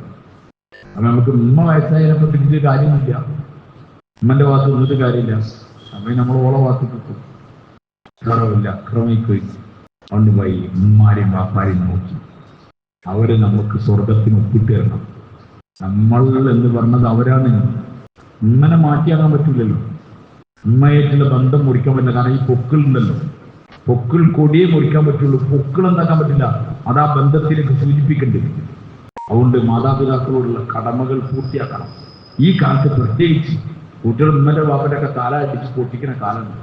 അപ്പൊ നമുക്ക് ഉമ്മ വയസ്സായപ്പോ തിരിച്ച് കാര്യമില്ല, ഉമ്മന്റെ ഭാഗത്ത് നിന്നിട്ട് കാര്യമില്ല. അപ്പൊ നമ്മൾ ഓളെ ഭാഗത്ത് കിട്ടും. കുറവില്ല, ക്രമിക്കുകയും അതുകൊണ്ട് പോയി ഉമ്മാരെയും വാപ്പാരെയും നോക്കി അവര് നമുക്ക് സ്വർഗത്തിന് ഒപ്പിട്ട് തരണം. നമ്മൾ എന്ന് പറഞ്ഞത് അവരാണ്. ഉമ്മനെ മാറ്റിയാക്കാൻ പറ്റില്ലല്ലോ. ഉമ്മയായിട്ടുള്ള ബന്ധം മുറിക്കാൻ പറ്റില്ല. കാരണം ഈ പൊക്കിളുണ്ടല്ലോ, പൊക്കിൾ കൊടിയെ മുറിക്കാൻ പറ്റുള്ളൂ, പൊക്കിൾ എന്താക്കാൻ പറ്റില്ല. അത് ആ ബന്ധത്തിലേക്ക് സൂചിപ്പിക്കണ്ടേ. അതുകൊണ്ട് മാതാപിതാക്കളോടുള്ള കടമകൾ പൂർത്തിയാക്കണം. ഈ കാലത്ത് പ്രത്യേകിച്ച് കുട്ടികൾ ഉമ്മന്റെ വാപ്പന്റെ ഒക്കെ തല അടിച്ച് പൊട്ടിക്കുന്ന കാലമാണ്.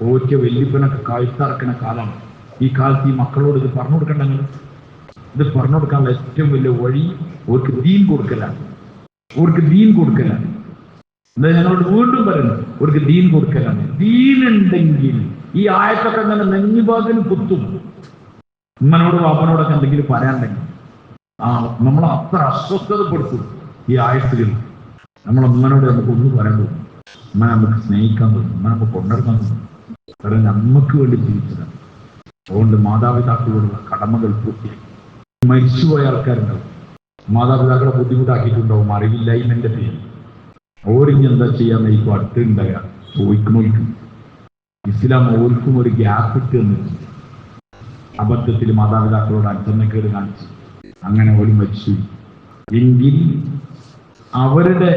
തോറ്റ വെല്ലിപ്പനൊക്കെ കഴുത്തറക്കുന്ന കാലമാണ്. ഈ കാലത്ത് ഈ മക്കളോട് ഇത് പറഞ്ഞു കൊടുക്കണ്ടെങ്കിൽ, ഇത് പറഞ്ഞു കൊടുക്കാനുള്ള ഏറ്റവും വലിയ വഴി അവർക്ക് ദീൻ കൊടുക്കലാണ്. അവർക്ക് ദീൻ കൊടുക്കലാണ്. എന്താ ഞങ്ങളോട് വീണ്ടും പറയുന്നത്, അവർക്ക് ദീൻ കൊടുക്കലാണ്. ദീനുണ്ടെങ്കിൽ ഈ ആയത്തൊക്കെ അങ്ങനെ നെഞ്ഞുഭാഗത്തിന് കുത്തും. ഉമ്മനോട് വാപ്പനോടൊക്കെ എന്തെങ്കിലും പറയാനുണ്ടെങ്കിൽ നമ്മളെ അത്ര അസ്വസ്ഥതപ്പെടുത്തും ഈ ആയത്തുകൾ. നമ്മളെ ഉമ്മനോട് നമുക്ക് ഒന്നും പറയാൻ തോന്നും. ഉമ്മ നമുക്ക് സ്നേഹിക്കാൻ തോന്നും, ഉമ്മ നമുക്ക് കൊണ്ടെടുക്കാൻ തോന്നും. കാരണം നമുക്ക് വേണ്ടി ജീവിച്ചതാണ്. അതുകൊണ്ട് മാതാപിതാക്കളോടുള്ള കടമകൾ പൂർത്തിയാക്കി. മരിച്ചുപോയ ആൾക്കാരുണ്ടാവും, മാതാപിതാക്കളെ ബുദ്ധിമുട്ടാക്കിയിട്ടുണ്ടാവും അറിവില്ലായ്മന്റെ പേര്. ഓരിഞ്ഞ് എന്താ ചെയ്യാൻ ഇപ്പോൾ അടുത്തുണ്ടാകുക ചോദിക്കണോൽക്കും. ഇസ്ലാം ഓർക്കും ഒരു ഗ്യാപ്പ് ഇട്ട് തന്നിട്ടുണ്ട്. അബദ്ധത്തിൽ മാതാപിതാക്കളോട് അച്ഛനക്കേട് കാണിച്ചു അങ്ങനെ ഓര് മരിച്ചു എങ്കിൽ അവരുടെ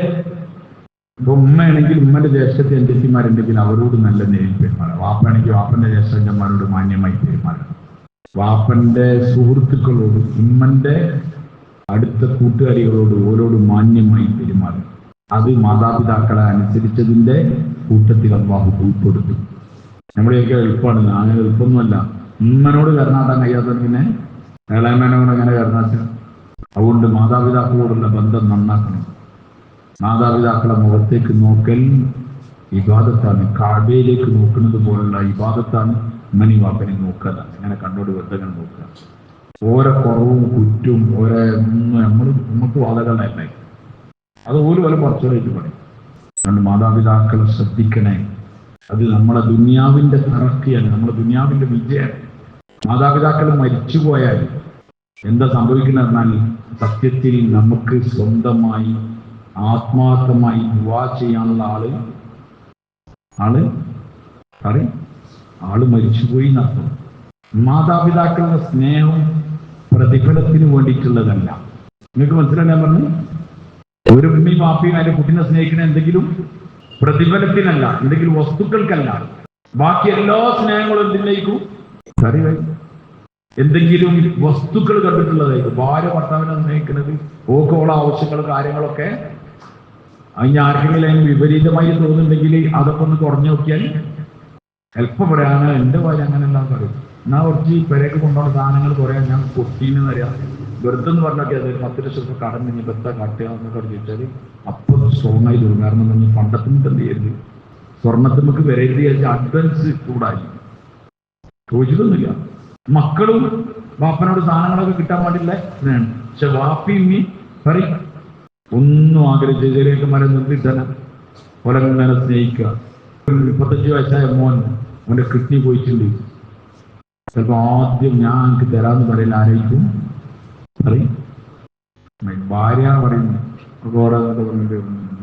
ഉമ്മയാണെങ്കിൽ ഉമ്മന്റെ ജ്യേഷ്ഠത്തെ അഞ്ചത്തിമാരുണ്ടെങ്കിൽ അവരോട് നല്ല നേരിൽ പെരുമാറാം. വാപ്പാണെങ്കിൽ വാപ്പന്റെ ജ്യേഷ്ഠന്മാരോട് മാന്യമായി പെരുമാറാം. വാപ്പന്റെ സുഹൃത്തുക്കളോട്, ഉമ്മന്റെ അടുത്ത കൂട്ടുകാരികളോട് ഓരോട് മാന്യമായി പെരുമാറും. അത് മാതാപിതാക്കളെ അനുസരിച്ചതിന്റെ കൂട്ടത്തിൽ അല്ലാഹു ഉൾപ്പെടുത്തും. നമ്മുടെയൊക്കെ എളുപ്പമാണ്, അങ്ങനെ എളുപ്പമൊന്നുമല്ല. ഉമ്മനോട് കരുണാട്ടാൻ കഴിയാത്തവർ പിന്നെ ഇളയമേനോട് അങ്ങനെ കരുണാട്ട. അതുകൊണ്ട് മാതാപിതാക്കളോടുള്ള ബന്ധം നന്നാക്കണം. മാതാപിതാക്കളെ മുഖത്തേക്ക് നോക്കൽ ഇബാദത്താണ്. കാബയിലേക്ക് നോക്കുന്നത് പോലുള്ള ഇബാദത്താണ് ഉമ്മനി വാപ്പനെ നോക്കുക. അങ്ങനെ കണ്ണോട് ബന്ധങ്ങൾ നോക്കുക. ഓരോ കുറവും കുറ്റും ഓരോ നമുക്ക് വാദകളല്ലേ, അത് ഓരോ കുറച്ചുകൂടെ പറയും. അതുകൊണ്ട് മാതാപിതാക്കളെ ശ്രദ്ധിക്കണേ. അത് നമ്മളെ ദുനിയാവിന്റെ തറക്കിയാണ്, നമ്മളെ ദുനിയാവിന്റെ വിജയമാണ്. മാതാപിതാക്കൾ മരിച്ചുപോയാൽ എന്താ സംഭവിക്കുന്നത് എന്നാൽ, സത്യത്തിൽ നമുക്ക് സ്വന്തമായി ആത്മാർത്ഥമായി ദുആ ചെയ്യാനുള്ള ആള് മരിച്ചുപോയി എന്നർത്ഥം. മാതാപിതാക്കളുടെ സ്നേഹം പ്രതിഫലത്തിന് വേണ്ടിയിട്ടുള്ളതല്ല. നിങ്ങൾക്ക് മനസ്സിലായി ഞാൻ പറഞ്ഞു? ഒരു ഉമ്മയും വാപ്പയും അതിന്റെ കുട്ടിനെ സ്നേഹിക്കണ എന്തെങ്കിലും പ്രതിഫലത്തിനല്ല, എന്തെങ്കിലും വസ്തുക്കൾക്കല്ല. ബാക്കി എല്ലാ സ്നേഹങ്ങളും എന്തിലേക്കും എന്തെങ്കിലും വസ്തുക്കൾ കണ്ടിട്ടുള്ളതായിരിക്കും. ഭാര്യ ഭർത്താവിനെ നിർണ്ണയിക്കുന്നത് ഓക്കോള ആവശ്യങ്ങൾ കാര്യങ്ങളൊക്കെ അതിന് ആർക്കെങ്കിലും അതിന് വിപരീതമായി തോന്നുന്നുണ്ടെങ്കിൽ അതൊക്കെ ഒന്ന് കുറഞ്ഞു നോക്കിയാൽ എളുപ്പപ്പെടാണ്. എൻ്റെ ഭാര്യ അങ്ങനെ എല്ലാം പറയും. എന്നാൽ കുറച്ച് പെരേക്ക് കൊണ്ടുപോകുന്ന സാധനങ്ങൾ കുറയാൻ ഞാൻ കൊട്ടീന്ന് അറിയാം. വെറുതെ എന്ന് പറഞ്ഞാൽ അത് 10 ലക്ഷം രൂപ കടം കഴിഞ്ഞ് ബെത്ത കാട്ടുകയെന്നൊക്കെ ചോദിച്ചാൽ അപ്പോൾ സ്ട്രോങ് ആയി തോന്നും. കാരണം നമ്മൾ പണ്ടത്തിന് എന്ത് ചെയ്യരുത്, സ്വർണത്തിനൊക്കെ വരരുത് വിചാരിച്ച അഡ്വാൻസ് ചൂടായി ചോദിച്ചിട്ടൊന്നുമില്ല. മക്കളും വാപ്പനോട് സാധനങ്ങളൊക്കെ കിട്ടാൻ പാടില്ല എന്നാണ്. പക്ഷെ വാപ്പിമ്മി പറയും ഒന്നും ആഗ്രഹിച്ച ചെറിയക്കന്മാരെ നിർത്തിത്തന്നെ ഒലങ്ങനെ സ്നേഹിക്കുക. 35 വയസ്സായ മോൻ അവന്റെ കിഡ്നി പോയിട്ടുണ്ട്. ചിലപ്പോ ആദ്യം ഞാൻ എനിക്ക് തരാന്ന് പറയില്ല, ആരായിരിക്കും പറയും ഭാര്യ പറയും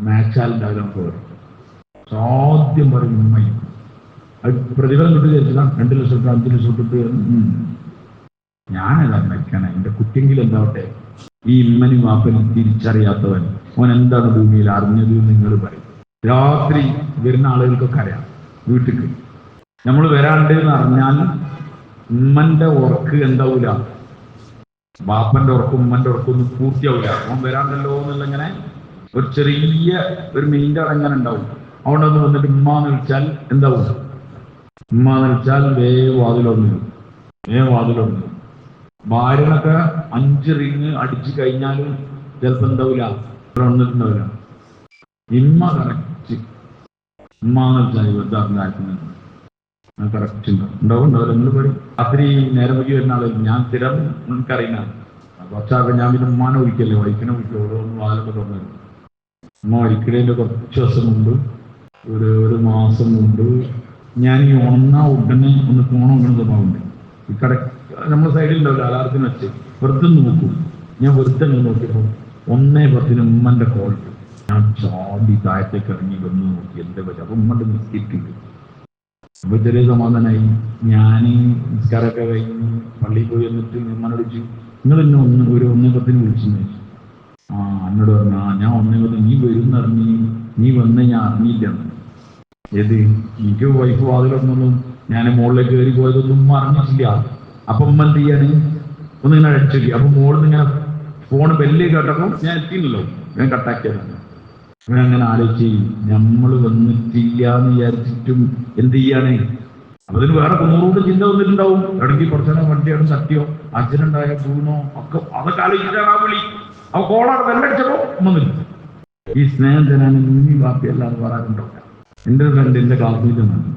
മാച്ചാലുണ്ടാവില്ല പറയും. ആദ്യം പറയും ഉമ്മയും. അത് പ്രതിഫലം കിട്ടി വിചാരിച്ചാൽ 2 ലക്ഷം 5 ലക്ഷം കിട്ടി. ഞാനല്ല മരിക്കണം, എന്റെ കുട്ടിയെങ്കിലും എന്താവട്ടെ. ഈ ഇമ്മനും വാപ്പനും തിരിച്ചറിയാത്തവൻ ഓൻ എന്താണ് ഭൂമിയിൽ അറിഞ്ഞത് നിങ്ങൾ പറയും. രാത്രി വരുന്ന ആളുകൾക്കൊക്കെ അറിയാം. വീട്ടിക്ക് നമ്മൾ വരാണ്ട് എന്ന് അറിഞ്ഞാൽ ഉമ്മന്റെ ഉറക്ക് എന്താവൂല, ബാപ്പന്റെ ഉറക്കും ഉമ്മന്റെ ഉറക്കും ഒന്നും പൂർത്തിയാവില്ല. അവൻ വരാണ്ടല്ലോ എന്നുള്ള ഇങ്ങനെ ഒരു ചെറിയ ഒരു മെയിൻ്റെ അടങ്ങനെ ഉണ്ടാവും. അവിടെ ഒന്ന് വന്നിട്ട് ഉമ്മാന്ന് വിളിച്ചാൽ എന്താവും, ഉമ്മാന്ന് വിളിച്ചാൽ വാതിലൊന്നു. ഭാര്യനൊക്കെ 5 റിങ് അടിച്ചു കഴിഞ്ഞാലും ചിലപ്പോ എന്താവില്ല, വന്നിട്ടുണ്ടാവില്ല. ഇമ്മ കറക്റ്റ് ഉമ്മാന്ന് വിളിച്ചാൽ ഇവർക്ക് കറക്റ്റ് ഉണ്ടാവും. നിങ്ങൾ പറയും രാത്രി നേരം വൈകി വരുന്ന ആളുകൾ ഞാൻ സ്ഥിരം എനിക്കറിയുന്ന കുറച്ചാകെ ഞാൻ പിന്നെ ഉമ്മാനെ വിളിക്കല്ലേ, വൈഫിനെ വിളിക്കുള്ളൂ. ഒന്ന് വാലൊക്കെ തുറന്നു. ഉമ്മ ഒരിക്കലും കുറച്ച് ദിവസം മുമ്പ് ഒരു മാസം മുമ്പ് ഞാൻ ഈ ഉടനെ ഒന്ന് ഫോണൊന്നും സ്വഭാവമുണ്ട്. ഈ കട നമ്മുടെ സൈഡിലുണ്ടാവില്ല, അലാറത്തിന് വെച്ച് വെറുതെ നോക്കും. ഞാൻ വെറുതെ നോക്കിയപ്പോൾ 1:10 ഉമ്മന്റെ കോൾ. ഞാൻ ചാടി താഴത്തേക്ക് ഇറങ്ങി വന്ന് നോക്കി എന്താ പറ്റുക. അപ്പൊ ഉമ്മന്റെ മിസ്റ്റേക്ക്. അപ്പൊ ചെറിയ സമാധാനമായി. ഞാൻ നിസ്കാരമൊക്കെ കഴിഞ്ഞ് പള്ളിയിൽ പോയി വന്നിട്ട് ഉമ്മനോട് ചോദിച്ചു, നിങ്ങൾ എന്നെ ഒരു 1:10 വിളിച്ചെന്ന് ചോദിച്ചു. എന്നോട് പറഞ്ഞു, ഞാൻ 1:10 നീ വരുമെന്ന് അറിഞ്ഞ്, നീ വന്ന് ഞാൻ അറിഞ്ഞില്ല. ഏത് എനിക്ക് വൈഫ് വാതിലൊന്നും ഞാൻ മുകളിലേക്ക് കയറി പോയതൊന്നും അറിഞ്ഞിട്ടില്ല. അപ്പൊ ഉമ്മ എന്ത് ചെയ്യാണ്, ഒന്നിങ്ങനെ അടിച്ചു. അപ്പൊ മോളിൽ ഇങ്ങനെ ഫോൺ ബെല്ല് കേട്ടപ്പോൾ ഞാൻ എത്തിയില്ലല്ലോ, ഞാൻ കട്ടാക്കിയതാണ്. അങ്ങനെ ആലോചിച്ച് നമ്മൾ വന്നിട്ടില്ല എന്ന് വിചാരിച്ചിട്ടും എന്ത് ചെയ്യാണ്. അതിന് വേറെ 100 ചിന്ത വന്നിട്ടുണ്ടാവും. എവിടെങ്കിൽ കുറച്ചെണ്ണം വണ്ടിയാണ് തട്ടിയോ അച്ഛനുണ്ടായ പൂണോ ഒക്കെ അതൊക്കെ ആലോചിച്ചിട്ടാണ് ആ വിളി. ആ കോളാണ് വെല്ലടിച്ചപ്പോ വന്നില്ല. ഈ സ്നേഹം തരാൻ ഇനി ബാക്കിയല്ലാതെ പറയാറുണ്ടോ. എൻ്റെ ഒരു ഫ്രണ്ട് എൻ്റെ ക്ലാസ്സിൽ നിന്നാണ്.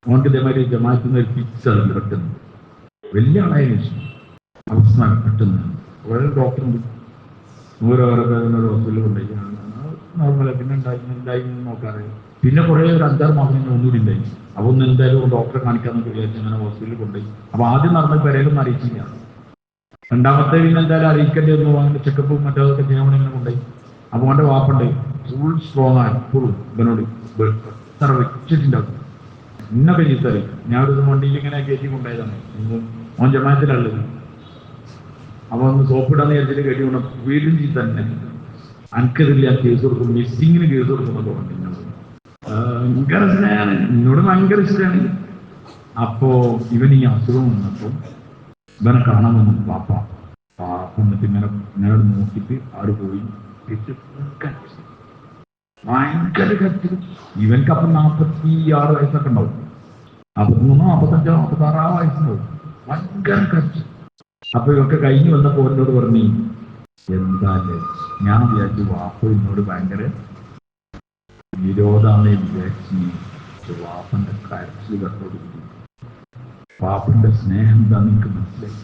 അവർക്ക് ഇതേമാതിരി ജമാഅത്തിൽ നിന്ന് ഫിക്സ് ആണ് പെട്ടെന്ന് വലിയ ആളായതിനു ശേഷം അവസ്ഥ പെട്ടെന്ന് വളരെ ഡോക്ടറുണ്ട്. ഓരോ ഹോസ്പിറ്റലിൽ കൊണ്ടുപോയി നോർമല. പിന്നെ ഉണ്ടായി നോക്കാറ്. പിന്നെ കുറേ ഒരു 5-6 മാസം ഒന്നുകൂടി ഉണ്ടായി. അപ്പൊ ഒന്ന് എന്തായാലും ഡോക്ടറെ കാണിക്കാന്നൊക്കെ വിചാരിച്ചു അങ്ങനെ ഹോസ്പിറ്റലിൽ കൊണ്ടുപോയി. അപ്പൊ ആദ്യം നടന്ന പെരയിലൊന്നും അറിയിച്ചില്ല. രണ്ടാമത്തെ പിന്നെ എന്തായാലും അറിയിക്കേണ്ടി വന്നു. അങ്ങനെ ചെക്കപ്പും മറ്റേതൊക്കെ ചെയ്യാൻ വേണ്ടി ഇങ്ങനെ കൊണ്ടുപോയി. അപ്പൊ അവന്റെ വാപ്പുണ്ട് ഫുൾ സ്ട്രോങ് ആണ്. ഇപ്പോഴും ഇവനോട് എത്ര വെച്ചിട്ടുണ്ടാവും ഇന്നൊക്കെ ചീത്തറി. ഞാൻ ഒരു വണ്ടിയിൽ ഇങ്ങനെ കയറ്റി കൊണ്ടായതാണ്. ഓൻ ജമാഅത്തിലുള്ളത്. അപ്പൊ ഒന്ന് സോപ്പിടാന്ന് വിചാരിച്ചിട്ട് കയറ്റി കൊണ്ട വീണ്ടും ചീത്ത തന്നെ. അനക്കതില്ല, കേസ് കൊടുക്കും, മിസ്സിങ്ങിന് കേസ് കൊടുക്കുന്നൊക്കെ പറഞ്ഞു. ഭയങ്കര സ്നേഹമാണ്, എന്നോട് ഭയങ്കര ഇഷ്ടമാണ്. അപ്പോ ഇവൻ ഈ അസുഖം വന്നപ്പോ ഇവനെ കാണാൻ വന്നു പാപ്പ. എന്നിട്ട് ഇങ്ങനെ നോക്കിയിട്ട് ആട് പോയി ഭയങ്കര കരച്ചിൽ. ഇവൻക്ക് അപ്പം 46 വയസ്സൊക്കെ ഉണ്ടാവും. 43, 45, 46 വയസ്സുണ്ടാവും. ഭയങ്കര കരച്ചിൽ. അപ്പൊ ഇവർക്ക് കഴിഞ്ഞ് വന്നപ്പോ എന്നോട് പറഞ്ഞു, എന്താല്ലേ ഞാൻ വിചാരിച്ചു വാപ്പ എന്നോട് ഭയങ്കര വിരോധാണ് വിചാരിച്ചു. വാപ്പന്റെ കരച്ചിൽ കട്ടോട് വാപ്പന്റെ സ്നേഹം എന്താ നിനക്ക് മനസ്സിലായി.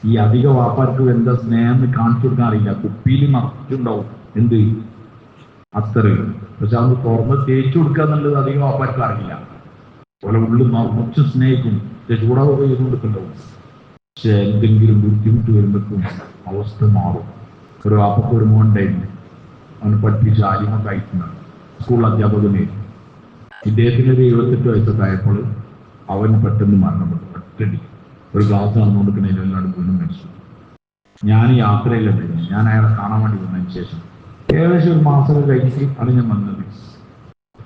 ഈ അധിക വാപ്പാർക്ക് എന്താ സ്നേഹം എന്ന് കാണിച്ചു കൊടുക്കാൻ അറിയില്ല. കുപ്പിയിൽ മറച്ചിട്ടുണ്ടാവും എന്ത് അത്രയും. പക്ഷെ അത് തുറന്ന് തേച്ചു കൊടുക്കുക എന്നുള്ളത് അധികം വാപ്പാർക്ക് അറിയില്ല. അതുപോലെ ഉള്ളിൽ മറച്ച് സ്നേഹിക്കും, ചൂടാവ് ചെയ്ത് കൊടുക്കുന്നുണ്ടാവും. പക്ഷെ എന്തെങ്കിലും ബുദ്ധിമുട്ട് വരുമ്പോഴേക്കും അവസ്ഥ മാറും. ഒരു വാപ്പക്ക് ഒരു മോൻ ഉണ്ടായിരുന്നു. അവന് പഠിപ്പിച്ച് ആലിമൊക്കെ അയക്കുന്നതാണ്, സ്കൂൾ അധ്യാപകനെ. ഇദ്ദേഹത്തിന് ഒരു 78 വയസ്സൊക്കെ ആയപ്പോൾ അവൻ പെട്ടെന്ന് മരണപ്പെട്ടു. ഒറ്റടി ഒരു ക്ലാസ് നടന്നുകൊടുക്കുന്നതിന് എല്ലാവരും വീണ്ടും മരിച്ചു. ഞാൻ യാത്രയിലുണ്ടായിരുന്നു. ഞാൻ അയാളെ കാണാൻ വേണ്ടി വന്നതിന് ശേഷം ഏകദേശം ഒരു മാസമൊക്കെ കഴിഞ്ഞിട്ട് ആണ് ഞാൻ വന്നത്.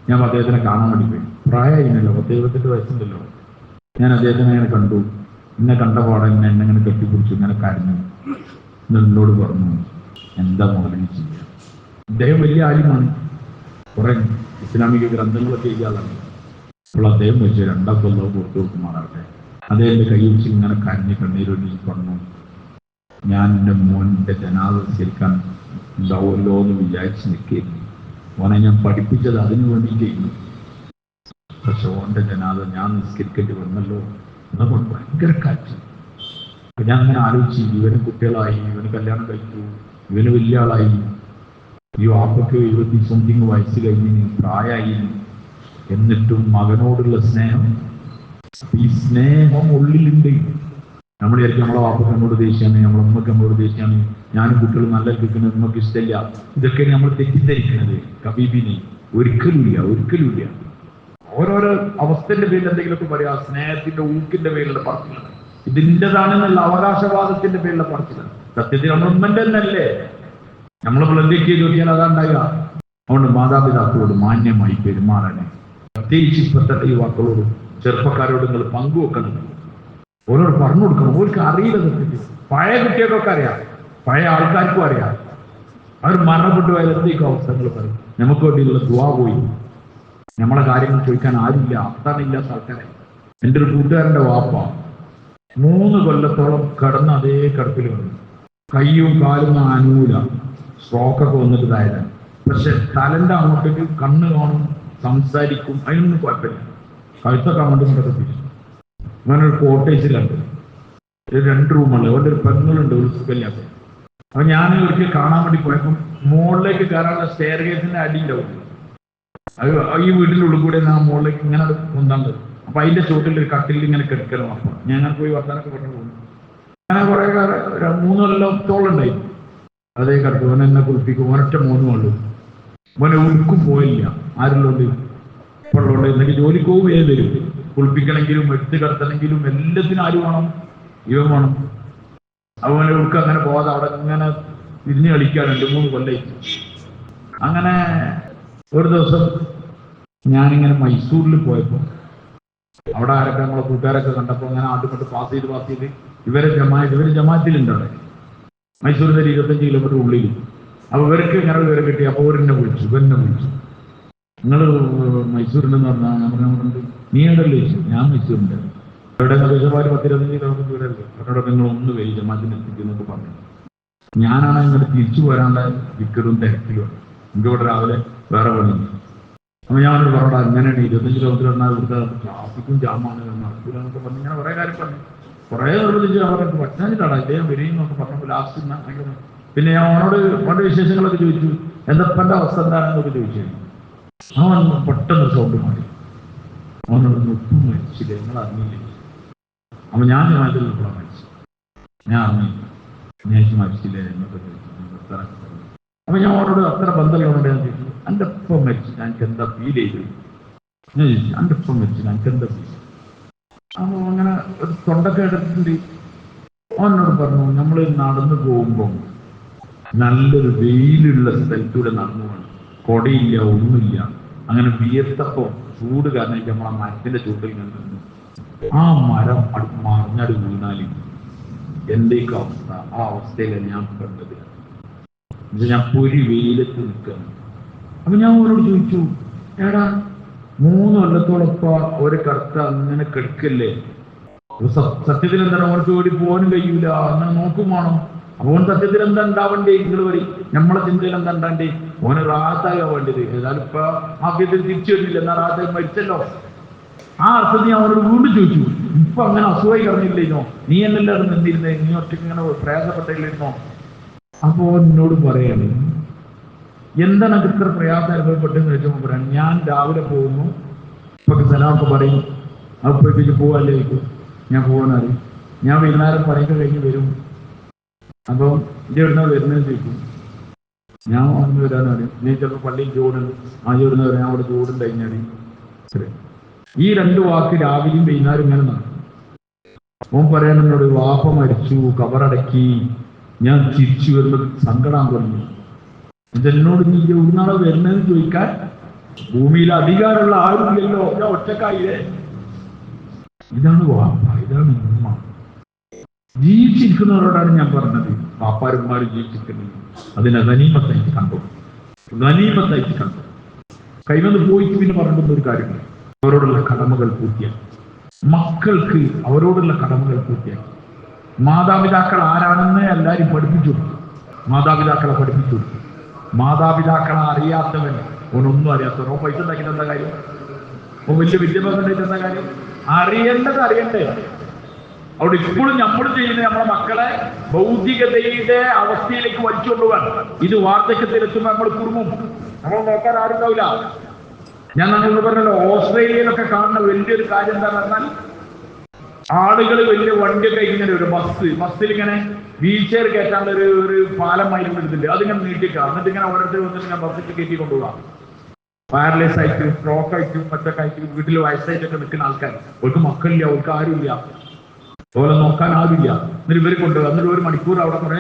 ഞാൻ അദ്ദേഹത്തിനെ കാണാൻ വേണ്ടി പോയി. പ്രായമായിരുന്നല്ലോ, 78 വയസ്സുണ്ടല്ലോ. ഞാൻ അദ്ദേഹത്തിനെ അങ്ങനെ കണ്ടു. എന്നെ കണ്ട പാടെ എന്നെ ഇങ്ങനെ കെട്ടിപ്പിടിച്ചു, ഇങ്ങനെ കരഞ്ഞു. എന്നോട് പറഞ്ഞു, എന്താ മൗലവി ചെയ്യുക? അദ്ദേഹം വലിയ ആലിമാണ്, കുറെ ഇസ്ലാമിക ഗ്രന്ഥങ്ങളൊക്കെ ചെയ്യാതാണ്. അപ്പോൾ അദ്ദേഹം വെച്ച് രണ്ടാക്കൊല്ലം പുറത്തു വെക്കുമാറാവട്ടെ. അദ്ദേഹത്തിന്റെ കൈ വെച്ച് ഇങ്ങനെ കരഞ്ഞ് കണ്ണീരൊഴുകി പറഞ്ഞു, ഞാൻ എൻ്റെ മോൻ്റെ ജനാസ നിസ്കരിക്കാൻ ഉണ്ടാവുമല്ലോ എന്ന് വിചാരിച്ച് നിൽക്കുകയായിരുന്നു. മോനെ ഞാൻ പഠിപ്പിച്ചത് അതിനു വേണ്ടി ചെയ്യുന്നു, പക്ഷെ ഓൻ്റെ ജനാസ ഞാൻ നിസ്കരിക്കേണ്ടി വന്നല്ലോ എന്നതുകൊണ്ട് ഭയങ്കര കാറ്റ്. ഞാൻ അങ്ങനെ ആലോചിച്ച്, ഇവന് കുട്ടികളായി, ഇവന് കല്യാണം കഴിച്ചു, ഇവന് വലിയ ആളായി, ഈ വാപ്പയ്ക്ക് 20 വയസ്സ് കഴിഞ്ഞിന്, പ്രായമായി, എന്നിട്ടും മകനോടുള്ള സ്നേഹം, ഈ സ്നേഹം ഉള്ളിലുണ്ട്. നമ്മൾ വിചാരിക്കും നമ്മളെ വാപ്പയ്ക്ക് നമ്മളോട് ദേഷ്യമാണ്, നമ്മളെ ഉമ്മക്ക് നമ്മളോട് ദേഷ്യമാണ്, ഞാനും കുട്ടികൾ നല്ല കേൾക്കുന്നത് ഉമ്മക്ക് ഇഷ്ടമില്ല. ഇതൊക്കെ നമ്മൾ തെറ്റിദ്ധരിക്കുന്നത് കബീബിനെ. ഒരിക്കലുമില്ല. ഓരോരോ അവസ്ഥന്റെ പേരിൽ എന്തെങ്കിലുമൊക്കെ പറയാ, സ്നേഹത്തിന്റെ ഊക്കിന്റെ പേരിലുള്ള പറച്ചിലാണ്, ഇതിൻ്റെതാണെന്നുള്ള അവകാശവാദത്തിന്റെ പേരിലുള്ള പറച്ചിലാണ്. സത്യത്തിൽ നമ്മൾ ഉമ്മന്റെ തന്നെയല്ലേ, നമ്മളിപ്പോൾ എന്തൊക്കെ ചോദിച്ചാൽ അതാണ്ടാകുക. അതുകൊണ്ട് മാതാപിതാക്കളോട് മാന്യമായി പെരുമാറാൻ, പ്രത്യേകിച്ച് ഇപ്പോഴത്തെ യുവാക്കളോടും ചെറുപ്പക്കാരോട് നിങ്ങൾ പങ്കുവെക്കണം, ഓരോട് പറഞ്ഞു കൊടുക്കണം. ഓർക്ക് അറിയില്ല സത്യത്തിൽ. പഴയ കുട്ടികൾക്കൊക്കെ അറിയാം, പഴയ ആൾക്കാർക്കും അറിയാം. അവർ മരണപ്പെട്ടു പോയാൽ എന്തൊക്കെ അവസ്ഥകൾ പറയും. നമുക്ക് വേണ്ടിയുള്ള ദുആ പോയി, നമ്മളെ കാര്യങ്ങൾ ചോദിക്കാൻ ആരുമില്ല, അത്താണില്ലാത്ത ആൾക്കാരെ. എൻ്റെ ഒരു കൂട്ടുകാരൻ്റെ വാപ്പ 3 കൊല്ലത്തോളം കിടന്ന് അതേ കിടപ്പിൽ വന്നു, കയ്യും കാലും അനൂല, സ്ട്രോക്കൊക്കെ വന്നിട്ട് ഇതായത്. പക്ഷെ തലന്റെ അങ്ങോട്ടേക്ക് കണ്ണ് കാണും, സംസാരിക്കും, അതിനൊന്നും കുഴപ്പമില്ല. കഴുത്തൊക്കെ അങ്ങോട്ടും ഇങ്ങോട്ടൊക്കെ തിരിച്ചു. അങ്ങനെ ഒരു കോട്ടേജിലുണ്ട്, 2 റൂമുള്ള, അവരുടെ ഒരു പെങ്ങളുണ്ട്, ഒരു സുഖമില്ലാത്ത. അപ്പൊ ഞാൻ ഒരിക്കൽ കാണാൻ വേണ്ടി പോയപ്പോൾ മുകളിലേക്ക് കയറാനുള്ള സ്റ്റെയർ കേസിന്റെ അടിയിലാവും. അത് ഈ വീട്ടിൻ്റെ ഉള്ളിൽ കൂടെ ആ മുകളിലേക്ക് ഇങ്ങനെ കൊണ്ടാണ്ട്. അപ്പൊ അതിന്റെ ചോട്ടിൽ ഒരു കട്ടിൽ ഇങ്ങനെ കിടക്കണം. അപ്പൊ ഞാൻ പോയി വർത്താനൊക്കെ പറഞ്ഞു പോകുന്നു. അങ്ങനെ കുറെ 3 കൊല്ലത്തോളം ഉണ്ടായി അതേ കിടക്കും. അവൻ എന്നെ കുളിപ്പിക്കും, ഒരൊറ്റ മോനും ഉള്ളൂ. അവനെ ഉരുക്കും പോയില്ല, ആരുള്ളോണ്ട് ഇപ്പോഴുള്ളതുകൊണ്ട്. എന്നിട്ട് ജോലിക്ക് പോകും, വരും, കുളിപ്പിക്കണമെങ്കിലും എടുത്ത് കിടത്തണമെങ്കിലും എല്ലാത്തിനും ആര് വേണം? ഇവൻ വേണം. അവനെ ഉടുക്ക് അങ്ങനെ പോകാതെ അവിടെ ഇങ്ങനെ തിരിഞ്ഞ് കളിക്കാൻ 2-3 കൊല്ലായി. അങ്ങനെ ഒരു ദിവസം ഞാനിങ്ങനെ മൈസൂരിൽ പോയപ്പോൾ അവിടെ ആരൊക്കെ നമ്മളെ കൂട്ടുകാരൊക്കെ കണ്ടപ്പോൾ അങ്ങനെ ആദ്യം പാസ് ചെയ്ത് ഇവരെ ജമാഅത്തിലുണ്ട് അവിടെ മൈസൂരിന്റെ 25 കിലോമീറ്റർ ഉള്ളിൽ. അപ്പൊ ഇവർക്ക് ഇങ്ങനെ വിവരം കിട്ടി. അപ്പോൾ ഇവരെന്നെ വിളിച്ചു, നിങ്ങൾ മൈസൂരിലെന്ന് പറഞ്ഞാൽ നമുക്ക് നീ എവിടെയല്ലേ ചോദിച്ചു. ഞാൻ മൈസൂരിൻ്റെ. ഇവിടെ ദേശമാര് 10-25 കിലോമീറ്റർ ദൂരമല്ലേ. അവരോട് നിങ്ങൾ ഒന്ന് വരി ജമാഅത്തിന് എത്തിക്കുന്നൊക്കെ പറഞ്ഞു. ഞാനാണ് ഇങ്ങോട്ട് തിരിച്ചു പോരാനുള്ള വിക്കറും തിരക്കിലും. എനിക്ക് ഇവിടെ രാവിലെ വേറെ പണിയുണ്ട്. അപ്പൊ ഞാനോട് പറഞ്ഞാൽ അങ്ങനെയാണ് 25 കിലോമീറ്റർ പറഞ്ഞാൽ ഇവിടുത്തെ ട്രാഫിക്കും ജാമാണ്, നടക്കൂലെന്നൊക്കെ പറഞ്ഞ് ഇങ്ങനെ കുറെ കാര്യം പറഞ്ഞു. കുറെ നിർബന്ധിച്ച് അവർക്ക് പറ്റാഞ്ഞിട്ടാണ് ഇദ്ദേഹം വരികയെന്നൊക്കെ പറഞ്ഞപ്പോൾ ലാസ്റ്റ് പിന്നെ ഞാൻ അവനോട് വിശേഷങ്ങളൊക്കെ ചോദിച്ചു, എന്തപ്പൻ്റെ അവസ്ഥ എന്താണെന്നൊക്കെ ചോദിച്ചു. അവൻ പെട്ടെന്ന് സൗണ്ട് മാറി. അവനോട് ഒട്ടും മരിച്ചില്ല, നിങ്ങൾ അറിഞ്ഞില്ലേ? അപ്പൊ ഞാൻ ജമാഅത്തിലുള്ളപ്പോഴാണ് മരിച്ചു. ഞാൻ അറിഞ്ഞില്ല, ഞാൻ മരിച്ചില്ലേ എന്നൊക്കെ ചോദിച്ചു. അപ്പൊ ഞാൻ അവനോട് അത്ര ബന്ധമുള്ളതുകൊണ്ട് ഞാൻ ചോദിച്ചു, എൻ്റെ ഒപ്പം മരിച്ചു ഞങ്ങൾക്ക് എന്താ ഫീൽ ചെയ്തു? ഞാൻ ചോദിച്ചു, എൻ്റെ ഒപ്പം മരിച്ചു ഞങ്ങൾക്ക് എന്താ ഫീൽ? അപ്പൊ അങ്ങനെ ഒരു തൊണ്ടൊക്കെ എടുത്തിട്ടുണ്ട്. അവനോട് പറഞ്ഞു, നമ്മൾ നടന്നു പോകുമ്പോൾ നല്ലൊരു വെയിലുള്ള സ്ഥലത്തൂടെ നടന്നു പോകണം, കൊടയില്ല, ഒന്നുമില്ല. അങ്ങനെ വിയർത്തപ്പോ ചൂട് കാരണം നമ്മളെ മരത്തിന്റെ ചൂട്ടിൽ നിന്നു ആ മരം മറിഞ്ഞാട് വീണാലും എന്റെയൊക്കെ അവസ്ഥ, ആ അവസ്ഥയിലാണ് ഞാൻ കണ്ടത്. ഞാൻ പൊരി വെയിലത്ത് നിൽക്കുകയാണ്. അപ്പൊ ഞാൻ അവരോട് ചോദിച്ചു, എടാ 3 കൊല്ലത്തോളപ്പ ഒരു കറുത്ത അങ്ങനെ കിടക്കല്ലേ, സത്യത്തിൽ എന്താണ് അവർക്ക് ഓടി പോകാനും കഴിയൂല, അങ്ങനെ നോക്കും വേണം. അപ്പോൾ സത്യത്തിൽ എന്താ ഉണ്ടാവണ്ടേ? നിങ്ങൾ വരി നമ്മളെ ചിന്തയിൽ എന്താ ഉണ്ടാണ്ടേ? ഓന് റാഹത്താകാൻ വേണ്ടത്. ഏതായാലും ഇപ്പൊ ആദ്യത്തിൽ തിരിച്ചു വരില്ല, എന്നാ റാഹത്തായി മരിച്ചല്ലോ. ആ അർത്ഥത്തിൽ ഞാൻ അവരോട് വീണ്ടും ചോദിച്ചു, ഇപ്പൊ അങ്ങനെ അസുഖമായി കിടന്നില്ലേനോ? നീ എന്നെല്ലാവരും നിന്നിരുന്നേ, നീ ഒറ്റയ്ക്ക് ഇങ്ങനെ പ്രയാസപ്പെട്ടില്ലായിരുന്നോ? അപ്പോ എന്നോട് പറയാണ്, എന്താണ് എനിക്ക് ഇത്ര പ്രയാസം അനുഭവപ്പെട്ടെന്ന് ചോദിച്ചപ്പോൾ പറയാം, ഞാൻ രാവിലെ പോകുന്നു, ഇപ്പൊ സലാമൊക്കെ പറയും, അപ്പോഴേക്ക് പോവല്ലേ ചോദിക്കും. ഞാൻ പോകാനറിയും. ഞാൻ വൈകുന്നേരം പണിയൊക്കെ കഴിഞ്ഞ് വരും. അപ്പോൾ ഇത് എവിടുന്ന വരുന്നതെന്ന് ചോദിക്കും. ഞാൻ വന്ന് വരാനറിയും. നീ ചിലപ്പോൾ പള്ളിയിൽ ചൂടുണ്ട്, ആ ചൂടുന്ന ഞാൻ അവിടെ ചൂടുണ്ടായി. ഈ 2 വാക്ക് രാവിലെയും വൈകുന്നേരം ഇങ്ങനെ നടക്കും. ഓൻ പറയാൻ എന്നോട്, വാപ്പ മരിച്ചു, കബറടക്കി, ഞാൻ തിരിച്ചു വരുമ്പോൾ സങ്കടം തുടങ്ങി. ഇതെന്നോട് നീ എവിടുന്നാളെ വരുന്നതെന്ന് ചോദിക്കാൻ ഭൂമിയിൽ അധികാരമുള്ള ആരുമില്ലല്ലോ, ഞാൻ ഒറ്റക്കായില്ലേ. ഇതാണ് വാപ്പ, ഇതാണ് ഉമ്മ. ജീവിച്ചിരിക്കുന്നവരോടാണ് ഞാൻ പറഞ്ഞത്. പാപ്പാരന്മാരും ജീവിച്ചിരിക്കുന്നത് അതിനെ ഗനീമത്തായിട്ട് കണ്ടു, ഗനീമത്തായിട്ട് കണ്ടു. കൈവന്ന് പോയിട്ട് പിന്നെ പറഞ്ഞിട്ടുള്ള ഒരു കാര്യമില്ല. അവരോടുള്ള കടമകൾ പൂർത്തിയാക്കി, മക്കൾക്ക് അവരോടുള്ള കടമകൾ പൂർത്തിയാക്കി. മാതാപിതാക്കൾ ആരാണെന്ന് എല്ലാവരും പഠിപ്പിച്ചു കൊടുത്തു. മാതാപിതാക്കളെ പഠിപ്പിച്ചു കൊടുത്തു. മാതാപിതാക്കളെ അറിയാത്തവൻ, ഓനൊന്നും അറിയാത്തവൻ, ഓ പൈസ ഉണ്ടാക്കിയിട്ട് എന്താ കാര്യം? ഓ വലിയ വിദ്യാഭ്യാസം ഉണ്ടായിട്ട് എന്താ കാര്യം? അറിയേണ്ടത് അറിയണ്ടേ? അവിടെ ഇപ്പോഴും നമ്മൾ ചെയ്യുന്ന നമ്മളെ മക്കളെ ഭൗതികതയുടെ അവസ്ഥയിലേക്ക് വലിച്ചുകൊണ്ടുപോകാൻ. ഇത് വാർദ്ധക്യത്തിലെത്തുമ്പോൾ നമ്മൾ കുടുംബം നമ്മൾ നോക്കാൻ ആരുണ്ടാവില്ല. ഞാൻ നമ്മൾ പറഞ്ഞല്ലോ, ഓസ്ട്രേലിയയിലൊക്കെ കാണുന്ന വലിയൊരു കാര്യം എന്താ പറഞ്ഞാൽ, ആളുകൾ വലിയ വണ്ടിയൊക്കെ ഇങ്ങനെ ഒരു ബസ്സിൽ ഇങ്ങനെ വീൽ ചെയർ കയറ്റാനുള്ള ഒരു പാലം മരുന്നെടുത്തിട്ടുണ്ട്. അതിങ്ങനെ നീട്ടിക്കുക, എന്നിട്ട് ഇങ്ങനെ ഓരോരുത്തർ വന്നിട്ട് ഇങ്ങനെ ബസ്സിൽ കയറ്റി കൊണ്ടുപോകാം. വയർലെസ് ആയിട്ട്, സ്ട്രോക്ക് ആയിട്ട്, മറ്റൊക്കെ ആയിട്ട് വീട്ടിൽ വയസ്സായിട്ടൊക്കെ നിൽക്കുന്ന ആൾക്കാർ, അവർക്ക് മക്കളില്ല, അവർക്ക് ആരുമില്ല, അതുപോലെ നോക്കാൻ ആരുമില്ല. എന്നിട്ട് ഇവർ കൊണ്ടുപോകുക. എന്നിട്ട് 1 മണിക്കൂർ അവിടെ കുറെ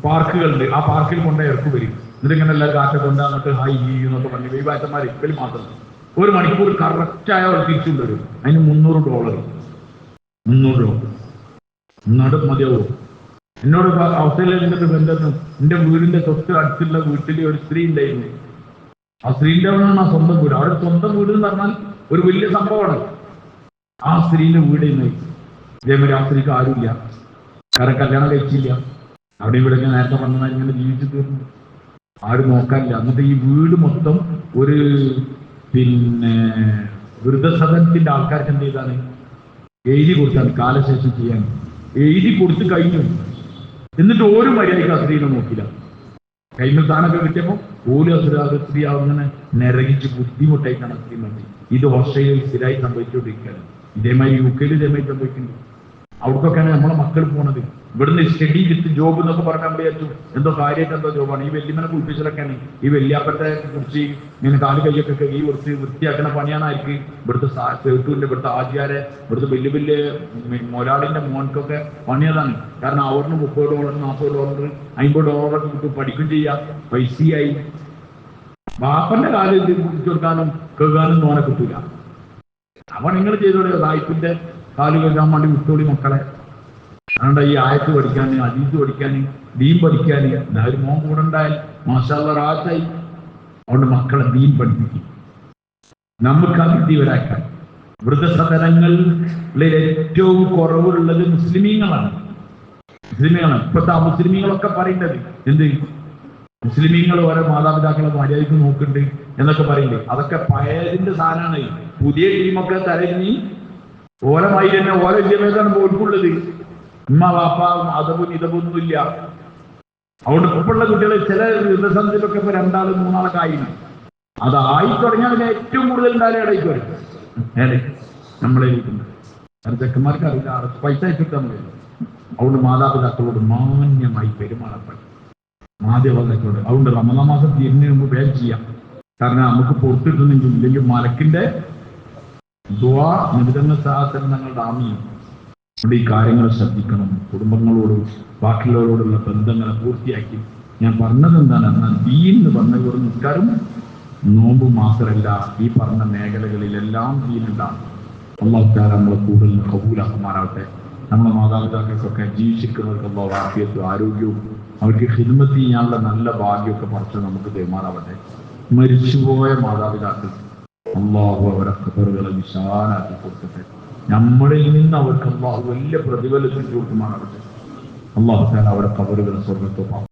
പാർക്കുകളുണ്ട്, ആ പാർക്കിൽ കൊണ്ടുപോയി ഇറക്കി വരും. എന്നിട്ട് ഇങ്ങനെ എല്ലാവരും കാറ്റൊക്കെ കൊണ്ട് അങ്ങോട്ട് ഹൈ എന്നൊക്കെ പറഞ്ഞു ഈ വായത്തന്മാർ ഇപ്പൽ മാത്രം 1 മണിക്കൂർ കറക്റ്റായ അവർ തിരിച്ചുകൊണ്ടുവരും. അതിന് $300 നടു മതിയാവോ? എന്നോട് ഓസ്ട്രേലിയയിൽ നിന്നിട്ട് ബന്ധം, എന്റെ വീടിന്റെ തൊട്ട് അടുത്തുള്ള വീട്ടിൽ ഒരു സ്ത്രീ ഉണ്ടായിരുന്നു. ആ സ്ത്രീന്റെ അവിടെയാണ് ആ സ്വന്തം വീട്. അവിടെ സ്വന്തം വീട് എന്ന് പറഞ്ഞാൽ ഒരു വലിയ സംഭവമാണ്. ആ സ്ത്രീന്റെ വീട് ഇന്ന് ഇതേമാതിരി ആ സ്ത്രീക്ക് ആരുമില്ല, കാരണം കല്യാണം കഴിച്ചില്ല. അവിടെ ഇവിടെ നേരത്തെ പറഞ്ഞാൽ ഇങ്ങനെ ജീവിച്ചു തീർന്നു, ആരും നോക്കാനില്ല. എന്നിട്ട് ഈ വീട് മൊത്തം ഒരു വൃദ്ധസദനത്തിന്റെ ആൾക്കാർക്ക് എന്ത് ചെയ്താണ് എഴുതി കൊടുത്താണ്, കാലശേഷം ചെയ്യാൻ എഴുതി കൊടുത്ത് കഴിഞ്ഞു. എന്നിട്ട് ഒരു മര്യാദയ്ക്ക് ആ സ്ത്രീനെ നോക്കില്ല. കൈമൽ താനൊക്കെ കിട്ടിയപ്പോൾ പോലും സ്ത്രീ അങ്ങനെ നിരകിച്ച് ബുദ്ധിമുട്ടായിട്ടാണ് സ്ത്രീ മതി. ഇത് ഓസ്ട്രേലിയയിൽ സ്ഥിരമായി സംഭവിച്ചുകൊണ്ടിരിക്കുകയാണ്. ഇതേമാതിരി UK ഇതേമാതിരി സംഭവിക്കുന്നുണ്ട്. അവർക്കൊക്കെയാണ് നമ്മളെ മക്കൾ പോണത്. ഇവിടുന്ന് സ്റ്റഡി വിത്ത് ജോബ് എന്നൊക്കെ പറഞ്ഞാൽ നമ്മൾ വിചാരിച്ചു എന്തോ കാര്യമായിട്ട് എന്തോ ജോബാണ്. ഈ വെല്ലിമനെ കുളിപ്പിച്ചതൊക്കെയാണ്, ഈ വെല്ലിയാപ്പത്തെ കുറിച്ച് ഇങ്ങനെ കാല് കൈയൊക്കെ കൈ കുറച്ച് വൃത്തിയാക്കുന്ന പണിയാനായിരിക്കും ഇവിടുത്തെ സേട്ടൂരിന്റെ, ഇവിടുത്തെ ആചാരെ, ഇവിടുത്തെ വലിയ വലിയ മൊരാളിന്റെ മോൻക്കൊക്കെ പണിയതാണ്. കാരണം അവരിന് $30, $40, $50 കിട്ടും, പഠിക്കും ചെയ്യാം, പൈസയായി. ബാപ്പന്റെ കാല് കുടിച്ചു കൊടുക്കാനും കേൾക്കാനും നോനെ കിട്ടൂല. അവൻ നിങ്ങൾ ചെയ്തോളൂ, സായിപ്പിന്റെ കാല് കേൾക്കാൻ വേണ്ടി വിട്ടോളി മക്കളെ. അതുകൊണ്ട് ഈ ആയത്ത് പഠിക്കാൻ, ഹദീസ് പഠിക്കാൻ, ദീൻ പഠിക്കാൻ എല്ലാവരും മോൻ കൂടെ ഉണ്ടായാൽ മാഷാ അല്ലാഹ് റാഹത്തായി. അതുകൊണ്ട് മക്കളെ ദീൻ പഠിപ്പിക്കും. നമുക്ക് ആ വിദ്യവരാക്കാൻ. വൃദ്ധസദനങ്ങളിൽ ഏറ്റവും കുറവുള്ളത് മുസ്ലിമീങ്ങളാണ്. ഇപ്പോഴത്തെ ആ മുസ്ലിമീങ്ങളൊക്കെ പറയുന്നത് എന്ത്, മുസ്ലിമീങ്ങൾ ഓരോ മാതാപിതാക്കളെ മര്യാദയ്ക്ക് നോക്കുന്നുണ്ട് എന്നൊക്കെ പറയുന്നത്, അതൊക്കെ പഴയതിന്റെ സാധനമാണ്. പുതിയ ടീമൊക്കെ തരഞ്ഞി ഓരമായി തന്നെ ഓരോ വിദ്യാഭ്യാസമാണ് പോയിട്ടുള്ളത്. ഉമ്മ വാപ്പ അതവും ഇതവൊന്നുമില്ല. അതുകൊണ്ട് ഇപ്പോഴുള്ള കുട്ടികൾ ചില വൃദ്ധസദനത്തിലൊക്കെ ഇപ്പൊ 2 3 ആയിരുന്നു. അതായി തുടങ്ങിയാൽ പിന്നെ ഏറ്റവും കൂടുതൽ ഉണ്ടായാലും ഇടയ്ക്ക് വരും. നമ്മളെ ചെക്കന്മാർക്ക് അറിയില്ല, പൈസ അയച്ചിട്ടാൽ മതി. അതുകൊണ്ട് മാതാപിതാക്കളോട് മാന്യമായി പെരുമാറപ്പെടും. മാതാപിതാക്കളോട് അതുകൊണ്ട് റമദാൻ മാസം തീരുന്നതിന് മുമ്പ് വേഗം ചെയ്യാം. കാരണം നമുക്ക് പൊറത്തിട്ടുന്നെങ്കിൽ ഇല്ലെങ്കിൽ മലക്കിന്റെ ദുആ നിബിധന സാഹസനം ഞങ്ങളുടെ ആമിയും. അതുകൊണ്ട് ഈ കാര്യങ്ങൾ ശ്രദ്ധിക്കണം. കുടുംബങ്ങളോടും ബാക്കിയുള്ളവരോടുള്ള ബന്ധങ്ങളെ പൂർത്തിയാക്കി. ഞാൻ പറഞ്ഞത് എന്താണ് എന്നാൽ ദീൻ എന്ന് പറഞ്ഞ ഒരു നിസ്കാരം നോമ്പ് മാത്രമല്ല, ഈ പറഞ്ഞ മേഖലകളിലെല്ലാം ദീനുണ്ടാണ്. അല്ലാഹു തആല നമ്മളെ കൂടുതൽ കബൂലാക്കുമാറാവട്ടെ. നമ്മുടെ മാതാപിതാക്കൾക്കൊക്കെ ജീവിച്ചിരിക്കുന്നവർക്ക് അല്ലാഹു ആഫിയത്തും ആരോഗ്യവും അവർക്ക് ഖിദ്മത്ത് ചെയ്യാനുള്ള നല്ല ഭാഗ്യമൊക്കെ പറിച്ച് നമുക്ക് തരുമാറാവട്ടെ. മരിച്ചുപോയ മാതാപിതാക്കൾ അല്ലാഹു അവരെ ഖബറുകളെ വിശാലാക്കി കൊടുക്കട്ടെ. നമ്മളിൽ നിന്ന് അവർക്ക് അല്ലാഹു വലിയ പ്രതിഫലം കൊടുക്കുമാറാവട്ടെ. അല്ലാഹു തആല അവരെ ഖബറുകളെ സ്വർഗ്ഗത്തോപ്പാക്കും.